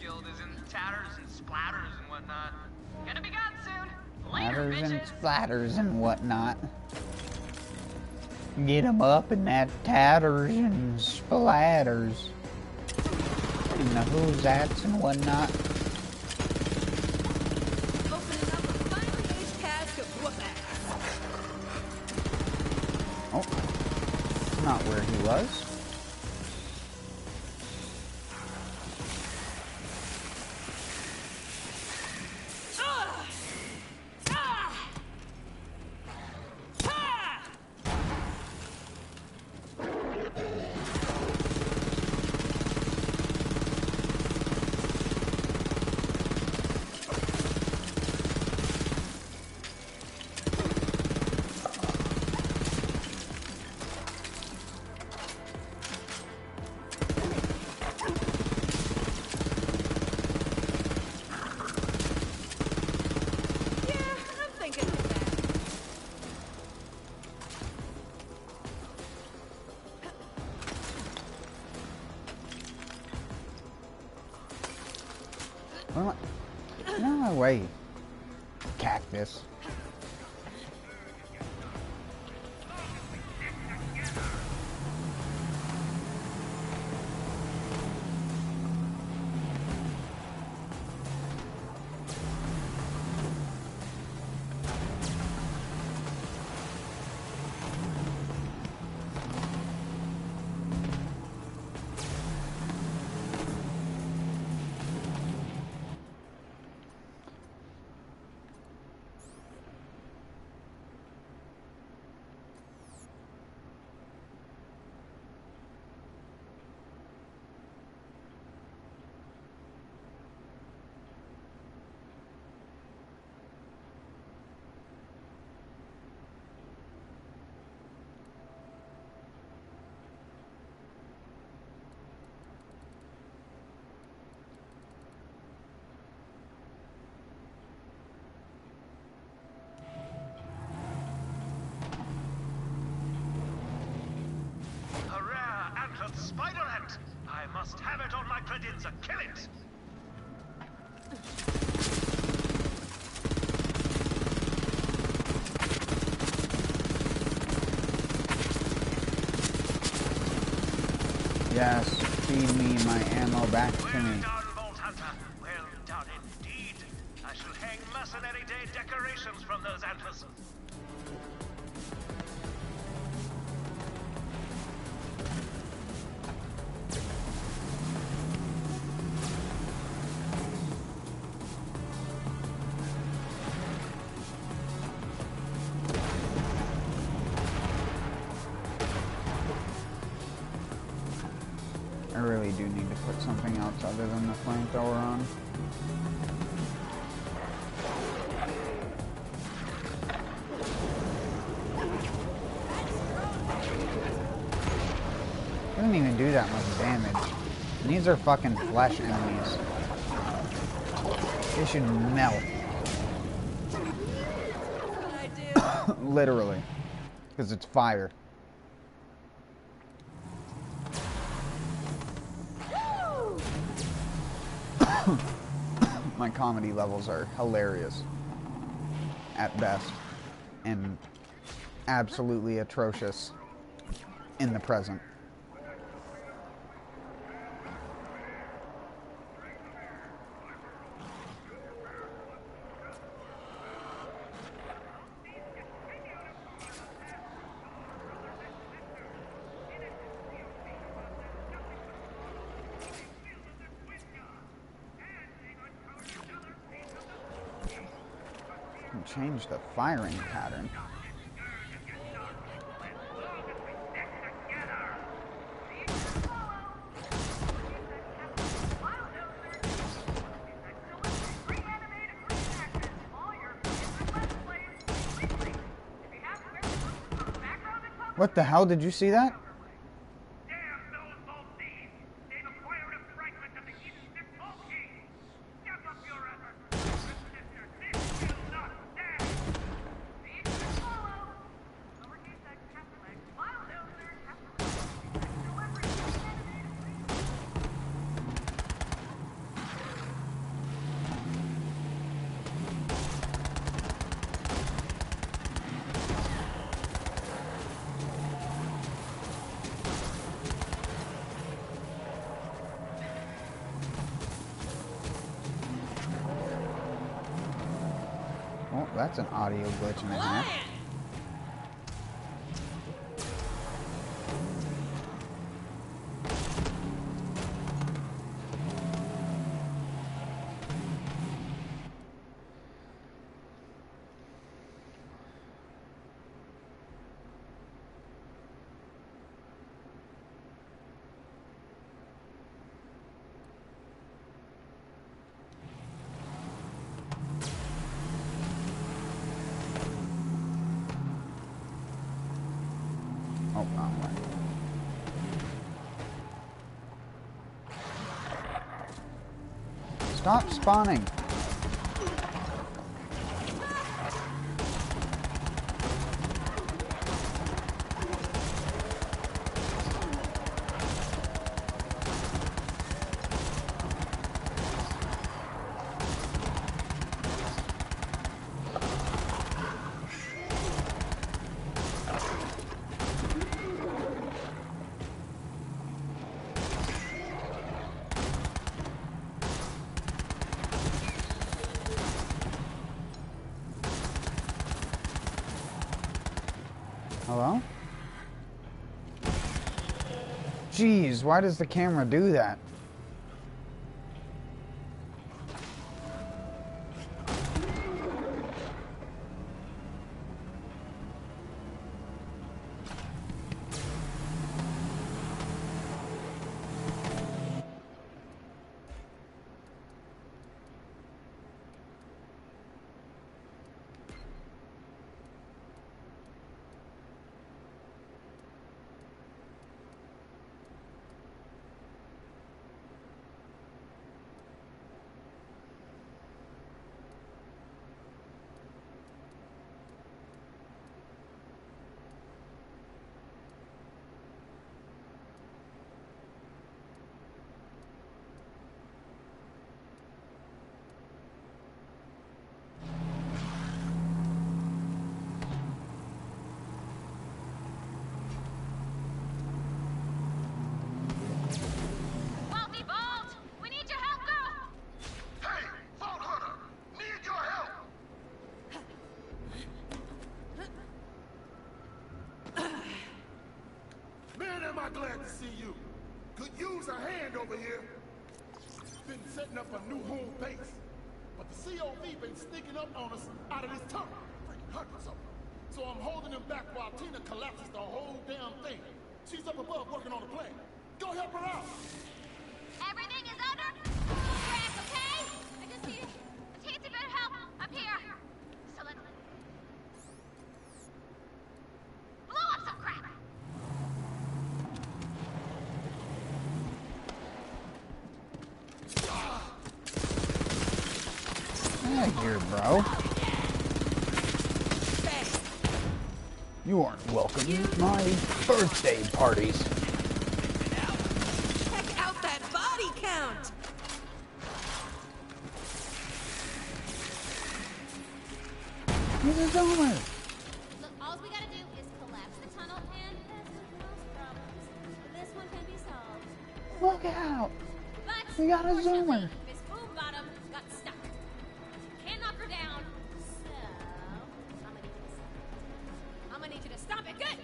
killed is in tatters and splatters and whatnot. Gonna be gone soon. Later, Splatters and bitches. splatters and whatnot. Get 'em up in that tatters and splatters. And the who's that's and whatnot. Opening up a finely aged cask of whoop ass. Oh, not where he was. No way. Cactus. Spider-Ant! I must have it on my credenza. Kill it! Yes, feed me my ammo back to me. Well done, Vault Hunter. Well done indeed. I shall hang Mercenary Day decorations from those antlers. I really do need to put something else other than the flamethrower on. Doesn't even do that much damage. And these are fucking flesh enemies. They should melt. Literally. Because it's fire. My comedy levels are hilarious at best and absolutely atrocious in the present. Change the firing pattern. What the hell? Did you see that? That's an audio glitch and a half. Oh, wrong way. Stop spawning. Hello? Jeez, why does the camera do that? Glad to see you. Could use a hand over here. Been setting up a new home base. But the COV been sneaking up on us out of this tunnel. Freaking hundreds of them. So I'm holding them back while Tina collapses the whole damn thing. She's up above working on the plan. Go help her out. Everything is under track, okay? I just need a teensy bit of help up here. So let's blow up some crap. Yeah, here, bro. You aren't welcome at my birthday parties. Check out that body count! He's a zoomer. Look, all we gotta do is collapse the tunnel and that's most problems. This one can be solved. Look out! But We got a zoomer. Miss Boom Bottom got stuck. Can't knock her down. So I'm gonna need you to stop it. Good!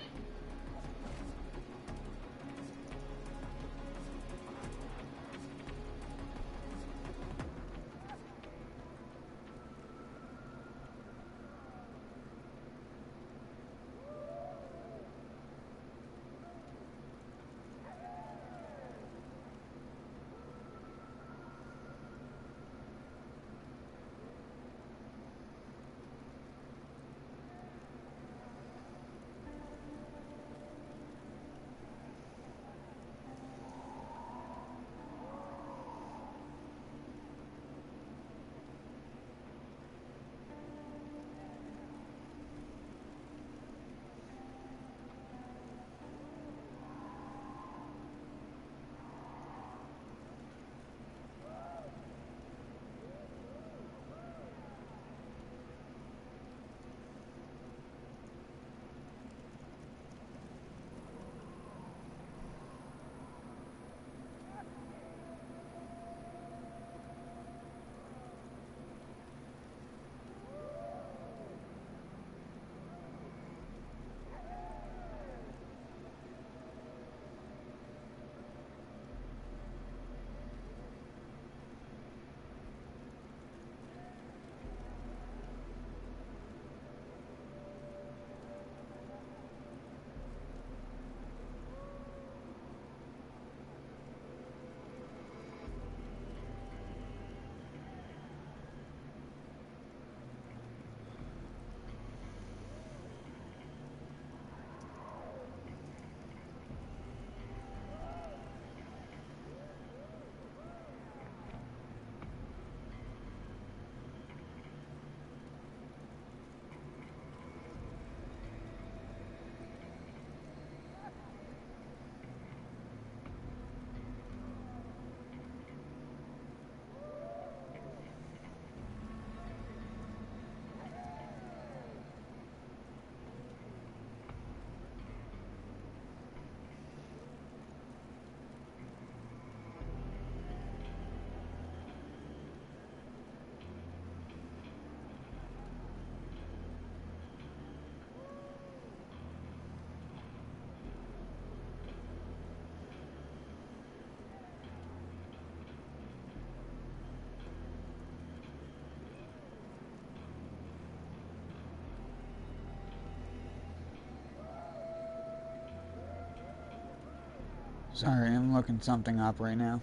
Sorry, I'm looking something up right now.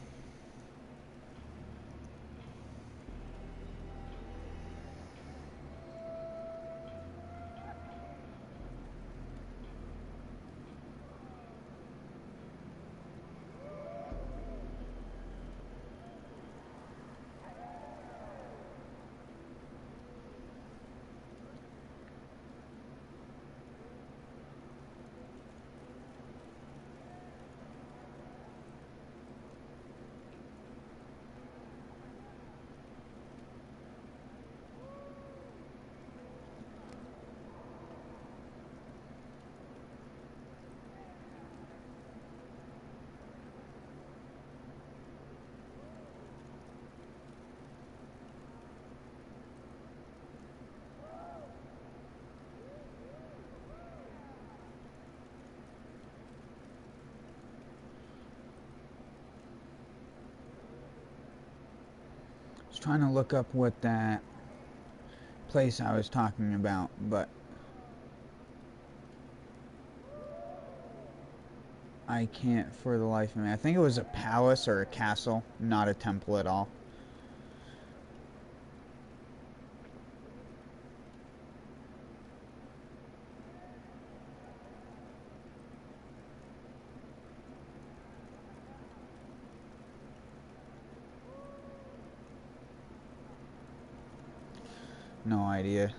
I was trying to look up what that place I was talking about, but I can't for the life of me. I think it was a palace or a castle, not a temple at all. No idea.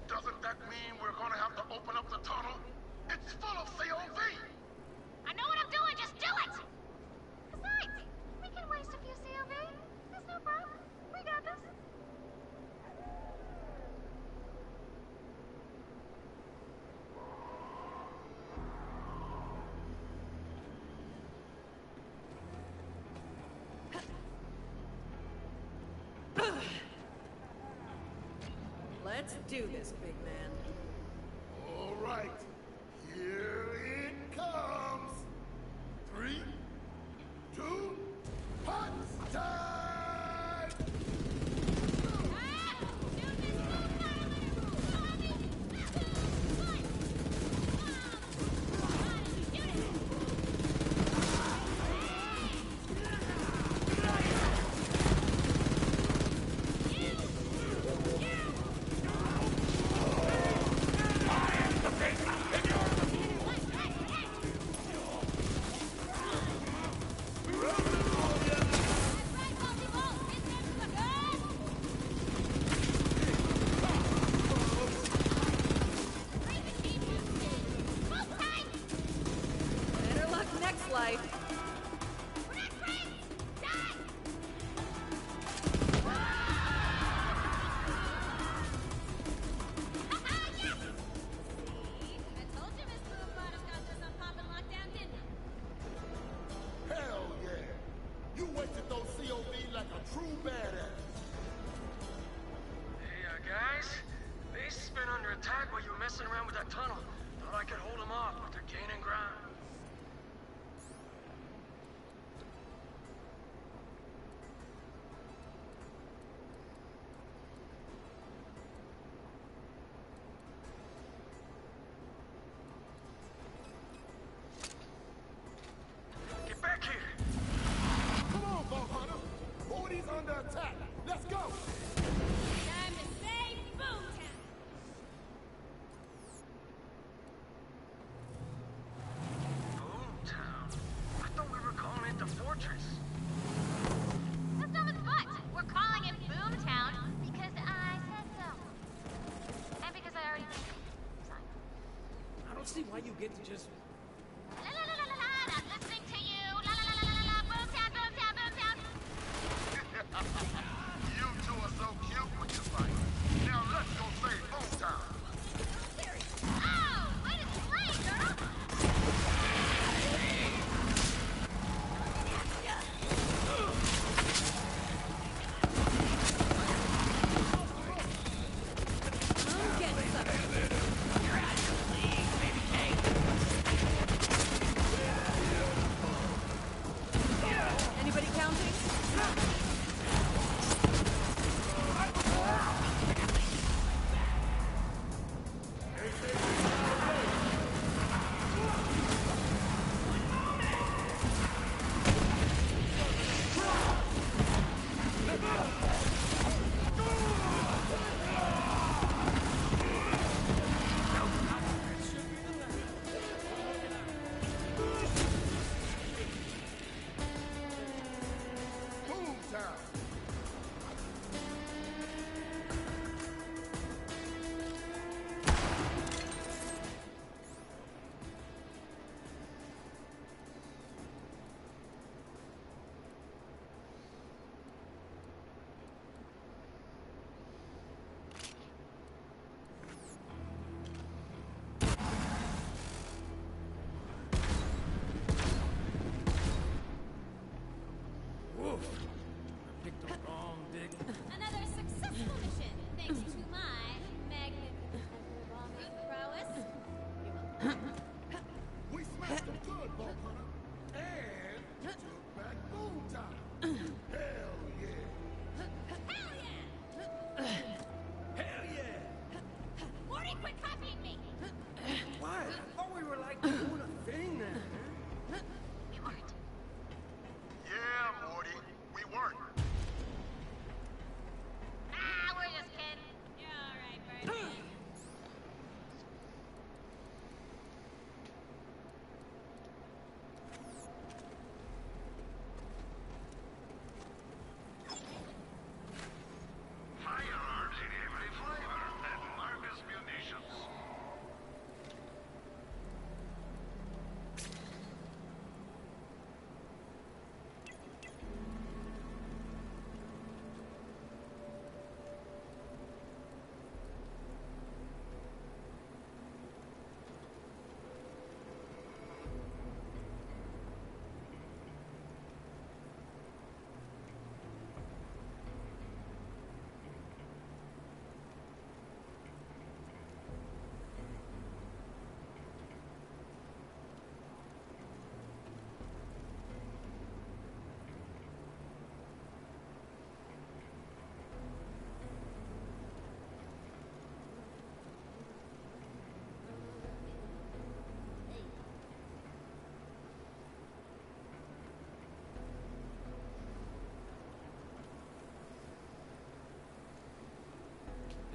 Doesn't that mean we're gonna have to open up the tunnel? It's full of COV! I know what I'm doing, just do it! Besides, we can waste a few COV. There's no problem. We got this. Let's do this, big man. All right, here it comes. 3, 2, hot time! Better luck next life. Hell yeah! You wasted those COV like a true badass. Hey, guys. Base has been under attack while you were messing around with that tunnel. Thought I could hold them off, but they're gaining ground. don't see why you get to just... La la la la la la, I'm listening to you. La la la la la la, boom town, boom town, boom town. You two are so cute when you fight. Now let's go save Hometown. Oh, way to slay, girl. Anybody counting? Hometown. Woof. I picked the wrong dig. Another successful mission, thanks to my magnificent revolving prowess. We smashed them good, Bolt Hunter. And we took back Hometown. Hell yeah. Hell yeah! Hell yeah! Morty, quit copying me! What? I thought we were like doing a thing there. We weren't. Yeah, Morty, we weren't. Ah, we're just kidding. You're alright, Birdie. Firearms in every flavor at Marcus Munitions.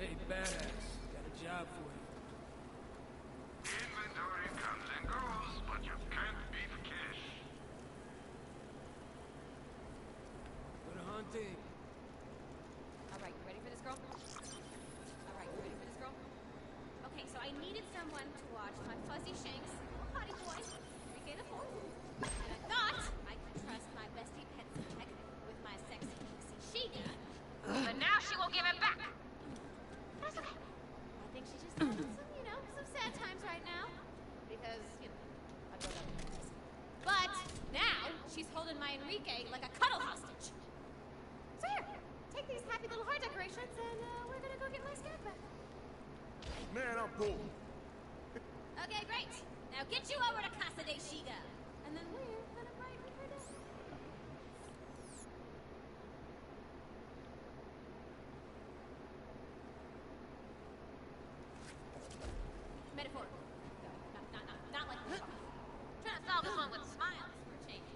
Hey, badass. Got a job for you. Inventory comes and goes, but you can't beat cash. Good hunting. Alright, you ready for this, girl? Alright, you ready for this, girl? Okay, so I needed someone to watch my fuzzy shanks, little potty boy, Enrique the Fourth. And I thought I could trust my bestie pet tech with my sexy pixie she-gun. But now she won't give it back! That's okay. I think she just having some sad times right now. Because, I broke up with her. But now she's holding my Enrique like a cuddle hostage. So here, take these happy little heart decorations and we're gonna go get my scat back. Man, I'm bored. Okay, great. Now get you over to Casa de Shiga. And then we're gonna brighten her day. Metaphor. Not like this. Trying to solve this one with smiles for a change,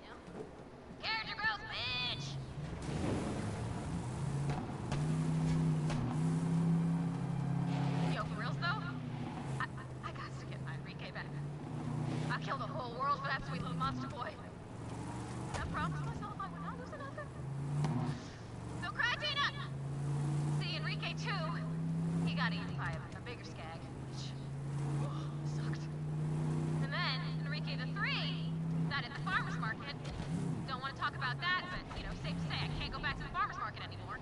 Character growth, bitch! Yo, for reals though? I got to get my Enrique back. I killed the whole world for that sweet little monster boy. I promised myself I would not lose another. So cry Tina! See, Enrique too. He got eaten by a bigger skag, which sucked. market. Don't want to talk about that, but, you know, safe to say I can't go back to the farmer's market anymore.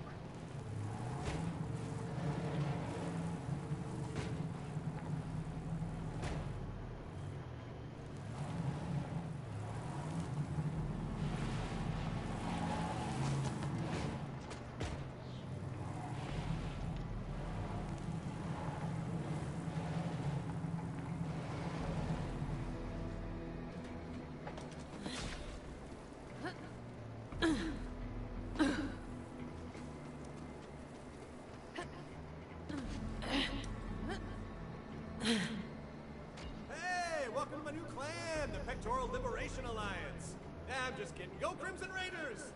Hey, welcome to my new clan, the Pectoral Liberation Alliance. Nah, I'm just kidding. Go Crimson Raiders!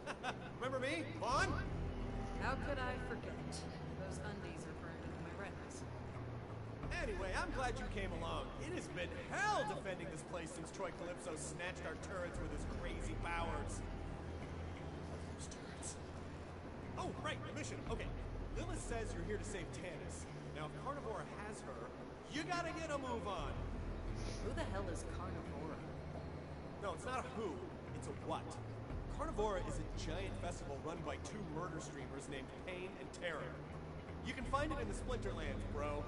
Remember me? Vaughn? How could I forget? Those undies are burned into my retinas. Anyway, I'm glad you came along. It has been hell defending this place since Troy Calypso snatched our turrets with his crazy powers. Those turrets. Oh, right, the mission. Okay, Lilith says you're here to save Tannis. Now, if Carnivora has her, you gotta get a move on. Who the hell is Carnivora? No, it's not a who, it's a what. Carnivora is a giant festival run by two murder streamers named Pain and Terror. You can find it in the Splinterlands, bro.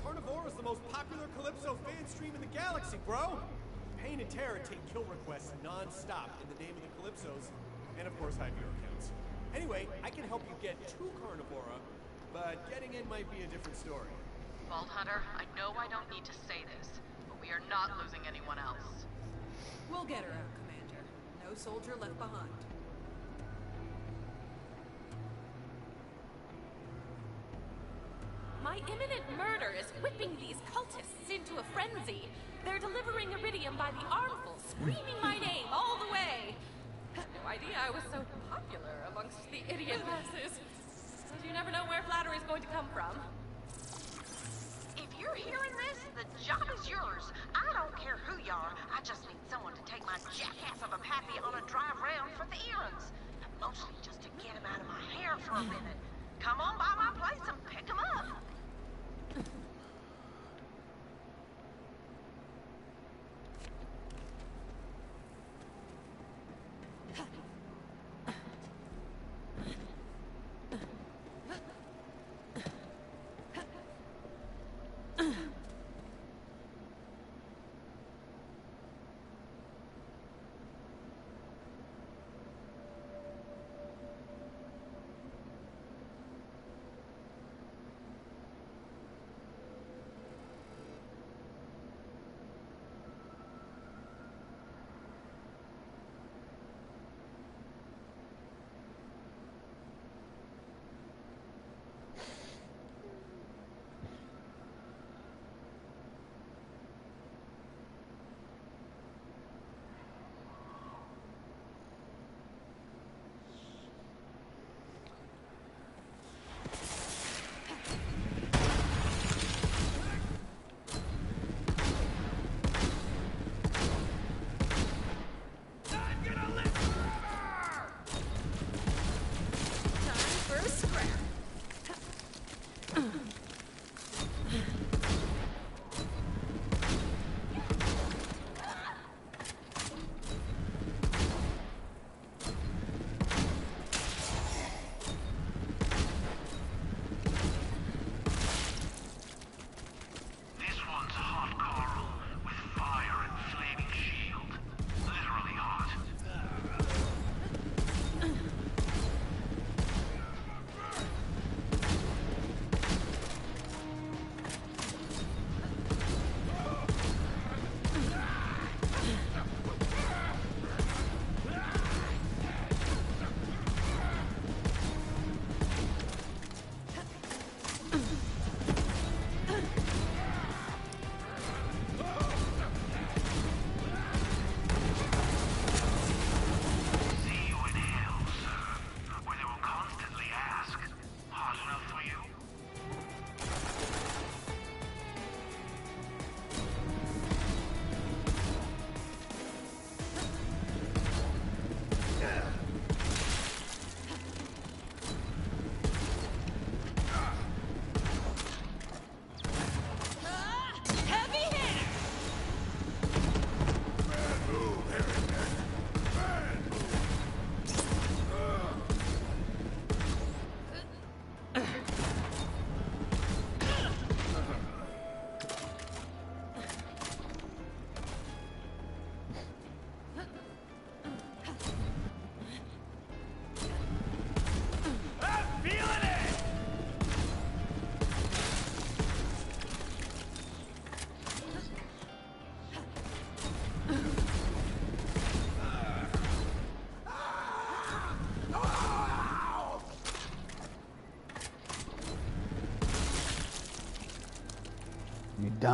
Carnivora is the most popular Calypso fan stream in the galaxy, bro! Pain and Terror take kill requests non-stop in the name of the Calypsos, and of course hide viewer counts. Anyway, I can help you get to Carnivora, but getting in might be a different story. Vault Hunter, I know I don't need to say this, but we are not losing anyone else. We'll get her out, Commander. No soldier left behind. My imminent murder is whipping these cultists into a frenzy. They're delivering iridium by the armful, screaming my name all the way. Had no idea I was so popular amongst the idiot masses. But you never know where flattery is going to come from. If you're hearing this, the job is yours. I don't care who you are. I just need someone to take my jackass of a pappy on a drive round for the errands. Mostly just to get him out of my hair for a minute. Come on by my place and pick him up.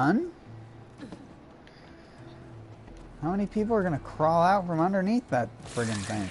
done? How many people are gonna crawl out from underneath that friggin' thing?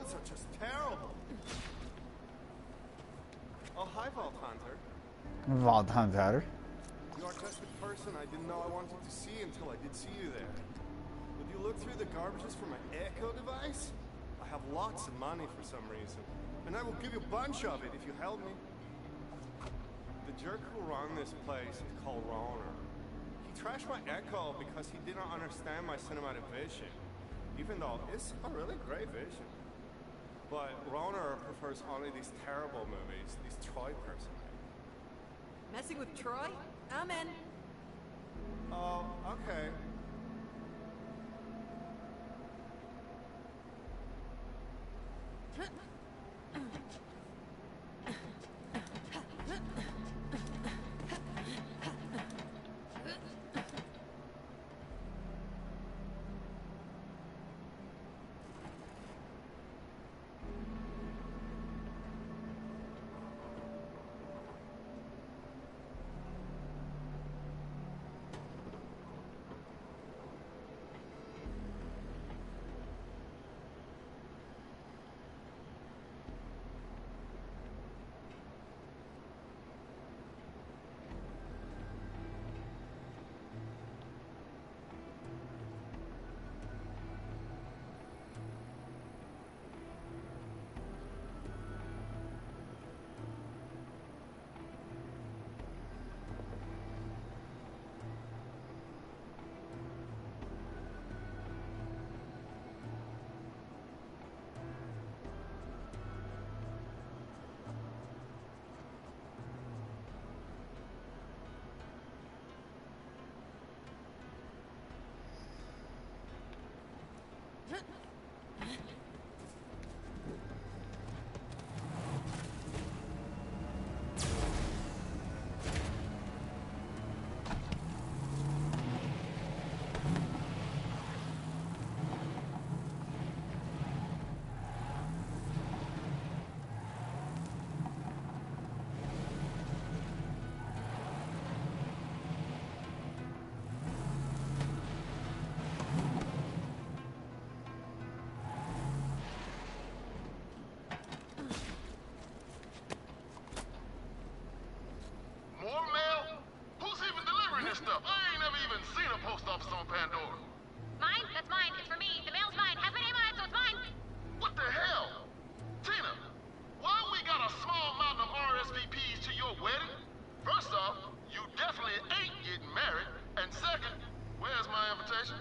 Are just terrible. Oh, hi, Vault Hunter. Vault Hunter. You are just the person I didn't know I wanted to see until I did see you there. Would you look through the garbages for my echo device? I have lots of money for some reason, and I will give you a bunch of it if you help me. The jerk who ran this place is called Roner. He trashed my echo because he did not understand my cinematic vision, even though it's a really great vision. But Roner prefers only these terrible movies these Troy person made. Messing with Troy? I'm in. Oh, okay. Stuff. I ain't never even seen a post office on Pandora. Mine? That's mine. It's for me. The mail's mine. Has my name on it, so it's mine. What the hell? Tina, why we got a small mountain of RSVPs to your wedding? First off, you definitely ain't getting married. And second, where's my invitation?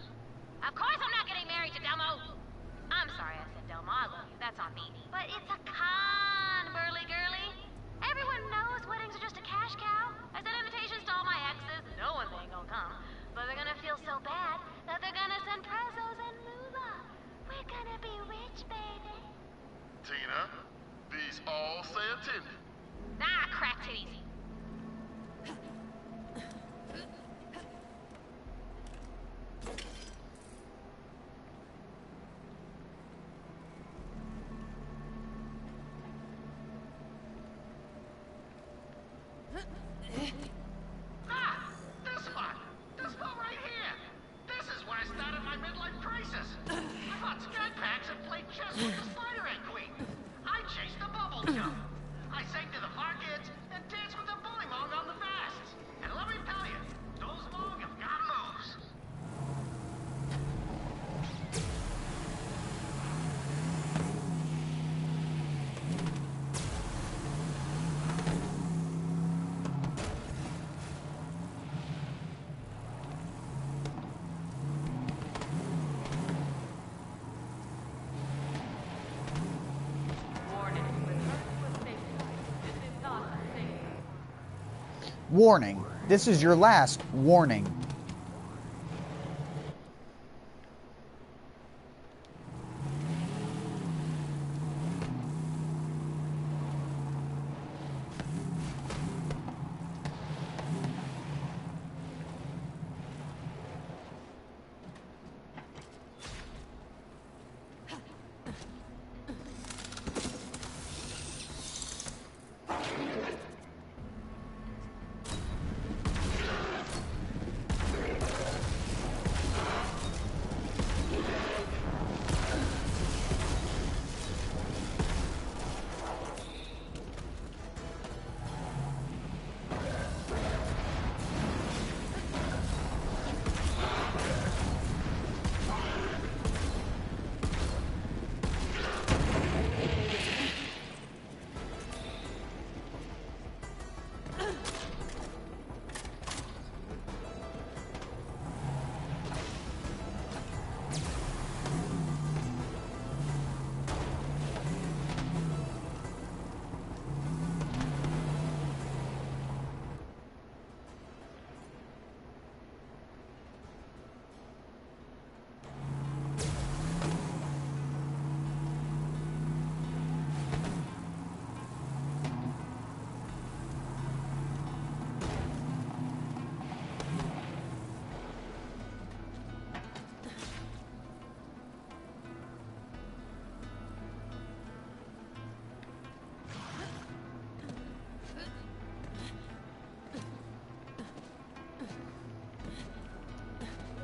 Of course I'm not getting married to Delmo. I'm sorry I said Delmo. I love you. That's on me. But it's a con, burly girly. Everyone knows weddings are just a cash cow. I sent invitations to all my exes. No one ain't gonna come. But they're gonna feel so bad that they're gonna send prezos and moolah. We're gonna be rich, baby. Tina, these all say attended. Nah, crack titties. Warning. This is your last warning.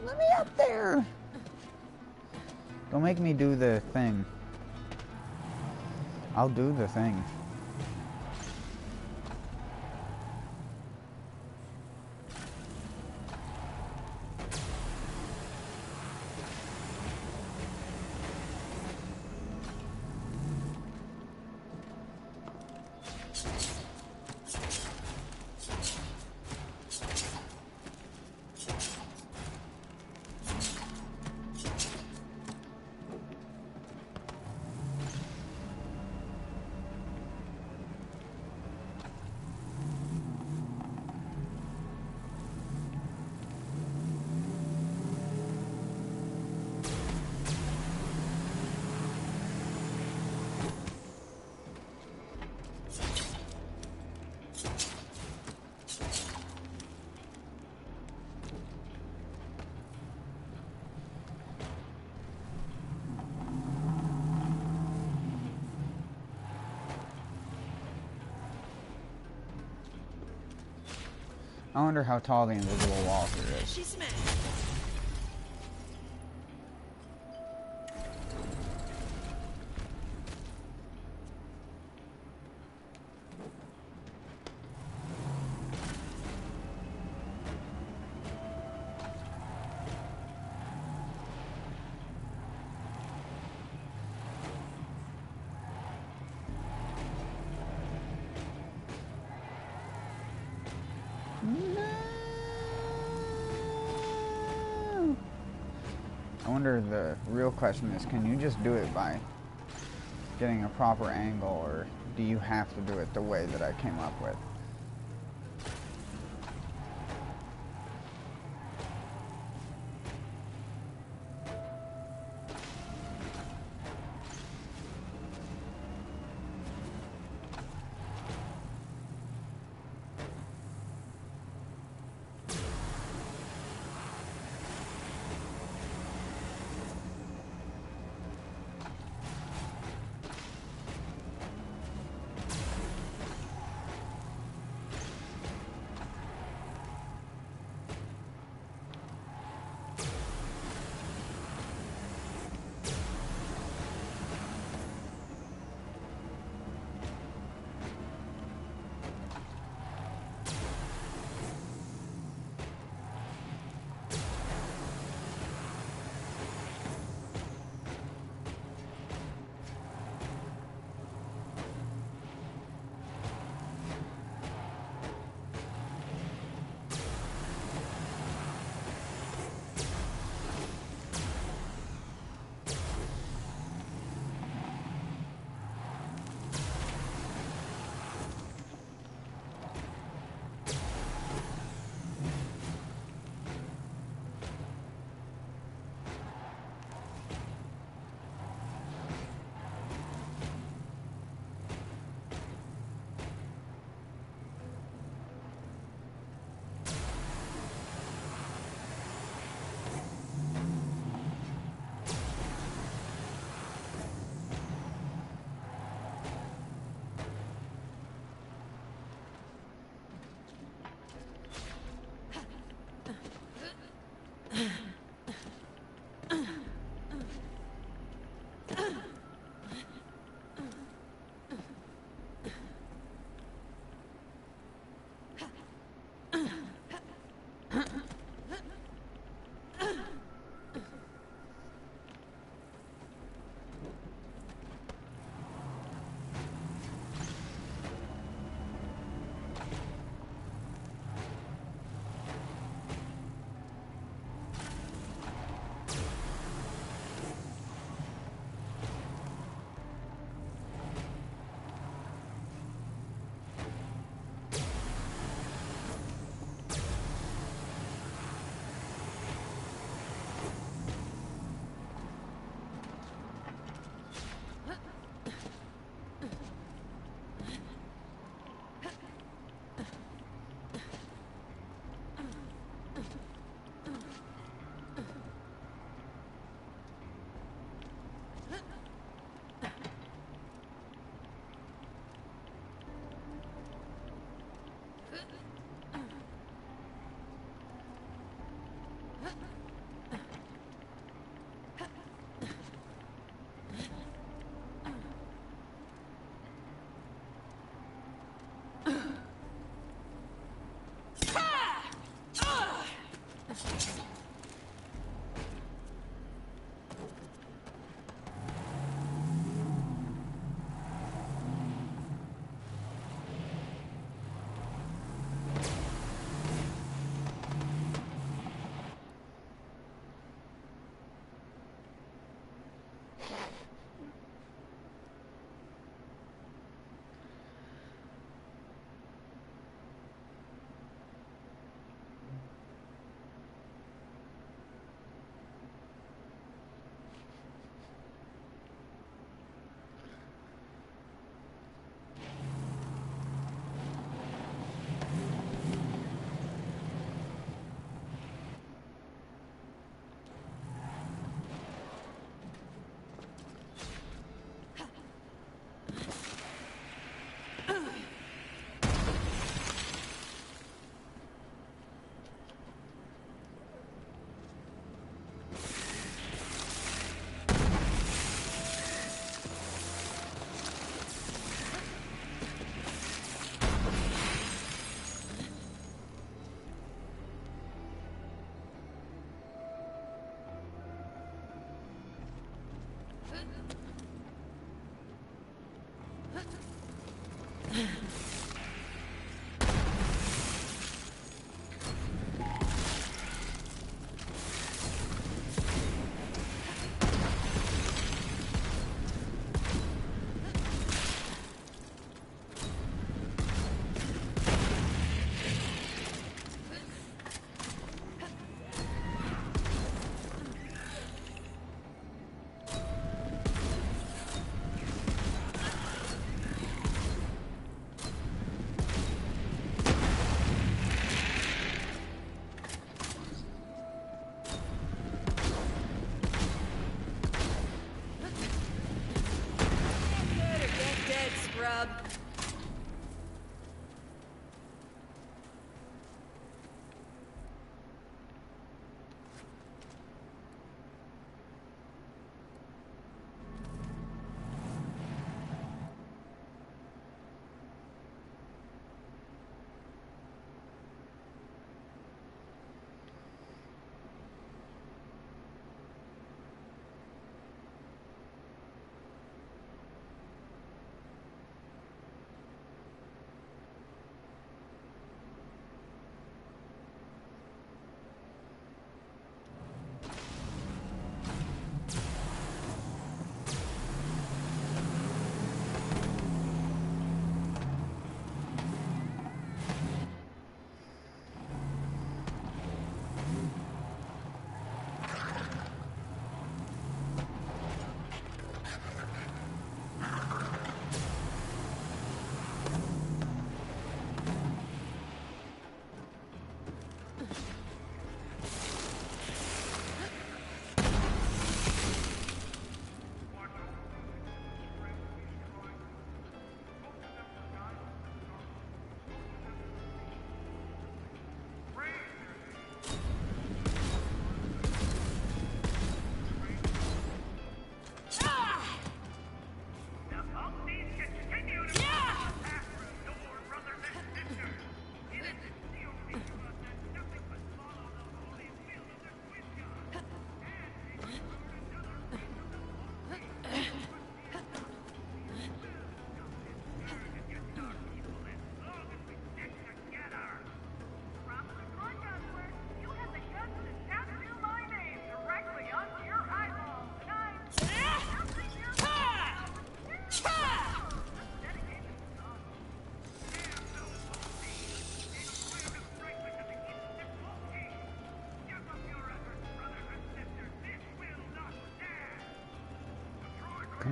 Let me up there. Don't make me do the thing. I'll do the thing. I wonder how tall the invisible wall here is. She smashed. I wonder, the real question is, can you just do it by getting a proper angle, or do you have to do it the way that I came up with?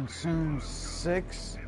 consumes 6.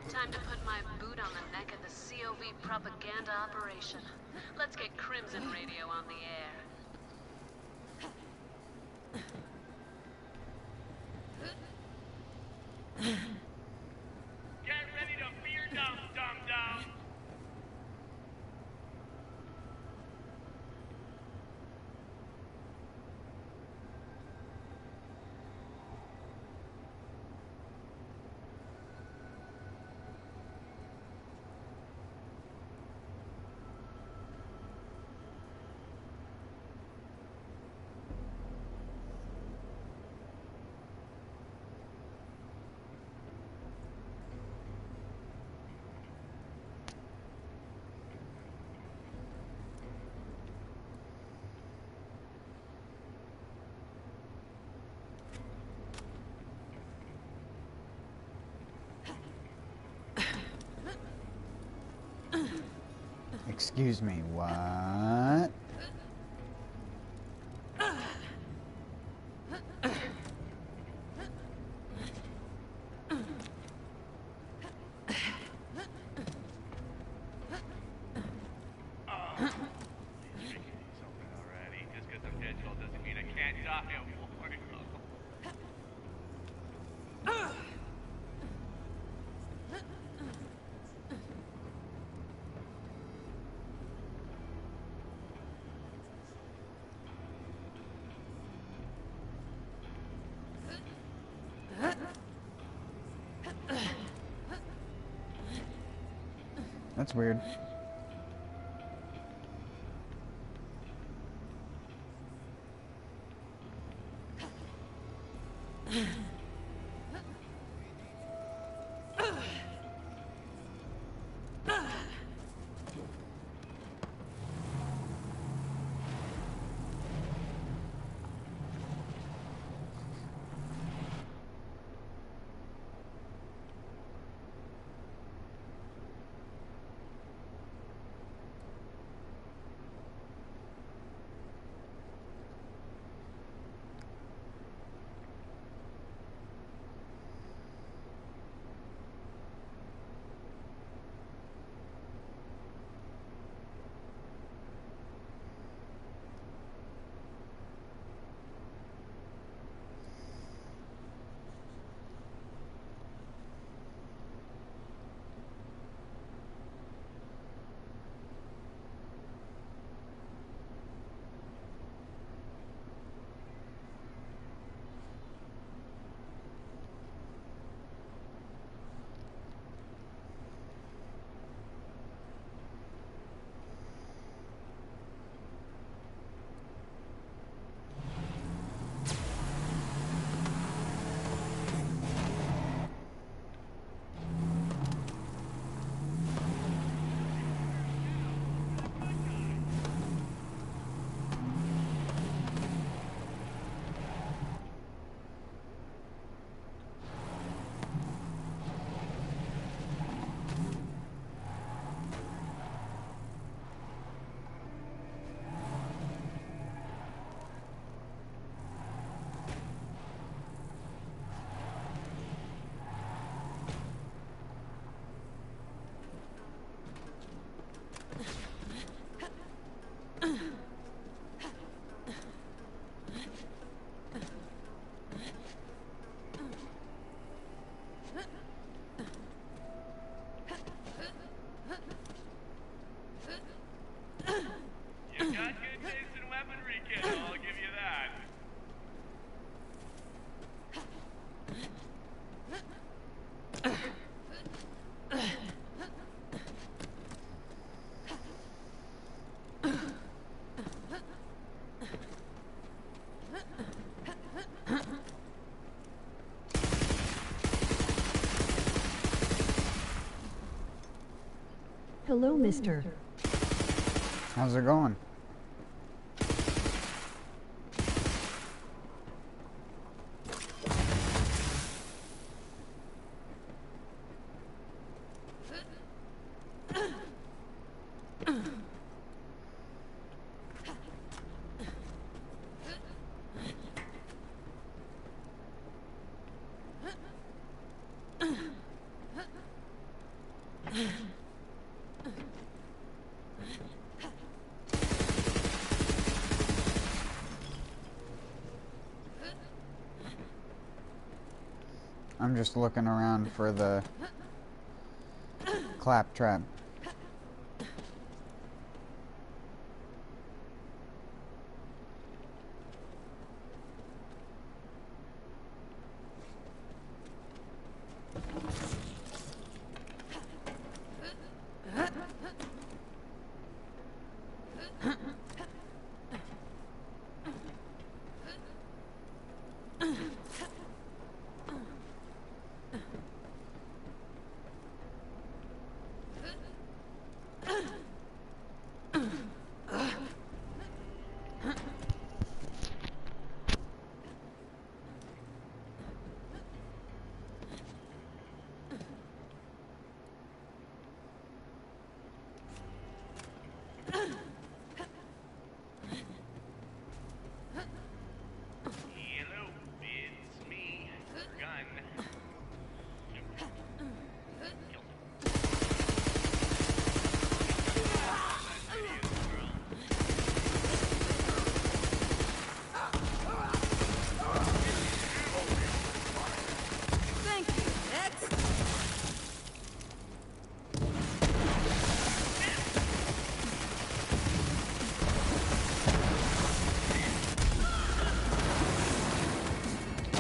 Time to put my boot on the neck of the COV propaganda operation. Let's get Crimson Radio on the air. Get ready to beer dump, dum-dum! Excuse me, what? That's weird. Hello, mister. How's it going? I'm just looking around for the claptrap.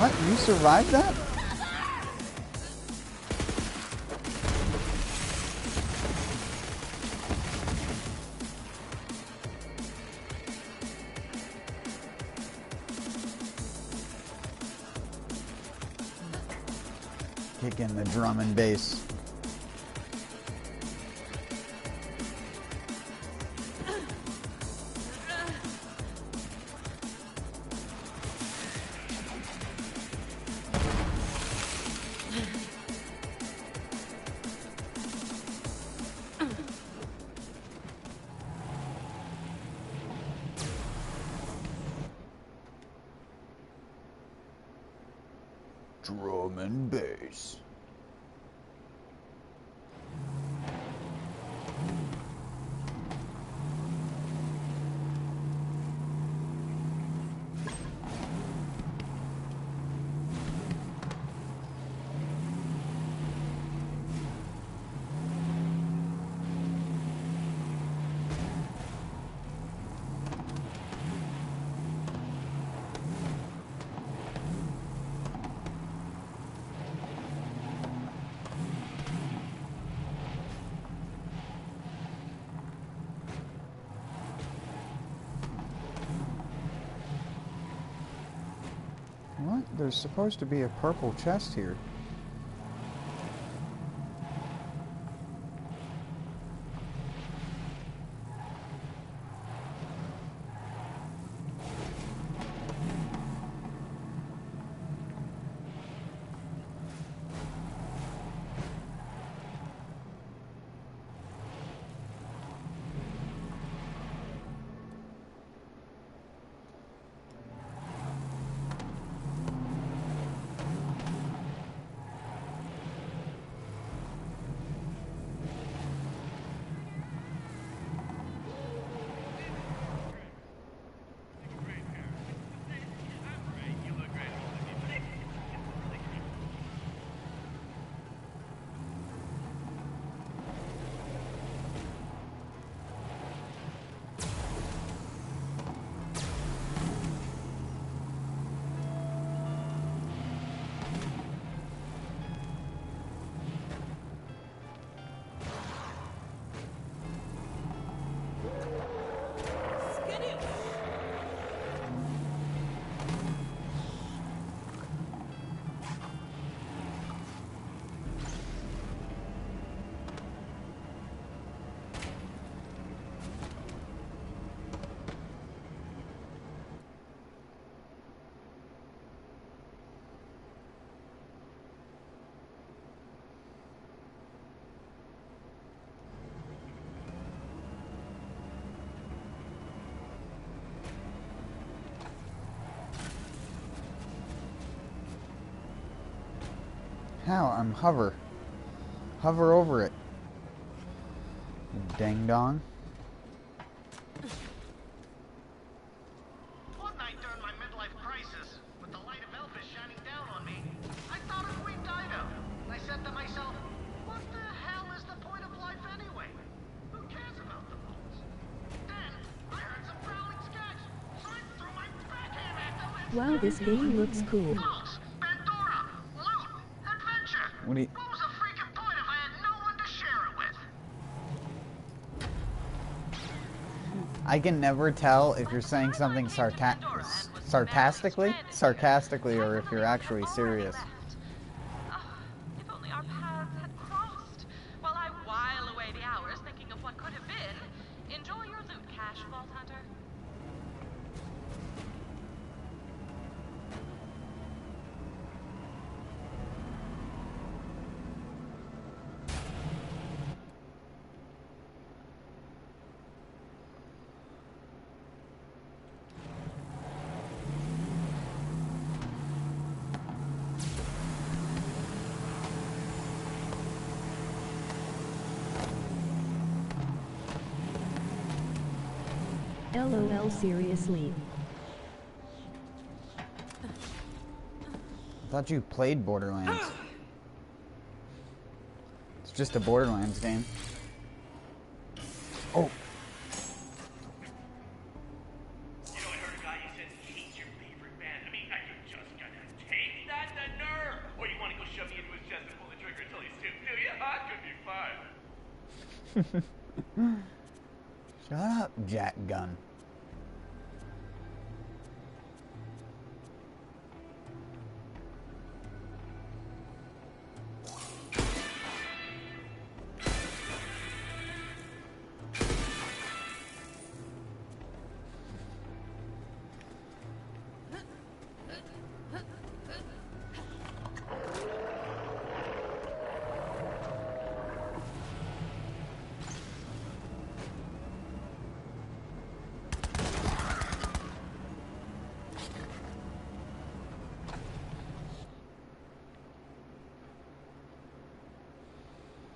What? You survived that? Kick in the drum and bass. Drum and bass. What? There's supposed to be a purple chest here. How? I'm hover. Hover over it. Ding dong. One night during my midlife crisis, with the light of Elvis shining down on me, I thought of Queen Dido. I said to myself, what the hell is the point of life anyway? Who cares about the bones? Then, I heard some growling sketch, so I threw my backhand at them and... Wow, this game looks cool. What do you... What was the freaking point if I had no one to share it with? I can never tell if you're saying something sarcastically, or if you're actually serious. If only our paths had crossed. While I while away the hours thinking of what could have been, enjoy your loot cache, Vault Hunter. LOL, seriously. I thought you played Borderlands. It's just a Borderlands game. Oh. You know, I heard a guy who says he hates your favorite band. I mean, are you just gonna take that, the nerve? Or you want to go shove me into his chest and pull the trigger until he's stupid? Do you? That could be fun. Shut up, Jack Gunn.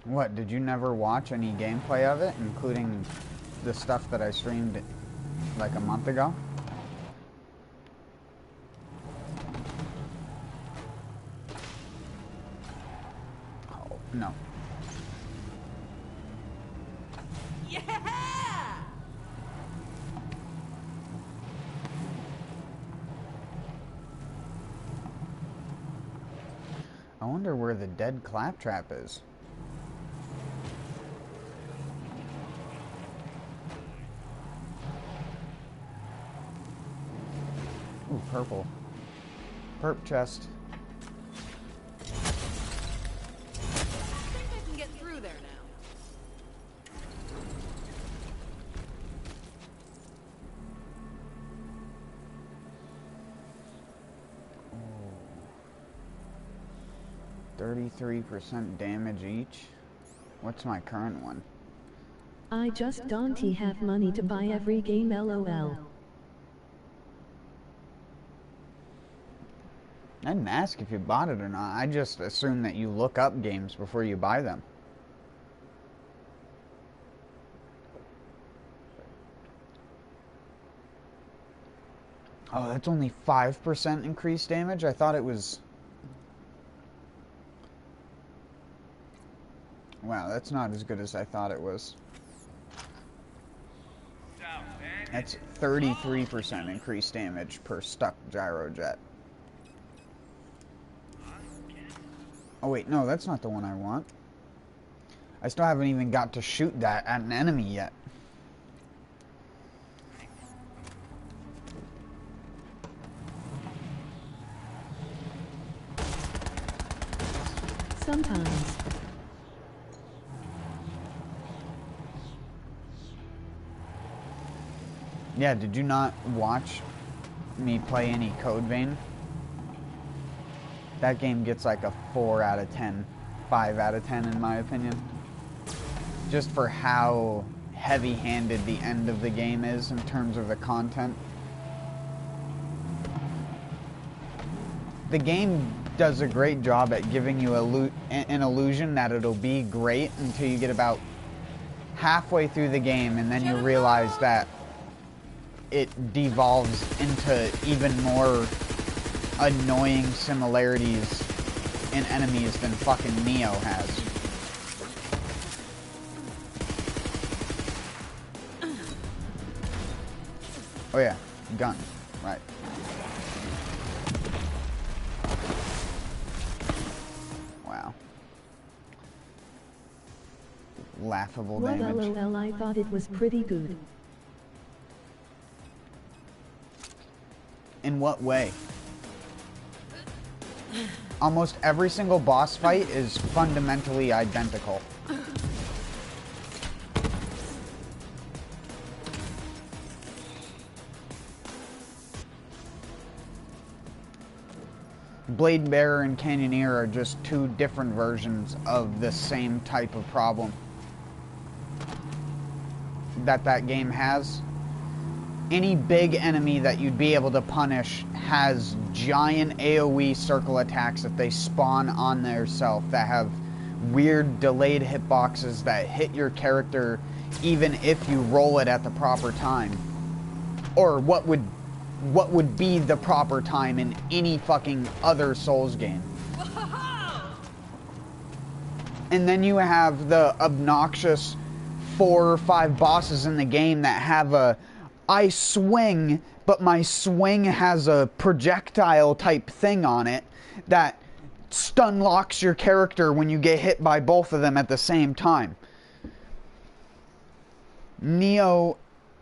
What, did you never watch any gameplay of it, including the stuff that I streamed like a month ago? Oh, no. Yeah! I wonder where the dead claptrap is. Ooh, purple. Perp chest. I think I can get through there now. Oh. 33% damage each. What's my current one? I just don't have money to buy every game, LOL. I didn't ask if you bought it or not. I just assume that you look up games before you buy them. Oh, that's only 5% increased damage? I thought it was... Wow, that's not as good as I thought it was. That's 33% increased damage per stuck gyrojet. Oh wait, no, that's not the one I want. I still haven't even got to shoot that at an enemy yet. Sometimes. Yeah, did you not watch me play any Code Vein? That game gets like a 4 out of 10, 5 out of 10 in my opinion. Just for how heavy-handed the end of the game is in terms of the content. The game does a great job at giving you an illusion that it'll be great until you get about halfway through the game, and then you realize that it devolves into even more annoying similarities in enemies than fucking Neo has. Oh yeah, gun, right. Wow. Laughable damage. LOL, I thought it was pretty good. In what way? Almost every single boss fight is fundamentally identical. Blade Bearer and Canyoneer are just two different versions of the same type of problem that game has. Any big enemy that you'd be able to punish has giant AoE circle attacks that they spawn on their self that have weird delayed hitboxes that hit your character even if you roll it at the proper time. Or what would be the proper time in any fucking other Souls game. And then you have the obnoxious 4 or 5 bosses in the game that have I swing, but my swing has a projectile type thing on it that stun locks your character when you get hit by both of them at the same time. Neo,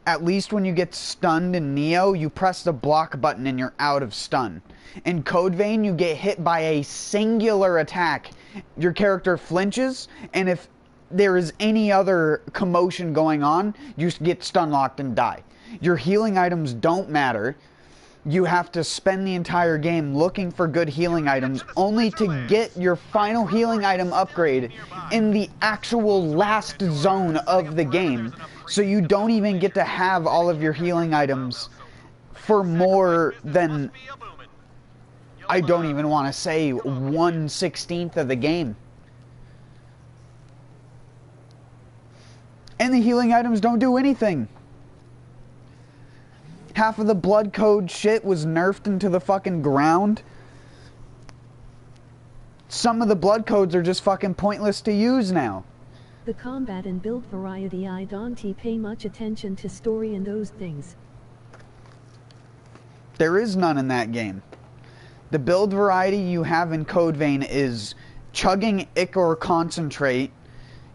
at least when you get stunned in Neo, you press the block button and you're out of stun. In Code Vein, you get hit by a singular attack. Your character flinches, and if there is any other commotion going on, you get stun locked and die. Your healing items don't matter. You have to spend the entire game looking for good healing items only to get your final healing item upgrade in the actual last zone of the game. So you don't even get to have all of your healing items for more than, I don't even want to say, 1/16 of the game. And the healing items don't do anything. Half of the blood code shit was nerfed into the fucking ground. Some of the blood codes are just fucking pointless to use now. The combat and build variety, I don't pay much attention to story and those things. There is none in that game. The build variety you have in Code Vein is chugging Ichor concentrate,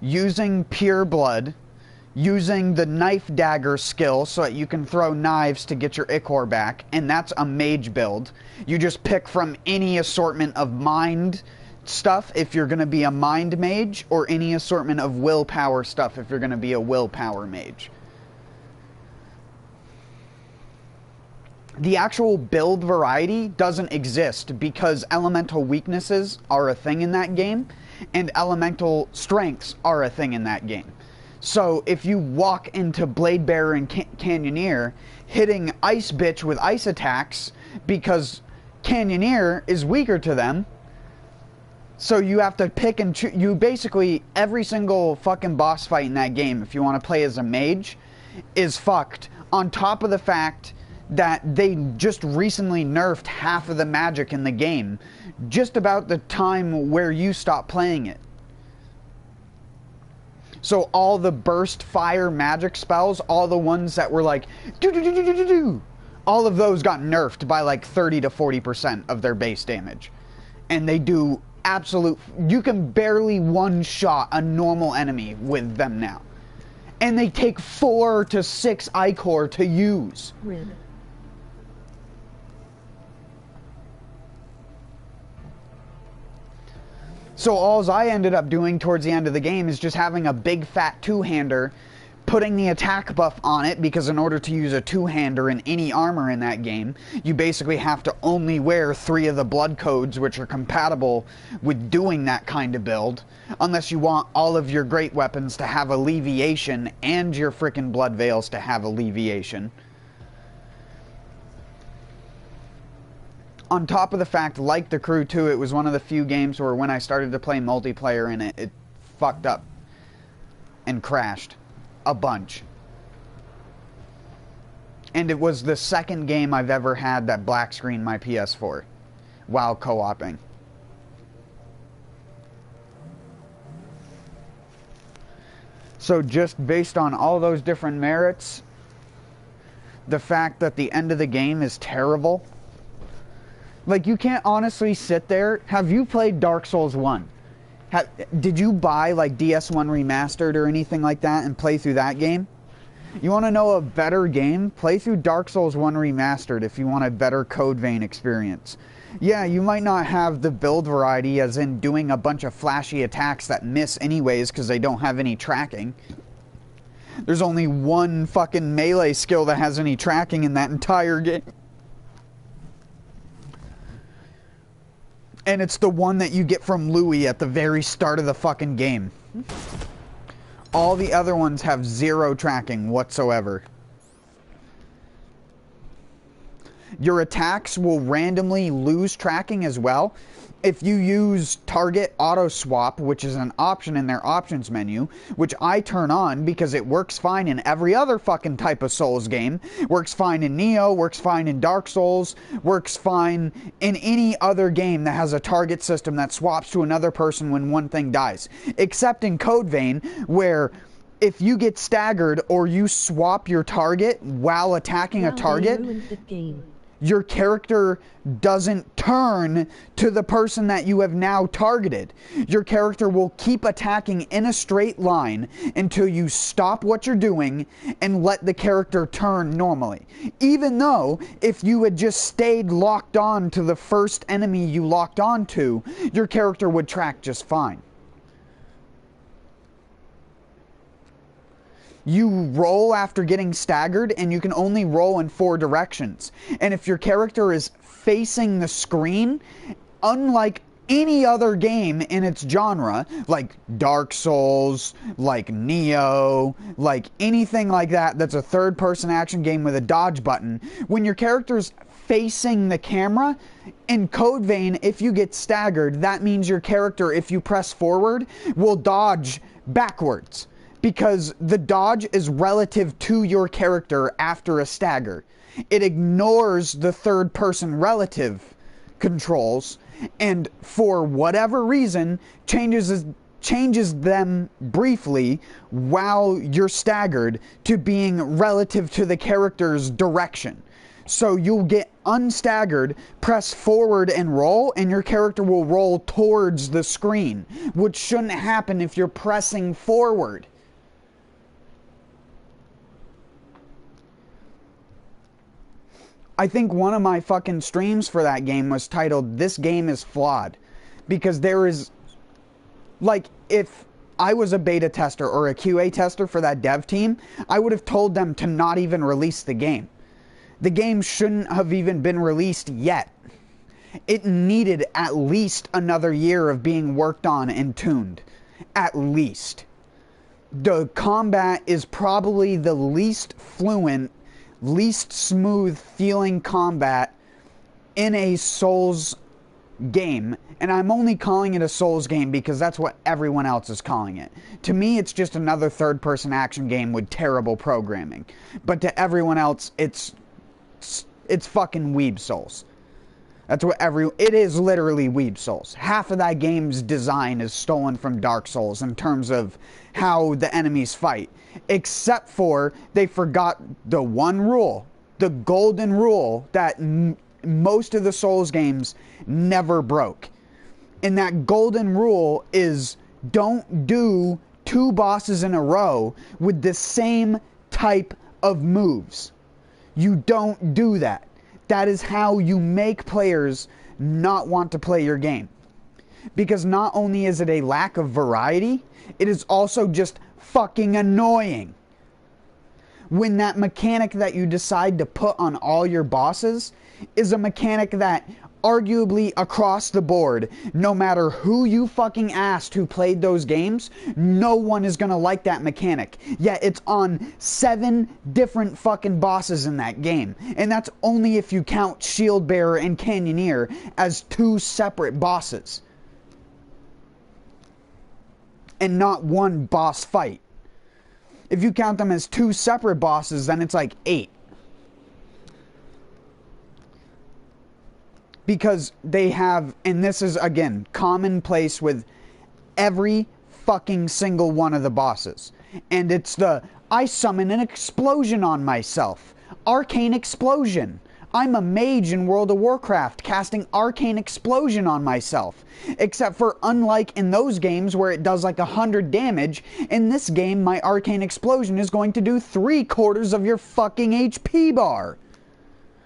using pure blood, using the knife dagger skill so that you can throw knives to get your Ichor back, and that's a mage build. You just pick from any assortment of mind stuff if you're going to be a mind mage, or any assortment of willpower stuff if you're going to be a willpower mage. The actual build variety doesn't exist because elemental weaknesses are a thing in that game, and elemental strengths are a thing in that game. So if you walk into Blade Bearer and Canyoneer hitting Ice Bitch with ice attacks because Canyoneer is weaker to them, so you have to pick and choose. You basically, every single fucking boss fight in that game, if you want to play as a mage, is fucked. On top of the fact that they just recently nerfed half of the magic in the game, just about the time where you stop playing it. So all the burst fire magic spells, all the ones that were like do, all of those got nerfed by like 30 to 40% of their base damage. And they do absolute, you can barely one-shot a normal enemy with them now. And they take 4 to 6 Ichor to use. Rib. So all I ended up doing towards the end of the game is just having a big fat two-hander, putting the attack buff on it, because in order to use a two-hander in any armor in that game, you basically have to only wear 3 of the blood codes which are compatible with doing that kind of build, unless you want all of your great weapons to have alleviation and your frickin' blood veils to have alleviation. On top of the fact, like The Crew 2, it was one of the few games where when I started to play multiplayer in it, it fucked up and crashed a bunch. And it was the second game I've ever had that black screened my PS4 while co-oping. So just based on all those different merits, the fact that the end of the game is terrible. Like, you can't honestly sit there. Have you played Dark Souls 1? Did you buy, like, DS1 Remastered or anything like that and play through that game? You want to know a better game? Play through Dark Souls 1 Remastered if you want a better Code Vein experience. Yeah, you might not have the build variety, as in doing a bunch of flashy attacks that miss anyways because they don't have any tracking. There's only one fucking melee skill that has any tracking in that entire game. And it's the one that you get from Louis at the very start of the fucking game. All the other ones have zero tracking whatsoever. Your attacks will randomly lose tracking as well. If you use target auto swap, which is an option in their options menu, which I turn on because it works fine in every other fucking type of Souls game, works fine in Neo, works fine in Dark Souls, works fine in any other game that has a target system that swaps to another person when one thing dies. Except in Code Vein, where if you get staggered or you swap your target while attacking a target, your character doesn't turn to the person that you have now targeted. Your character will keep attacking in a straight line until you stop what you're doing and let the character turn normally. Even though, if you had just stayed locked on to the first enemy you locked on to, your character would track just fine. You roll after getting staggered, and you can only roll in 4 directions. And if your character is facing the screen, unlike any other game in its genre, like Dark Souls, like Neo, like anything like that that's a third-person action game with a dodge button, when your character's facing the camera, in Code Vein, if you get staggered, that means your character, if you press forward, will dodge backwards. Because the dodge is relative to your character after a stagger. It ignores the third-person relative controls, and for whatever reason, changes them briefly while you're staggered to being relative to the character's direction. So you'll get unstaggered, press forward and roll, and your character will roll towards the screen, which shouldn't happen if you're pressing forward. I think one of my fucking streams for that game was titled, "This Game is Flawed." Because there is, like, if I was a beta tester or a QA tester for that dev team, I would have told them to not even release the game. The game shouldn't have even been released yet. It needed at least another year of being worked on and tuned. At least. The combat is probably the least fluent, least smooth feeling combat in a Souls game, and I'm only calling it a Souls game because that's what everyone else is calling it. To me, it's just another third-person action game with terrible programming, but to everyone else, it's fucking Weeb Souls. That's what it is literally Weeb Souls. Half of that game's design is stolen from Dark Souls in terms of how the enemies fight. Except for they forgot the one rule, the golden rule that most of the Souls games never broke. And that golden rule is don't do 2 bosses in a row with the same type of moves. You don't do that. That is how you make players not want to play your game. Because not only is it a lack of variety, it is also just fucking annoying. When that mechanic that you decide to put on all your bosses is a mechanic that arguably across the board, no matter who you fucking asked who played those games, no one is gonna like that mechanic. Yet it's on 7 different fucking bosses in that game. And that's only if you count Shield Bearer and Canyoneer as 2 separate bosses. And not one boss fight. If you count them as 2 separate bosses, then it's like 8. Because they have, and this is, again, commonplace with every fucking single one of the bosses. And it's the, I summon an explosion on myself. Arcane Explosion. I'm a mage in World of Warcraft casting Arcane Explosion on myself. Except for, unlike in those games where it does like 100 damage, in this game my Arcane Explosion is going to do 3/4 of your fucking HP bar.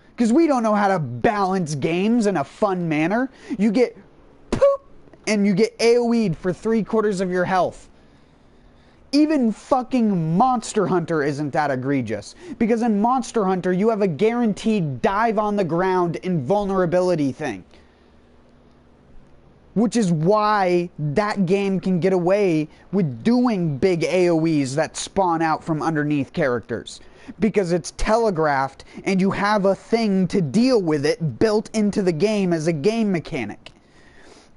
Because we don't know how to balance games in a fun manner. You get poop and you get AoE'd for 3/4 of your health. Even fucking Monster Hunter isn't that egregious. Because in Monster Hunter you have a guaranteed dive on the ground invulnerability thing. Which is why that game can get away with doing big AoEs that spawn out from underneath characters. Because it's telegraphed and you have a thing to deal with it built into the game as a game mechanic.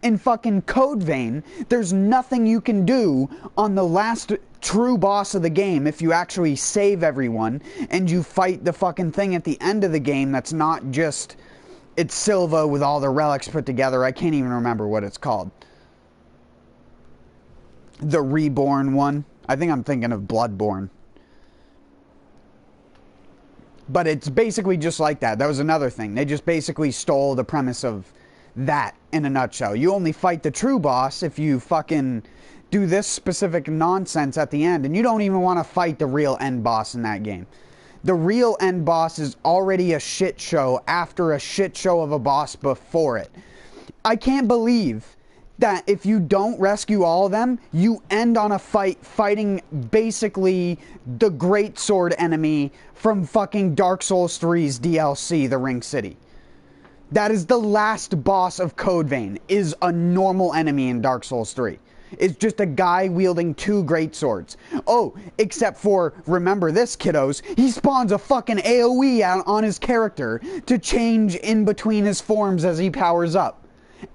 In fucking Code Vein, there's nothing you can do on the last true boss of the game if you actually save everyone and you fight the fucking thing at the end of the game that's not just, it's Silva with all the relics put together. I can't even remember what it's called. The Reborn one. I think I'm thinking of Bloodborne. But it's basically just like that. That was another thing. They just basically stole the premise of that in a nutshell. You only fight the true boss if you fucking do this specific nonsense at the end. And you don't even want to fight the real end boss in that game. The real end boss is already a shit show after a shit show of a boss before it. I can't believe that if you don't rescue all of them, you end on a fight fighting basically the great sword enemy from fucking Dark Souls 3's DLC, the Ring City. That is the last boss of Code Vein, is a normal enemy in Dark Souls 3. It's just a guy wielding 2 great swords. Oh, except for, remember this, kiddos, he spawns a fucking AoE out on his character to change in between his forms as he powers up.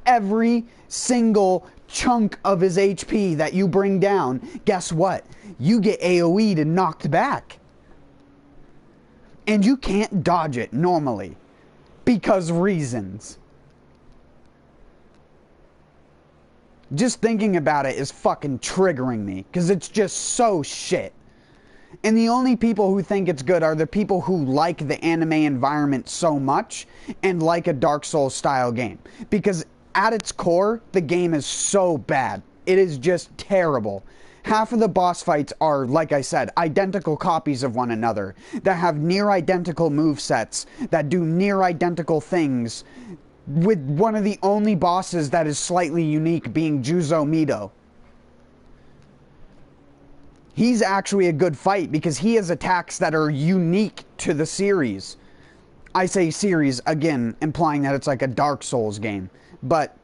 Every single chunk of his HP that you bring down, guess what? You get AoE'd and knocked back. And you can't dodge it normally. Because reasons. Just thinking about it is fucking triggering me. Because it's just so shit. And the only people who think it's good are the people who like the anime environment so much and like a Dark Souls style game. Because at its core, the game is so bad. It is just terrible. Half of the boss fights are, like I said, identical copies of one another that have near identical movesets that do near identical things, with one of the only bosses that is slightly unique being Juzo Mido. He's actually a good fight because he has attacks that are unique to the series. I say series, again, implying that it's like a Dark Souls game. But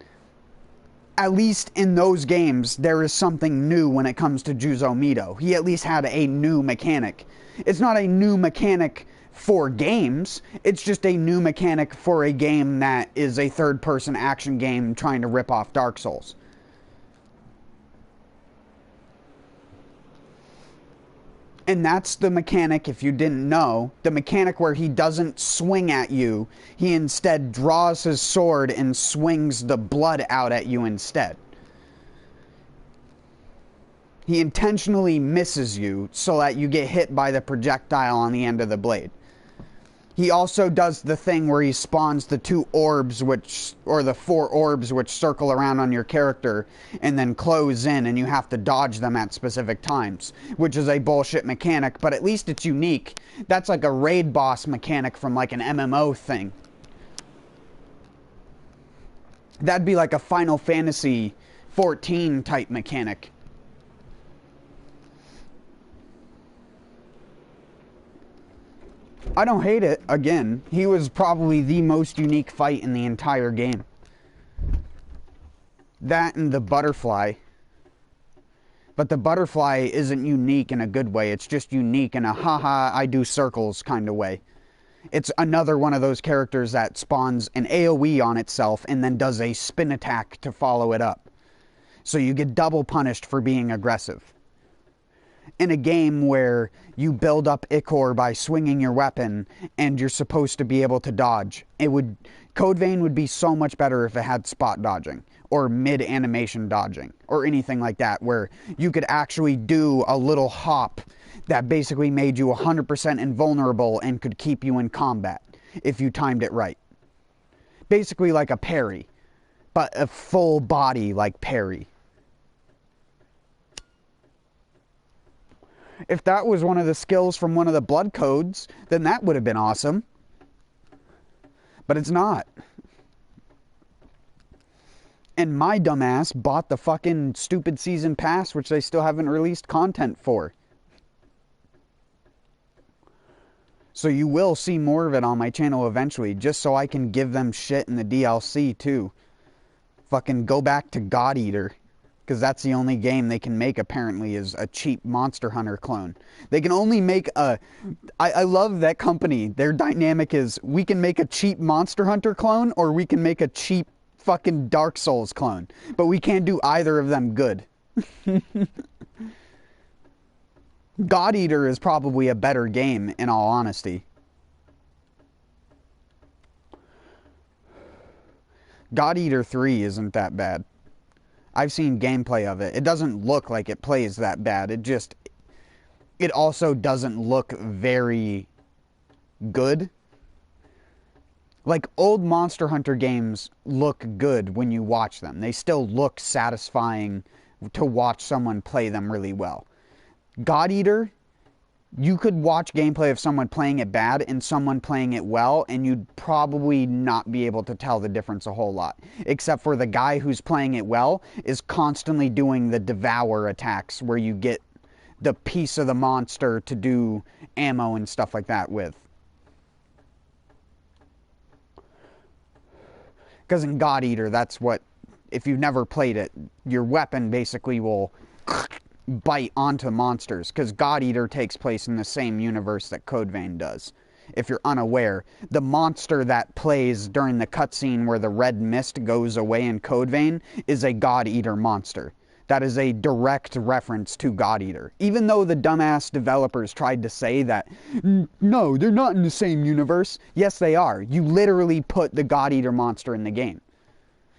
at least in those games, there is something new when it comes to Juzo Mido. He at least had a new mechanic. It's not a new mechanic for games. It's just a new mechanic for a game that is a third-person action game trying to rip off Dark Souls. And that's the mechanic, if you didn't know, the mechanic where he doesn't swing at you, he instead draws his sword and swings the blood out at you instead. He intentionally misses you so that you get hit by the projectile on the end of the blade. He also does the thing where he spawns the 2 orbs, or the 4 orbs which circle around on your character and then close in, and you have to dodge them at specific times, which is a bullshit mechanic, but at least it's unique. That's like a raid boss mechanic from like an MMO thing. That'd be like a Final Fantasy 14 type mechanic. I don't hate it. Again, he was probably the most unique fight in the entire game. That and the butterfly. But the butterfly isn't unique in a good way. It's just unique in a haha, I do circles kind of way. It's another one of those characters that spawns an AoE on itself and then does a spin attack to follow it up. So you get double punished for being aggressive. In a game where you build up Ichor by swinging your weapon and you're supposed to be able to dodge, Code Vein would be so much better if it had spot dodging or mid-animation dodging or anything like that, where you could actually do a little hop that basically made you 100% invulnerable and could keep you in combat if you timed it right. Basically like a parry, but a full body like parry. If that was one of the skills from one of the blood codes, then that would have been awesome. But it's not. And my dumbass bought the fucking stupid season pass, which they still haven't released content for. So you will see more of it on my channel eventually, just so I can give them shit in the DLC too. Fucking go back to God Eater. Because that's the only game they can make, apparently, is a cheap Monster Hunter clone. They can only make a... I love that company. Their dynamic is, we can make a cheap Monster Hunter clone, or we can make a cheap fucking Dark Souls clone. But we can't do either of them good. God Eater is probably a better game, in all honesty. God Eater 3 isn't that bad. I've seen gameplay of it. It doesn't look like it plays that bad. It also doesn't look very good. Like, old Monster Hunter games look good when you watch them. They still look satisfying to watch someone play them really well. God Eater, you could watch gameplay of someone playing it bad and someone playing it well, and you'd probably not be able to tell the difference a whole lot. Except for the guy who's playing it well is constantly doing the devour attacks where you get the piece of the monster to do ammo and stuff like that with. Because in God Eater, that's what, if you've never played it, your weapon basically will bite onto monsters, because God Eater takes place in the same universe that Code Vein does. If you're unaware, the monster that plays during the cutscene where the red mist goes away in Code Vein is a God Eater monster. That is a direct reference to God Eater. Even though the dumbass developers tried to say that, no, they're not in the same universe. Yes, they are. You literally put the God Eater monster in the game.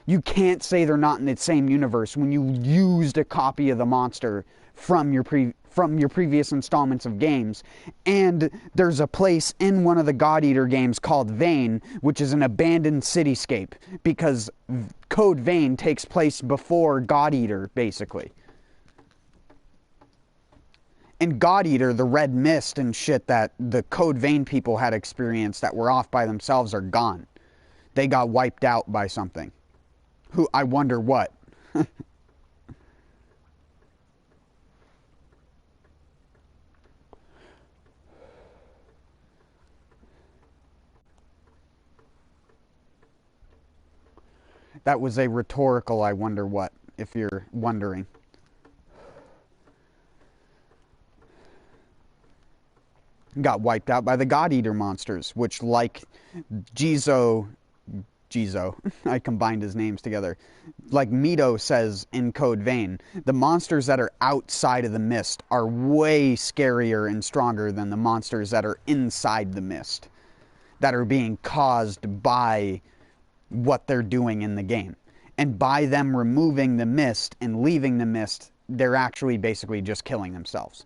You can't say they're not in the same universe when you used a copy of the monster from your previous installments of games. And there's a place in one of the God Eater games called Vein, which is an abandoned cityscape, because Code Vein takes place before God Eater, basically. In God Eater, the red mist and shit that the Code Vein people had experienced that were off by themselves are gone. They got wiped out by something. Who, I wonder what. That was a rhetorical I wonder what, if you're wondering. Got wiped out by the God Eater monsters, which, like Jizo, I combined his names together. Like Mito says in Code Vein, the monsters that are outside of the mist are way scarier and stronger than the monsters that are inside the mist, that are being caused by what they're doing in the game. And by them removing the mist and leaving the mist, they're actually basically just killing themselves.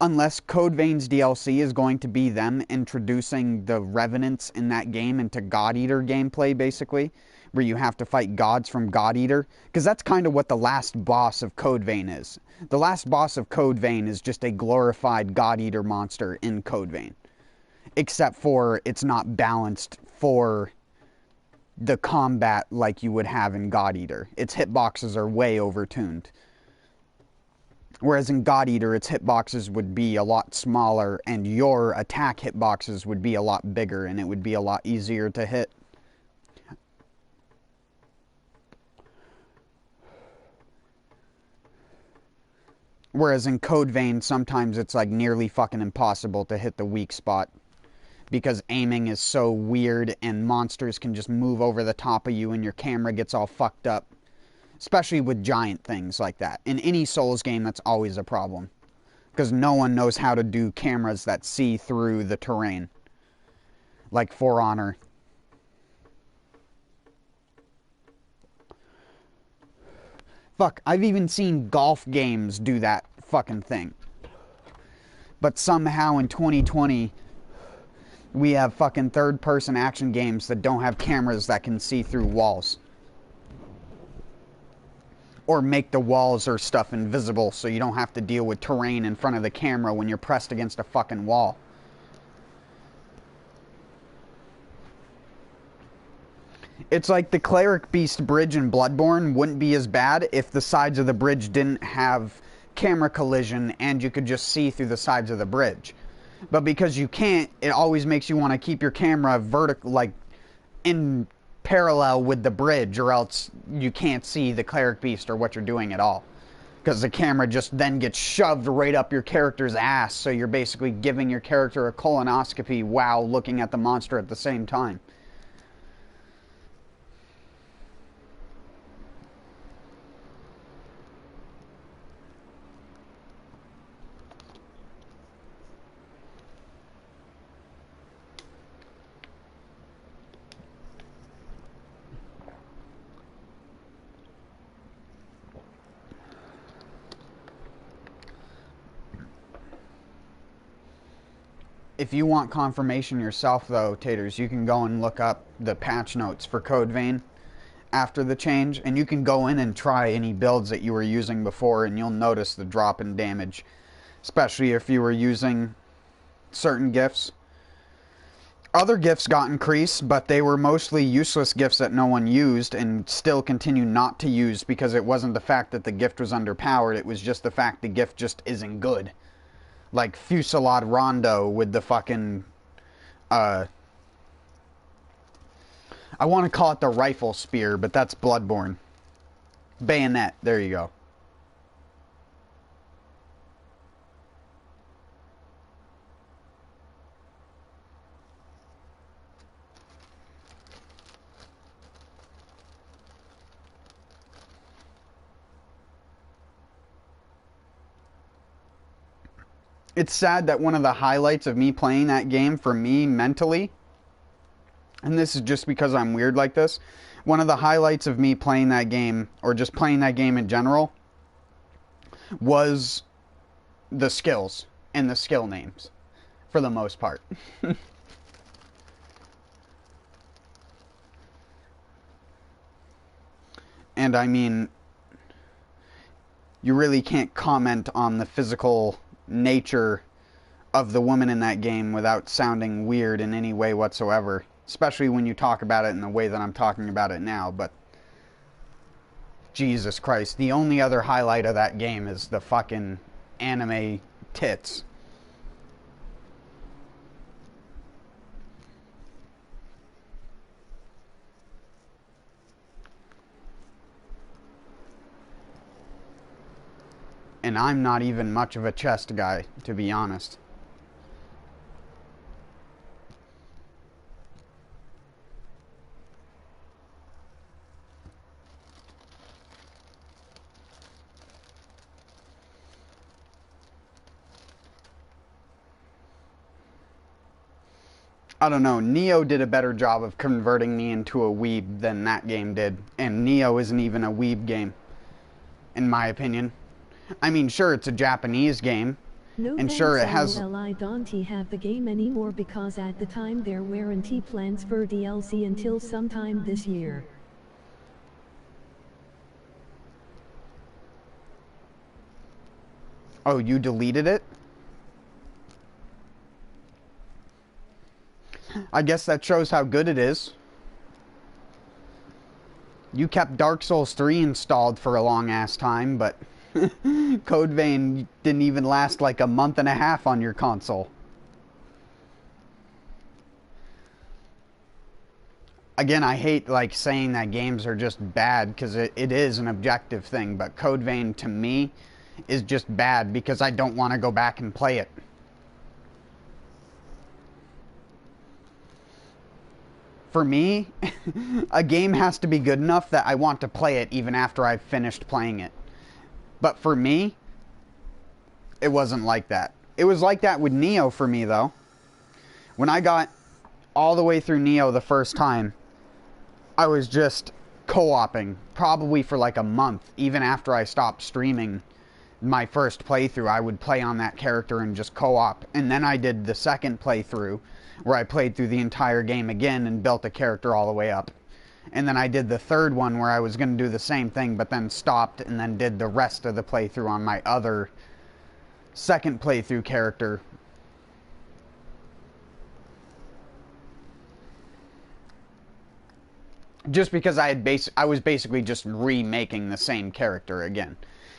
Unless Code Vein's DLC is going to be them introducing the revenants in that game into God Eater gameplay, basically, where you have to fight gods from God Eater, because that's kind of what the last boss of Code Vein is. The last boss of Code Vein is just a glorified God Eater monster in Code Vein. Except for it's not balanced for the combat like you would have in God Eater. Its hitboxes are way overtuned. Whereas in God Eater, its hitboxes would be a lot smaller, and your attack hitboxes would be a lot bigger, and it would be a lot easier to hit. Whereas in Code Vein, sometimes it's like nearly fucking impossible to hit the weak spot. Because aiming is so weird, and monsters can just move over the top of you, and your camera gets all fucked up. Especially with giant things like that. In any Souls game, that's always a problem. Because no one knows how to do cameras that see through the terrain. Like For Honor. Fuck, I've even seen golf games do that fucking thing. But somehow in 2020, we have fucking third-person action games that don't have cameras that can see through walls. Or make the walls or stuff invisible so you don't have to deal with terrain in front of the camera when you're pressed against a fucking wall. It's like the Cleric Beast bridge in Bloodborne wouldn't be as bad if the sides of the bridge didn't have camera collision and you could just see through the sides of the bridge. But because you can't, it always makes you want to keep your camera vertical, like in parallel with the bridge, or else you can't see the Cleric Beast or what you're doing at all. Because the camera just then gets shoved right up your character's ass, so you're basically giving your character a colonoscopy while looking at the monster at the same time. If you want confirmation yourself, though, Taters, you can go and look up the patch notes for Code Vein after the change, and you can go in and try any builds that you were using before, and you'll notice the drop in damage, especially if you were using certain gifts. Other gifts got increased, but they were mostly useless gifts that no one used and still continue not to use because it wasn't the fact that the gift was underpowered, it was just the fact the gift just isn't good. Like Fusillade Rondo with the fucking, I want to call it the rifle spear, but that's Bloodborne. Bayonet, there you go. It's sad that one of the highlights of me playing that game for me mentally, and this is just because I'm weird like this, one of the highlights of me playing that game, or just playing that game in general, was the skills and the skill names, for the most part. And I mean, you really can't comment on the physical nature of the woman in that game without sounding weird in any way whatsoever, especially when you talk about it in the way that I'm talking about it now. But Jesus Christ, the only other highlight of that game is the fucking anime tits. And I'm not even much of a chest guy, to be honest. I don't know, Neo did a better job of converting me into a weeb than that game did. And Neo isn't even a weeb game, in my opinion. I mean, sure, it's a Japanese game, No and sure, it has... I don't have the game anymore because at the time there weren't plans for DLC until sometime this year. Oh, you deleted it? I guess that shows how good it is. You kept Dark Souls 3 installed for a long-ass time, but Code Vein didn't even last like a month and a half on your console. Again, I hate like saying that games are just bad because it is an objective thing, but Code Vein to me is just bad because I don't want to go back and play it. For me, a game has to be good enough that I want to play it even after I've finished playing it. But for me, it wasn't like that. It was like that with Neo for me, though. When I got all the way through Neo the first time, I was just co-oping, probably for like a month. Even after I stopped streaming my first playthrough, I would play on that character and just co-op. And then I did the second playthrough, where I played through the entire game again and built a character all the way up. And then I did the third one where I was going to do the same thing, but then stopped and then did the rest of the playthrough on my other second playthrough character. Just because I was basically just remaking the same character again.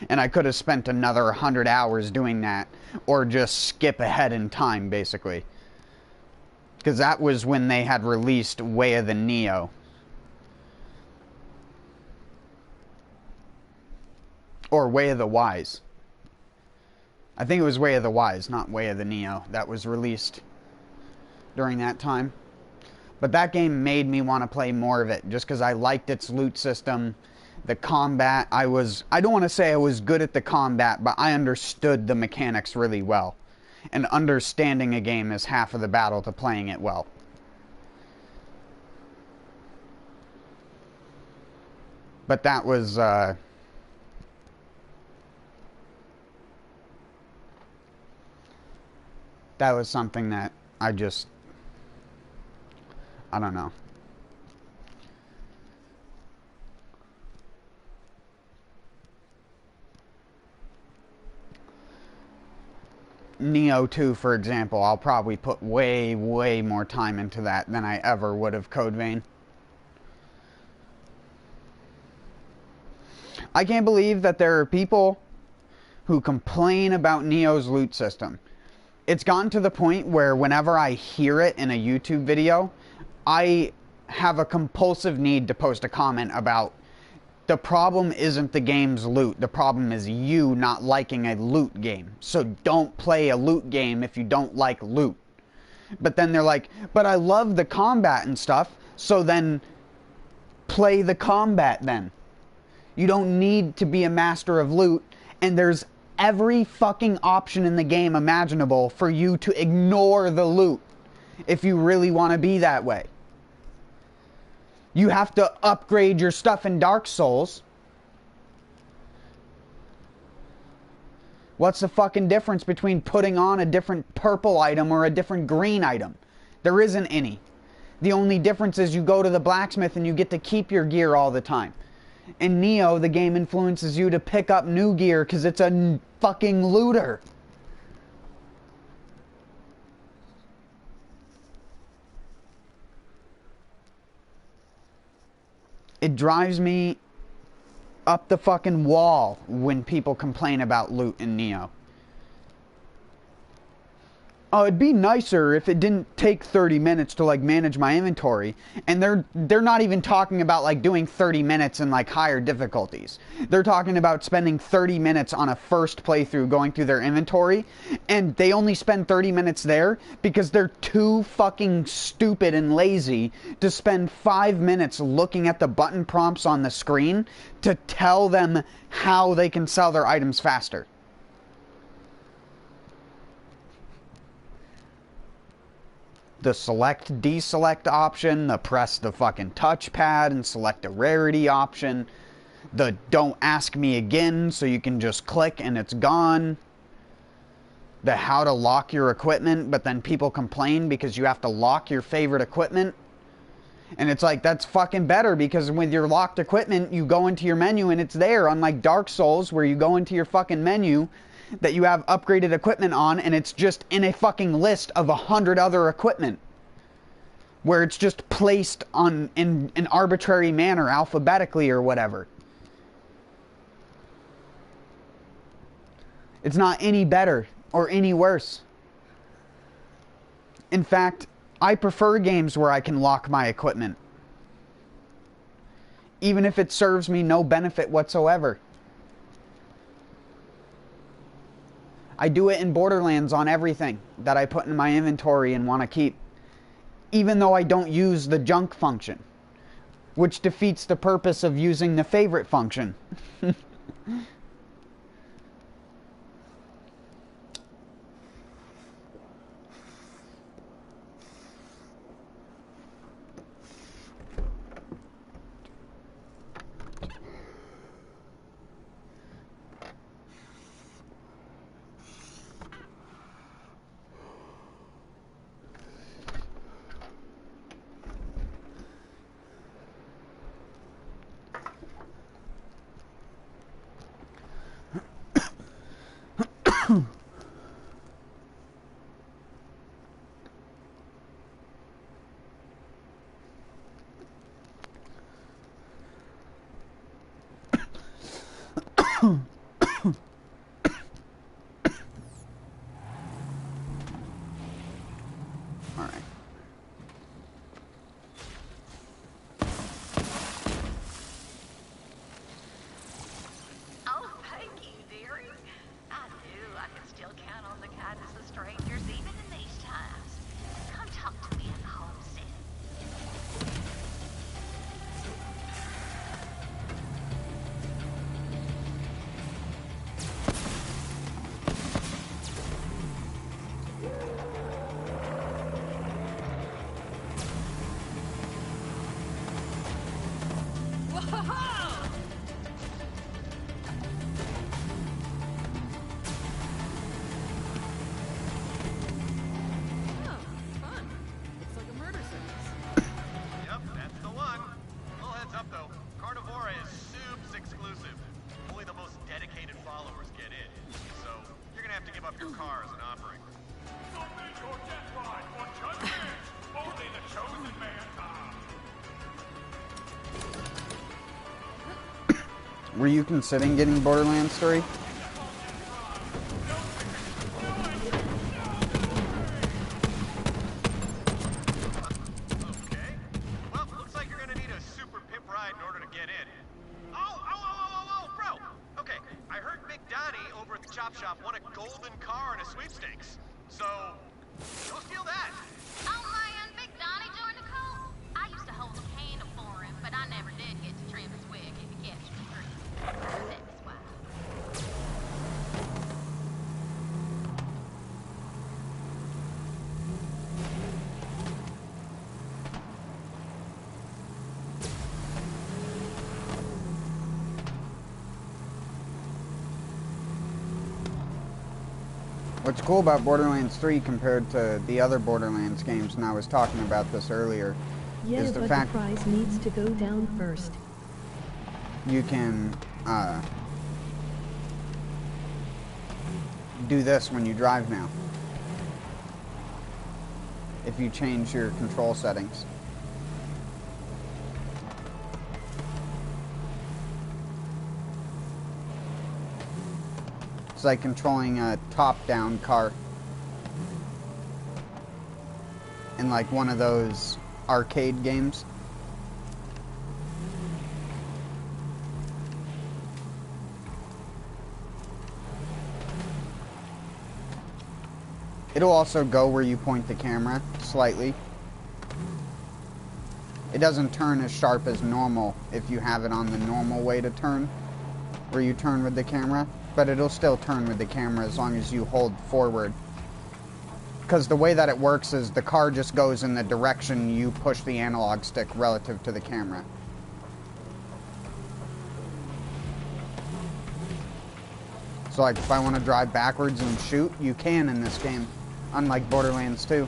And I could have spent another 100 hours doing that, or just skip ahead in time, basically. Because that was when they had released Way of the Neo. Or Way of the Wise. I think it was Way of the Wise, not Way of the Neo, that was released during that time. But that game made me want to play more of it, just because I liked its loot system, the combat. I don't want to say I was good at the combat, but I understood the mechanics really well. And understanding a game is half of the battle to playing it well. But that was, that was something that I don't know. Neo 2, for example, I'll probably put way, way more time into that than I ever would have Code Vein. I can't believe that there are people who complain about Neo's loot system. It's gotten to the point where whenever I hear it in a YouTube video, I have a compulsive need to post a comment about the problem isn't the game's loot. The problem is you not liking a loot game. So don't play a loot game if you don't like loot. But then they're like, but I love the combat and stuff, so then play the combat then. You don't need to be a master of loot, and there's every fucking option in the game imaginable for you to ignore the loot if you really want to be that way. You have to upgrade your stuff in Dark Souls. What's the fucking difference between putting on a different purple item or a different green item? There isn't any. The only difference is you go to the blacksmith and you get to keep your gear all the time. In Neo, the game influences you to pick up new gear because it's a fucking looter. It drives me up the fucking wall when people complain about loot in Neo. Oh, it'd be nicer if it didn't take 30 minutes to like manage my inventory. And they're not even talking about like doing 30 minutes in like higher difficulties. They're talking about spending 30 minutes on a first playthrough going through their inventory, and they only spend 30 minutes there because they're too fucking stupid and lazy to spend 5 minutes looking at the button prompts on the screen to tell them how they can sell their items faster. The select, deselect option, the press the fucking touchpad and select a rarity option, the don't ask me again so you can just click and it's gone, the how to lock your equipment, but then people complain because you have to lock your favorite equipment. And it's like, that's fucking better because with your locked equipment, you go into your menu and it's there, unlike Dark Souls where you go into your fucking menu that you have upgraded equipment on and it's just in a fucking list of 100 other equipment where it's just placed on in an arbitrary manner alphabetically or whatever. It's not any better or any worse. In fact, I prefer games where I can lock my equipment, even if it serves me no benefit whatsoever. I do it in Borderlands on everything that I put in my inventory and want to keep, even though I don't use the junk function, which defeats the purpose of using the favorite function. Were you considering getting Borderlands 3? Okay. Well, looks like you're gonna need a super pimp ride in order to get in. Oh, bro! Okay, I heard Big Donnie over at the Chop Shop won a golden car in a sweepstakes. So, go steal that. Oh man, Big Donnie joined the cult. I used to hold a candle for him, but I never did get to trim his wig if he catches me free. That's why. What's cool about Borderlands 3 compared to the other Borderlands games, and I was talking about this earlier, Yeah, is the but fact the prize needs to go down first. you can do this when you drive now, if you change your control settings. It's like controlling a top-down car in like one of those arcade games. It'll also go where you point the camera slightly. It doesn't turn as sharp as normal if you have it on the normal way to turn, where you turn with the camera. But it'll still turn with the camera as long as you hold forward. Because the way that it works is the car just goes in the direction you push the analog stick relative to the camera. So like if I want to drive backwards and shoot, you can in this game, unlike Borderlands 2.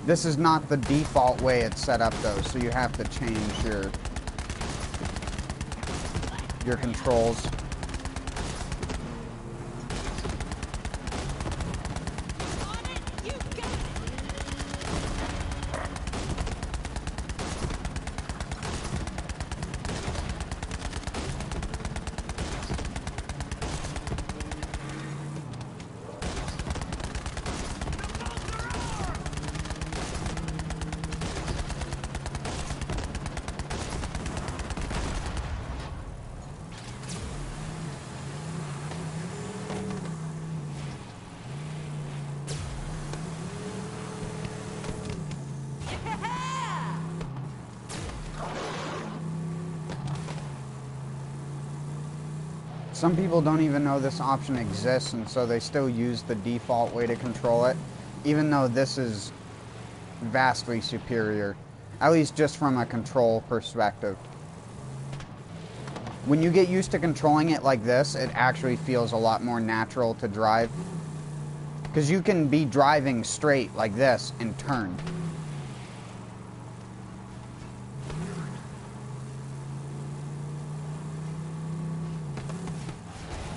This is not the default way it's set up though, so you have to change your your controls. Some people don't even know this option exists, and so they still use the default way to control it, even though this is vastly superior, at least just from a control perspective. When you get used to controlling it like this, it actually feels a lot more natural to drive, because you can be driving straight like this and turn.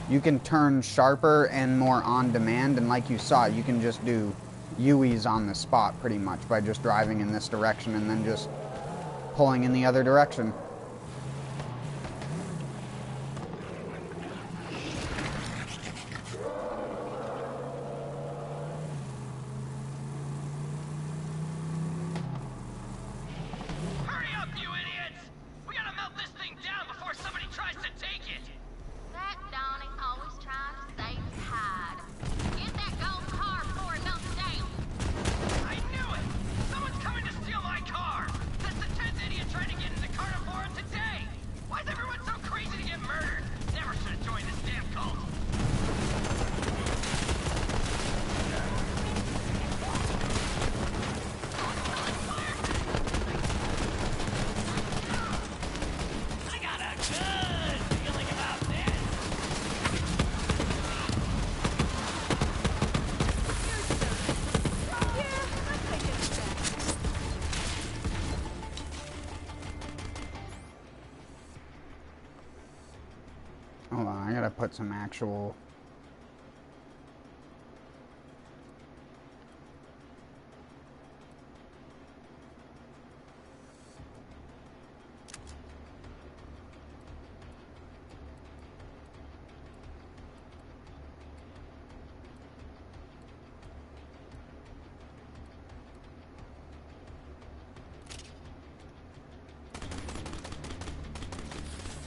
You can turn sharper and more on demand, and like you saw, you can just do U's on the spot pretty much by just driving in this direction and then just pulling in the other direction. Hurry up, you idiots! We gotta melt this thing down before somebody tries to take it! That Donnie always trying to save his hide. Get that gold car before it melts down. I knew it! Someone's coming to steal my car! That's the 10th idiot trying to get into Carnivore today! Why is everyone so crazy to get murdered? Never should have joined this damn cult! I got a good feeling about this! Hold on, I gotta put some actual...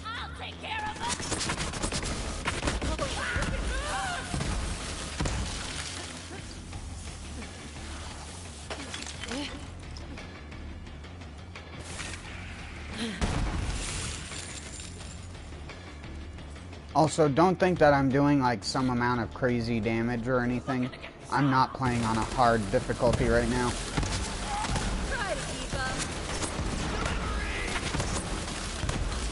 I'll take care of it. Also, don't think that I'm doing like some amount of crazy damage or anything. I'm not playing on a hard difficulty right now. Try to keep up.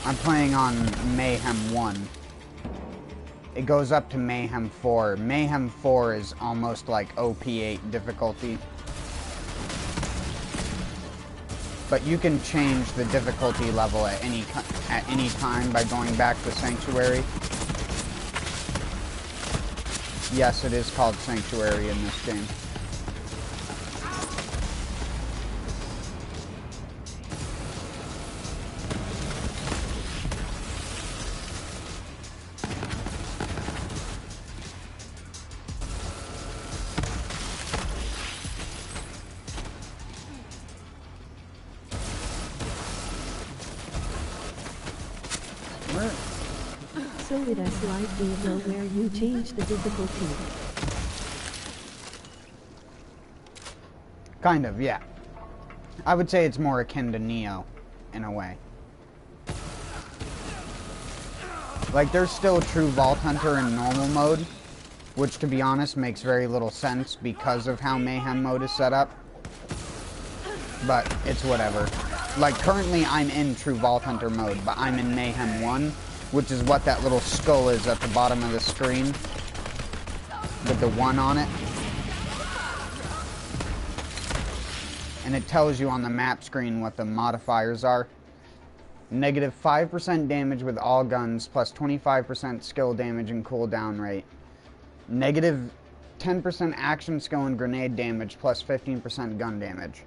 I'm playing on Mayhem 1. It goes up to Mayhem 4. Mayhem 4 is almost like OP8 difficulty. But you can change the difficulty level at any time by going back to Sanctuary. Yes, it is called Sanctuary in this game. So it is like Devo where you change the difficulty. Kind of, yeah. I would say it's more akin to Neo, in a way. Like, there's still true Vault Hunter in normal mode, which, to be honest, makes very little sense because of how Mayhem mode is set up. But it's whatever. Like, currently I'm in true Vault Hunter mode, but I'm in Mayhem 1, which is what that little skull is at the bottom of the screen, with the 1 on it. And it tells you on the map screen what the modifiers are. Negative 5% damage with all guns, plus 25% skill damage and cooldown rate. Negative 10% action skill and grenade damage, plus 15% gun damage.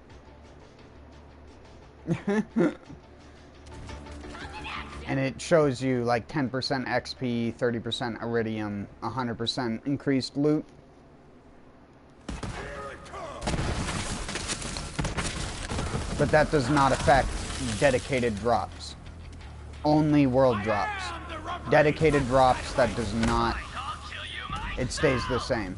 And it shows you like 10% XP, 30% iridium, 100% increased loot. But that does not affect dedicated drops. Only world drops. Dedicated drops, that does not. It stays the same.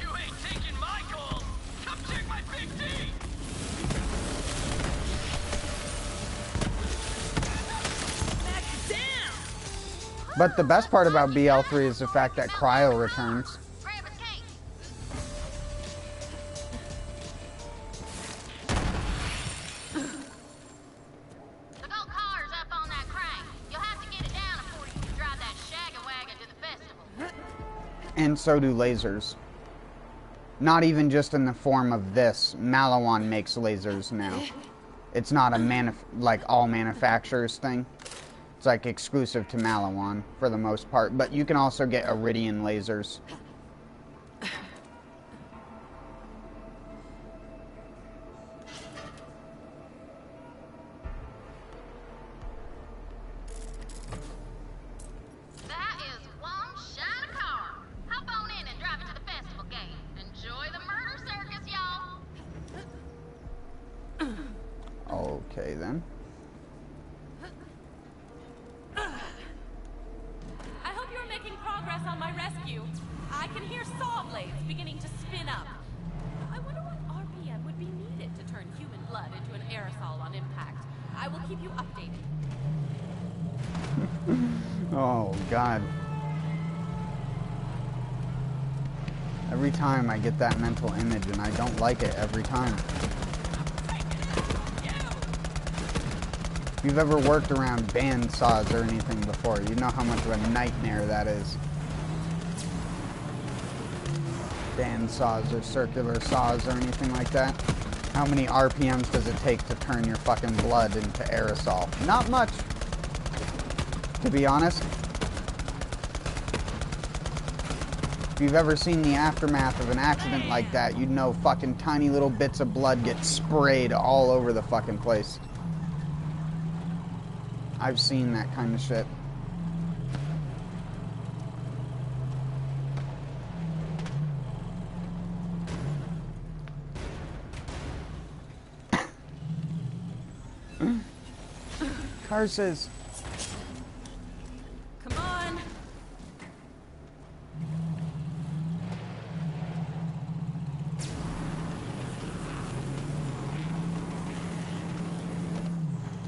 You ain't taking my gold. Come check my big D. But the best part about BL3 is the fact that Cryo returns. And so do lasers. Not even just in the form of this. Malawan makes lasers now. It's not a like all manufacturers thing. It's like exclusive to Malawan for the most part. But you can also get Iridian lasers. Okay, then. I hope you're making progress on my rescue. I can hear saw blades beginning to spin up. I wonder what RPM would be needed to turn human blood into an aerosol on impact. I will keep you updated. Oh, God. Every time I get that mental image, and I don't like it every time. If you've ever worked around band saws or anything before, you know how much of a nightmare that is. Band saws or circular saws or anything like that. How many RPMs does it take to turn your fucking blood into aerosol? Not much, to be honest. If you've ever seen the aftermath of an accident like that, you'd know fucking tiny little bits of blood get sprayed all over the fucking place. I've seen that kind of shit. Curses. Come on.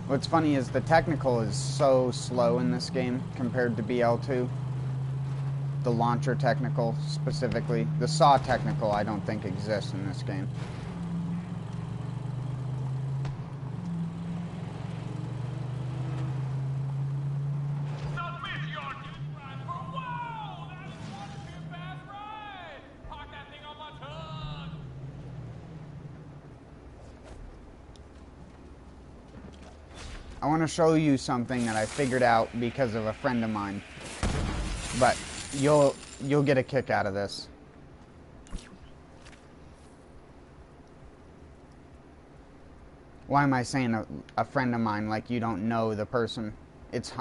What's funny is the technical is so slow in this game compared to BL2. The launcher technical, specifically. The saw technical, I don't think exists in this game. I want to show you something that I figured out because of a friend of mine. But you'll get a kick out of this. Why am I saying a friend of mine like you don't know the person? It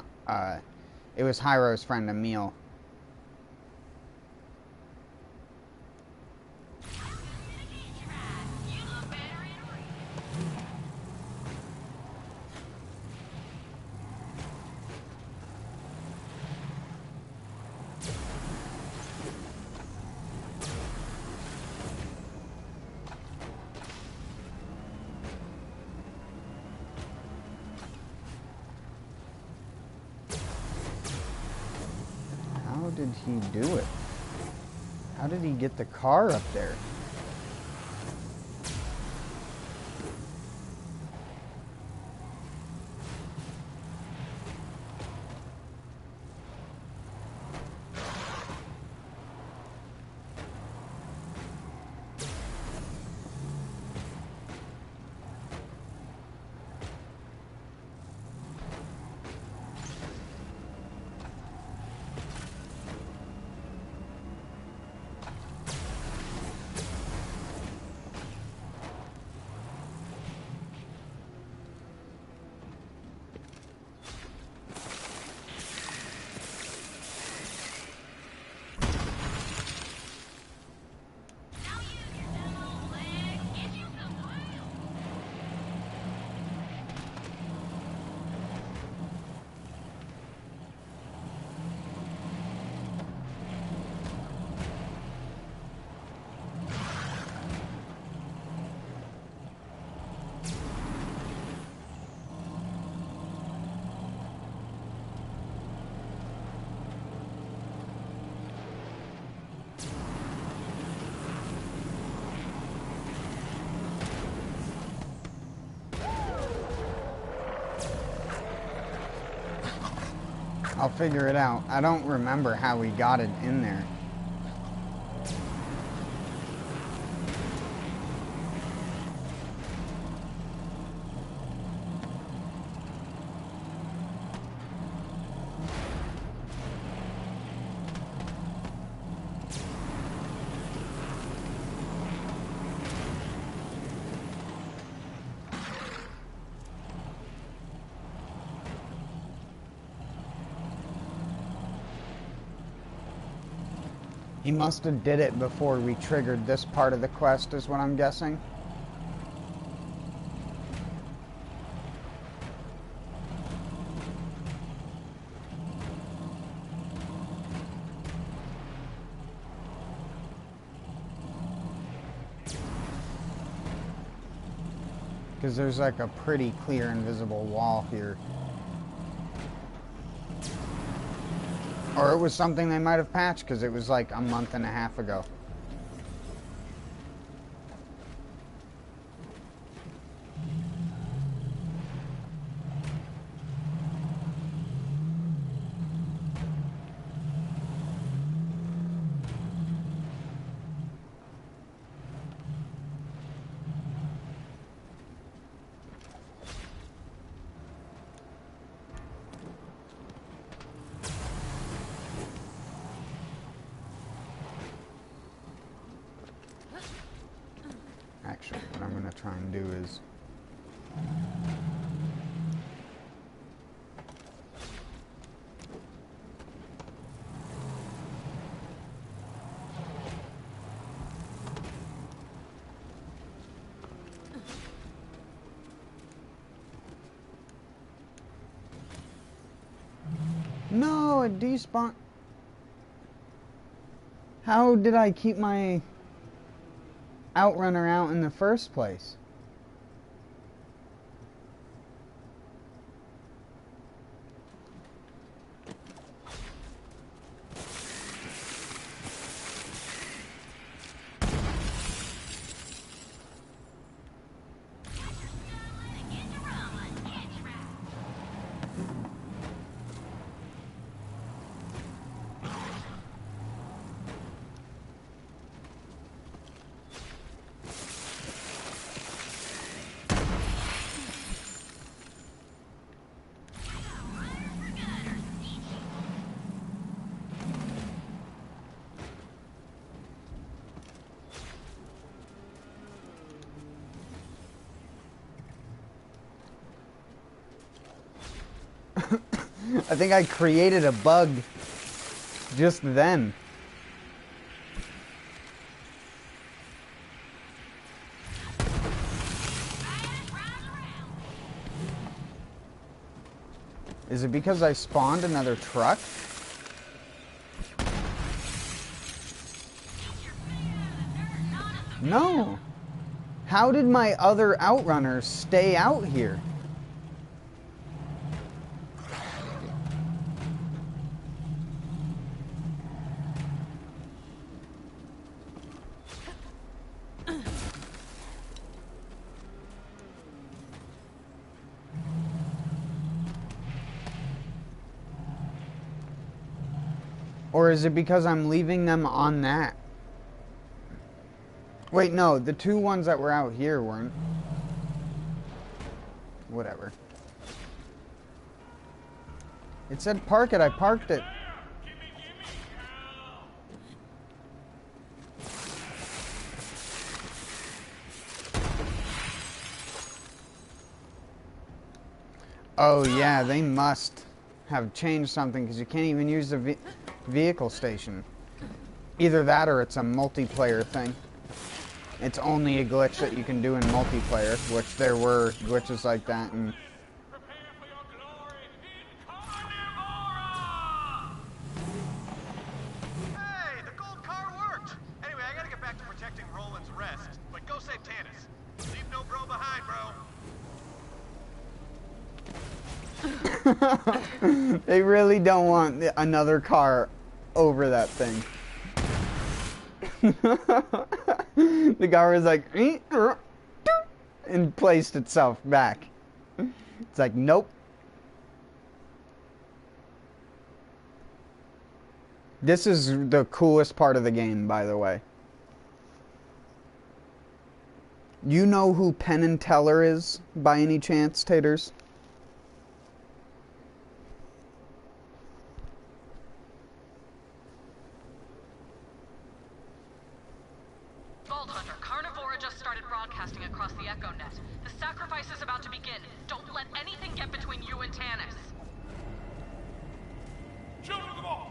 was Hyro's friend Emil. How did he do it? How did he get the car up there? I'll figure it out. I don't remember how we got it in there. He must have did it before we triggered this part of the quest, is what I'm guessing. Because there's like a pretty clear invisible wall here. Or it was something they might have patched because it was like a month and a half ago. Actually, what I'm going to try and do is... No, it despawned. How did I keep my Outrunner out in the first place? I think I created a bug just then. Is it because I spawned another truck? No. How did my other Outrunners stay out here? Or is it because I'm leaving them on that? Wait, no, the two ones that were out here weren't. Whatever. It said park it, I parked it. Oh yeah, they must have changed something because you can't even use the vehicle station. Either that or it's a multiplayer thing. It's only a glitch that you can do in multiplayer, which there were glitches like that and Hey, the gold car worked! Anyway, I gotta get back to protecting Roland's rest. But go save Tannis. Leave no bro behind, bro. they really don't want another car over that thing. The car was like and placed itself back. It's like, nope. This is the coolest part of the game, by the way. You know who Penn and Teller is, by any chance, Taters? Vault Hunter, Carnivora just started broadcasting across the Echo Net. The sacrifice is about to begin. Don't let anything get between you and Tanis. Children of the Vault,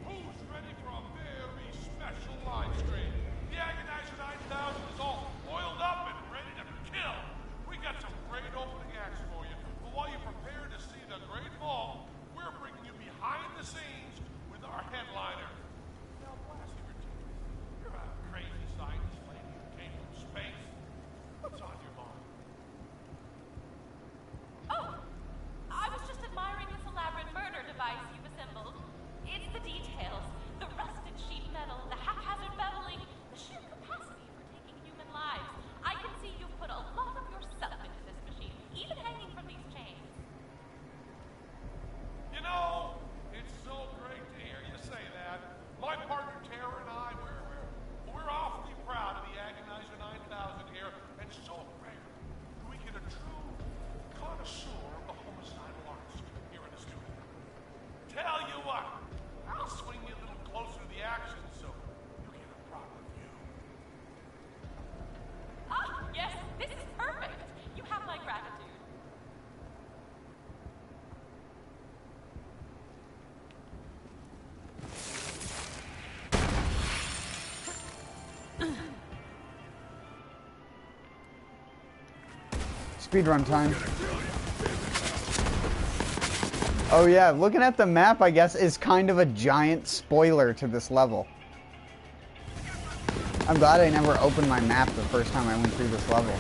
who's ready for a very special live stream? The Agonizer 9000 is all oiled up and ready to kill. We got some great opening acts for you. But while you prepare to see the Great Vault, we're bringing you behind the scenes with our headliner. Now, blast your teeth. You're a crazy scientist lady who came from space. What's on your mind? Oh, I was just admiring this elaborate murder device you've assembled. It's the details, the rusted sheet metal, the haphazard beveling, the sheer capacity for taking human lives. I can see you've put a lot of yourself into this machine, even hanging from these chains. You know, it's so great to hear you say that. My partner Tara and I, we're awfully proud of the Agonizer 9000 here, and so rare that we get a true connoisseur of the homicidal arts here in the studio. Tell you what, I'll swing you a little closer to the action so you get a proper view. Ah, yes, this is perfect. You have my gratitude. Speedrun time. Oh yeah, looking at the map, I guess, is kind of a giant spoiler to this level. I'm glad I never opened my map the first time I went through this level.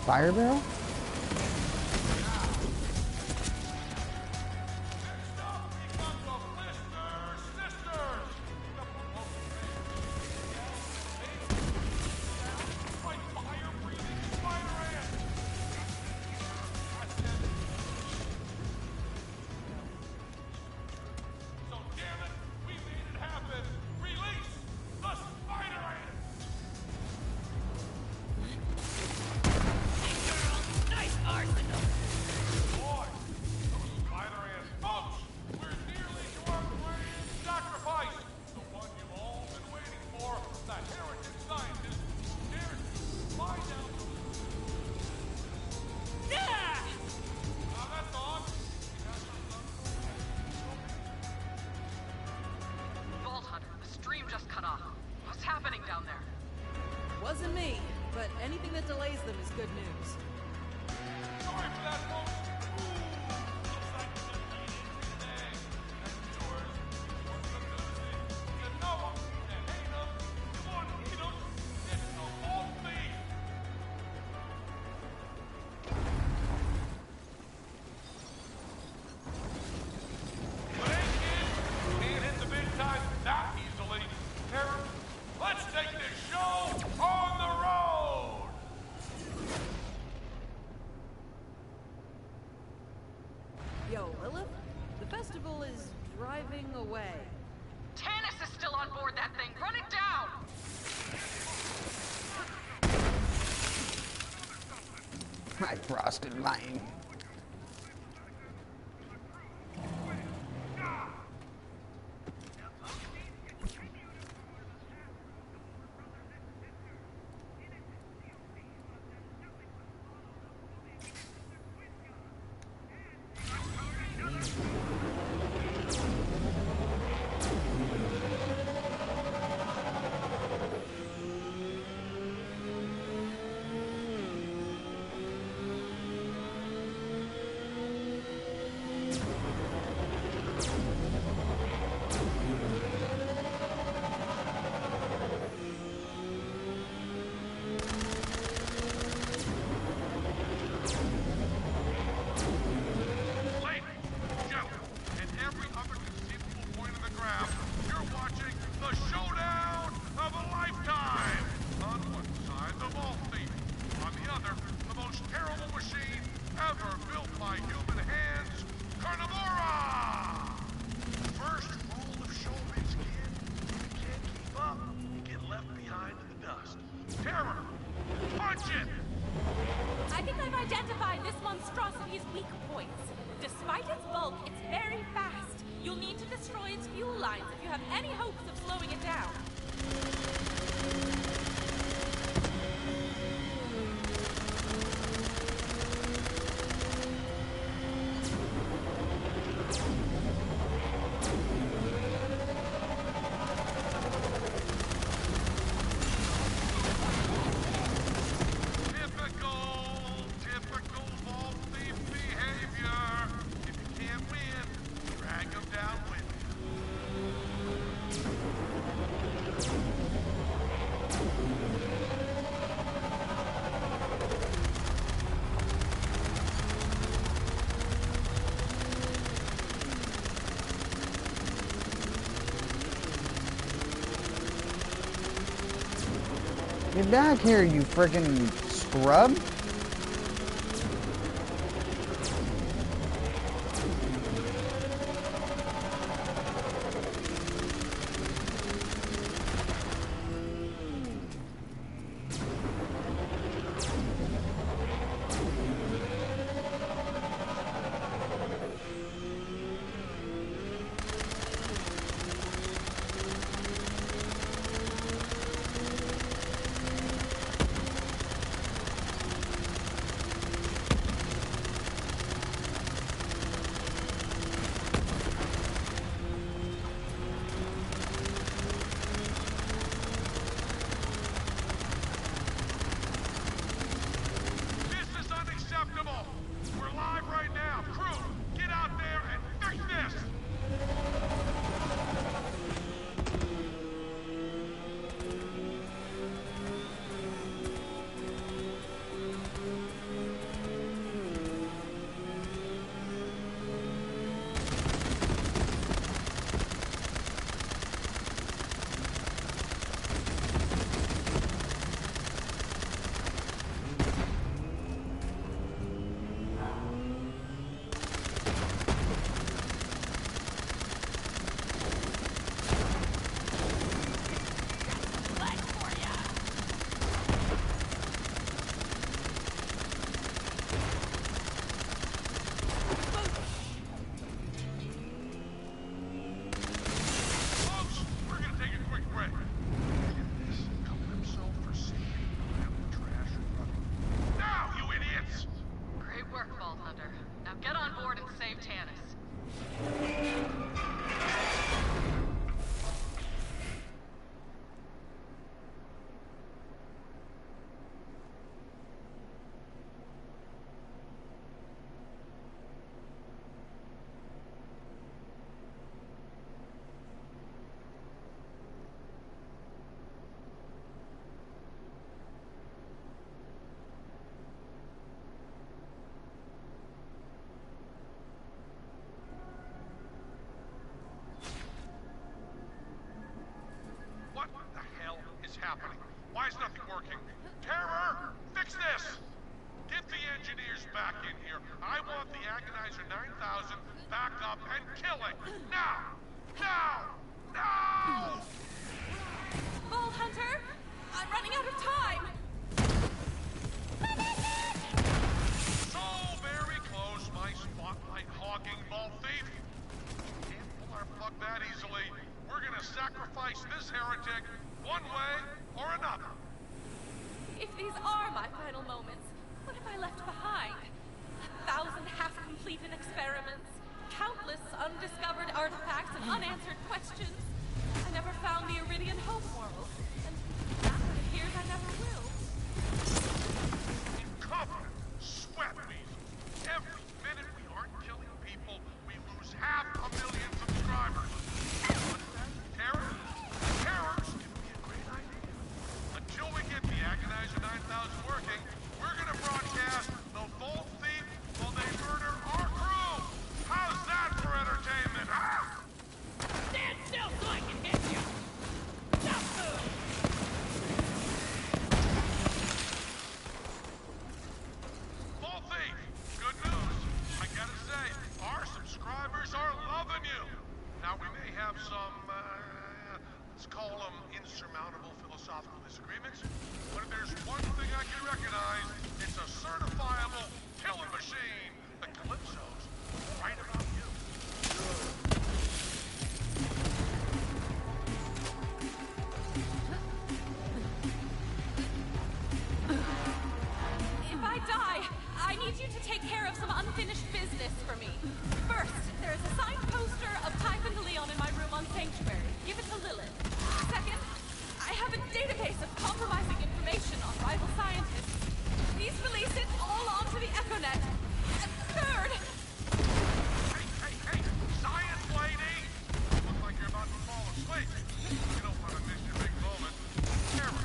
Fire barrel? Wasn't me, but anything that delays them is good news. Sorry for that, folks. Looks like it's a lady today. That's yours. What's the music? You know 'em, you hate 'em, you want to eat 'em. It's the Vault Thief. But hey, kids, can't hit the big time that easily. Tara, let's take this show on the road. Yo, Lilith, the festival is driving away. Tanis is still on board that thing. Run it down! My frosted mine. Attention! I think I've identified this monstrosity's weak points. Despite its bulk, it's very fast. You'll need to destroy its fuel lines if you have any hopes of slowing it down. Typical vault thief behavior. If you can't win, drag them down with Get back here, you friggin' scrub. happening? Why is nothing working? Terror! Fix this! Get the engineers back in here. I want the Agonizer 9000 back up and killing! Now! Now! Now! Ball Hunter! I'm running out of time! So very close, my spotlight hogging ball thief. Can't pull our plug that easily. We're gonna sacrifice this heretic one way or another. If these are my final moments, what have I left behind? 1,000 half-completed experiments, countless undiscovered artifacts and unanswered questions. I never found the Iridian homeworld, and now it appears I never will. Incompetent sweat weasels. Every minute we aren't killing people, we lose 500,000 subscribers. What's that? Terror? Terrors can be a great idea. Until we get the Agonizer 9000 working, we're gonna broadcast the Vault Thief while they murder our crew. How's that for entertainment, huh? Stand still so I can hit you! Stop move! of some unfinished business for me. First, there is a signed poster of Typhon de Leon in my room on Sanctuary. Give it to Lilith. Second, I have a database of compromising information on rival scientists. Please release it all onto the EchoNet. And third... Hey! Science lady! Looks like you're about to fall asleep. You don't want to miss your big moment. Camera.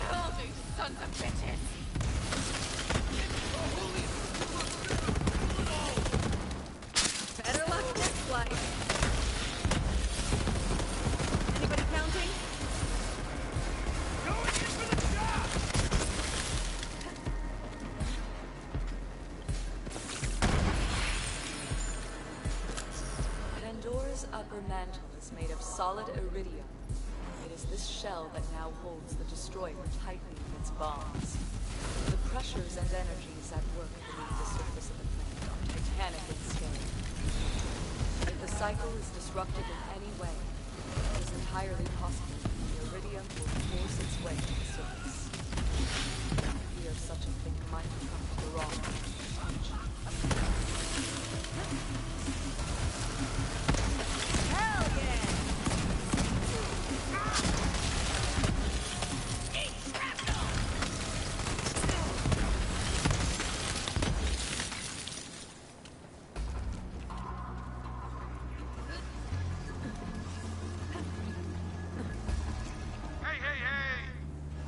Kill these sons of bitches! Better luck next flight. Anybody counting? Going in for the job! Pandora's upper mantle is made of solid iridium. It is this shell that now holds the destroyer tightly in its bonds. The pressures and energies at work beneath the surface of the planet are titanic in scale. If the cycle is disrupted in any way, it is entirely possible that the iridium will force its way to the surface. I fear such a thing might have come to the wrong time. Hell yeah! Hey!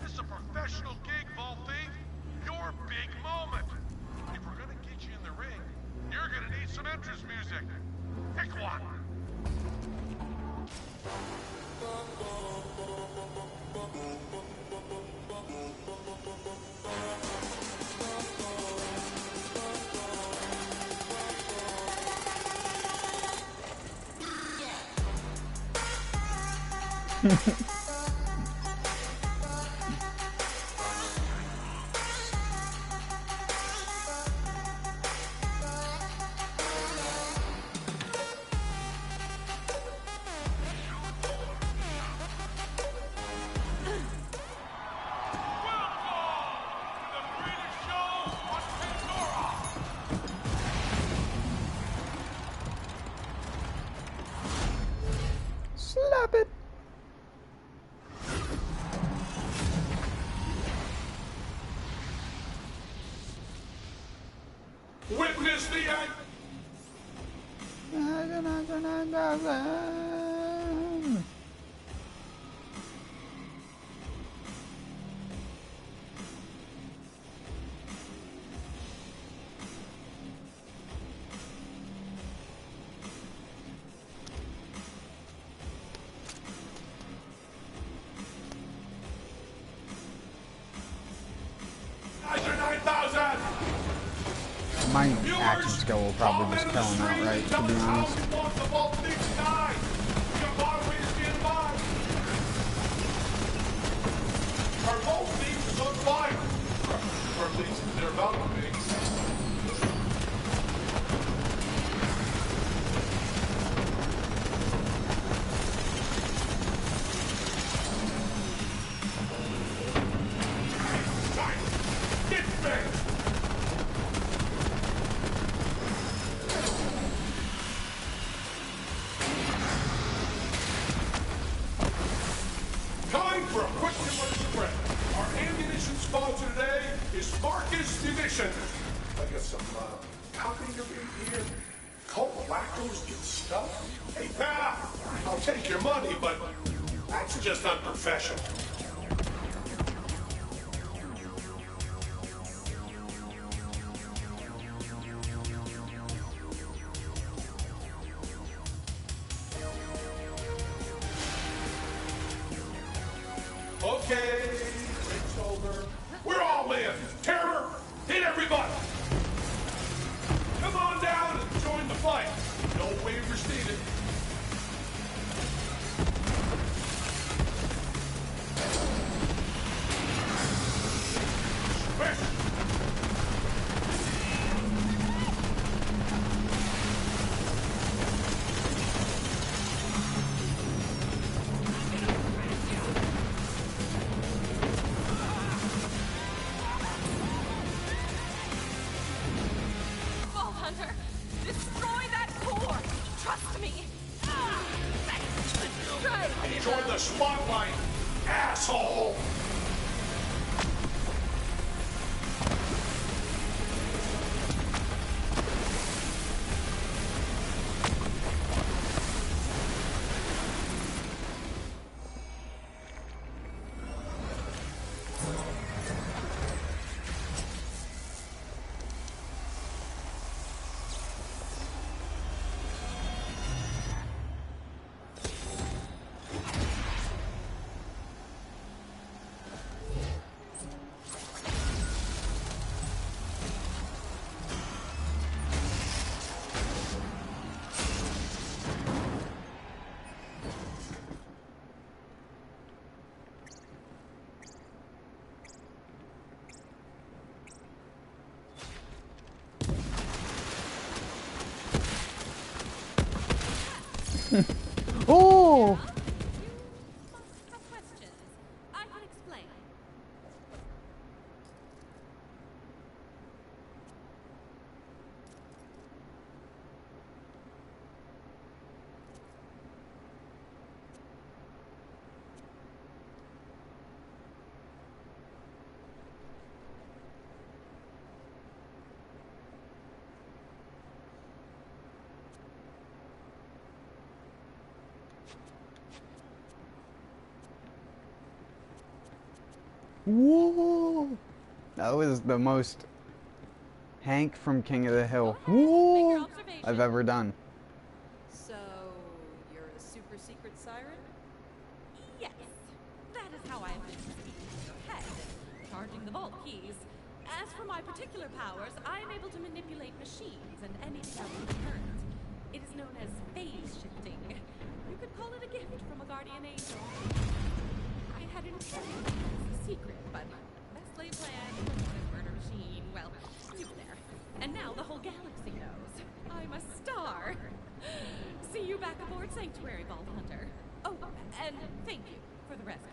This is a professional gig, Vault Thief. Your big moment. If we're gonna get you in the ring, you're gonna need some entrance music. Pick one. Slap it. Witness the act. My action skill will probably just kill him outright, to be honest. Our Vault Thief is on fire. Or at least they're about to be. Get back! Time for a quick commercial break. Our ammunition sponsor today is Marcus Munition. I got some copy of in here. Colt Wackos get stuff. Hey, pal, I'll take your money, but that's just unprofessional. Okay, it's over. We're all in. Terror, hit everybody. Come on down and join the fight. No waivers needed. Oh! I can explain. Whoa! That was the most Hank from King of the Hill. Whoa! I've ever done. So, you're a super secret siren? Yes, that is how I have been speaking in your head, charging the vault keys. As for my particular powers, I am able to manipulate machines and anything else in current. It is known as phase shifting. You could call it a gift from a guardian angel. I had intended it as a secret, but best laid plan was a murder machine. Well, you were there. And now the whole galaxy knows. I'm a star. See you back aboard Sanctuary, Vault Hunter. Oh, and thank you for the rescue.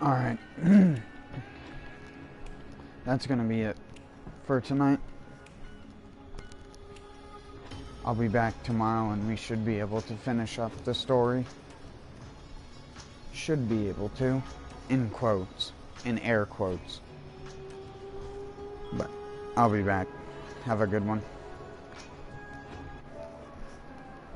Alright. That's gonna be it for tonight. I'll be back tomorrow and we should be able to finish up the story. Should be able to. In quotes. In air quotes. But I'll be back. Have a good one.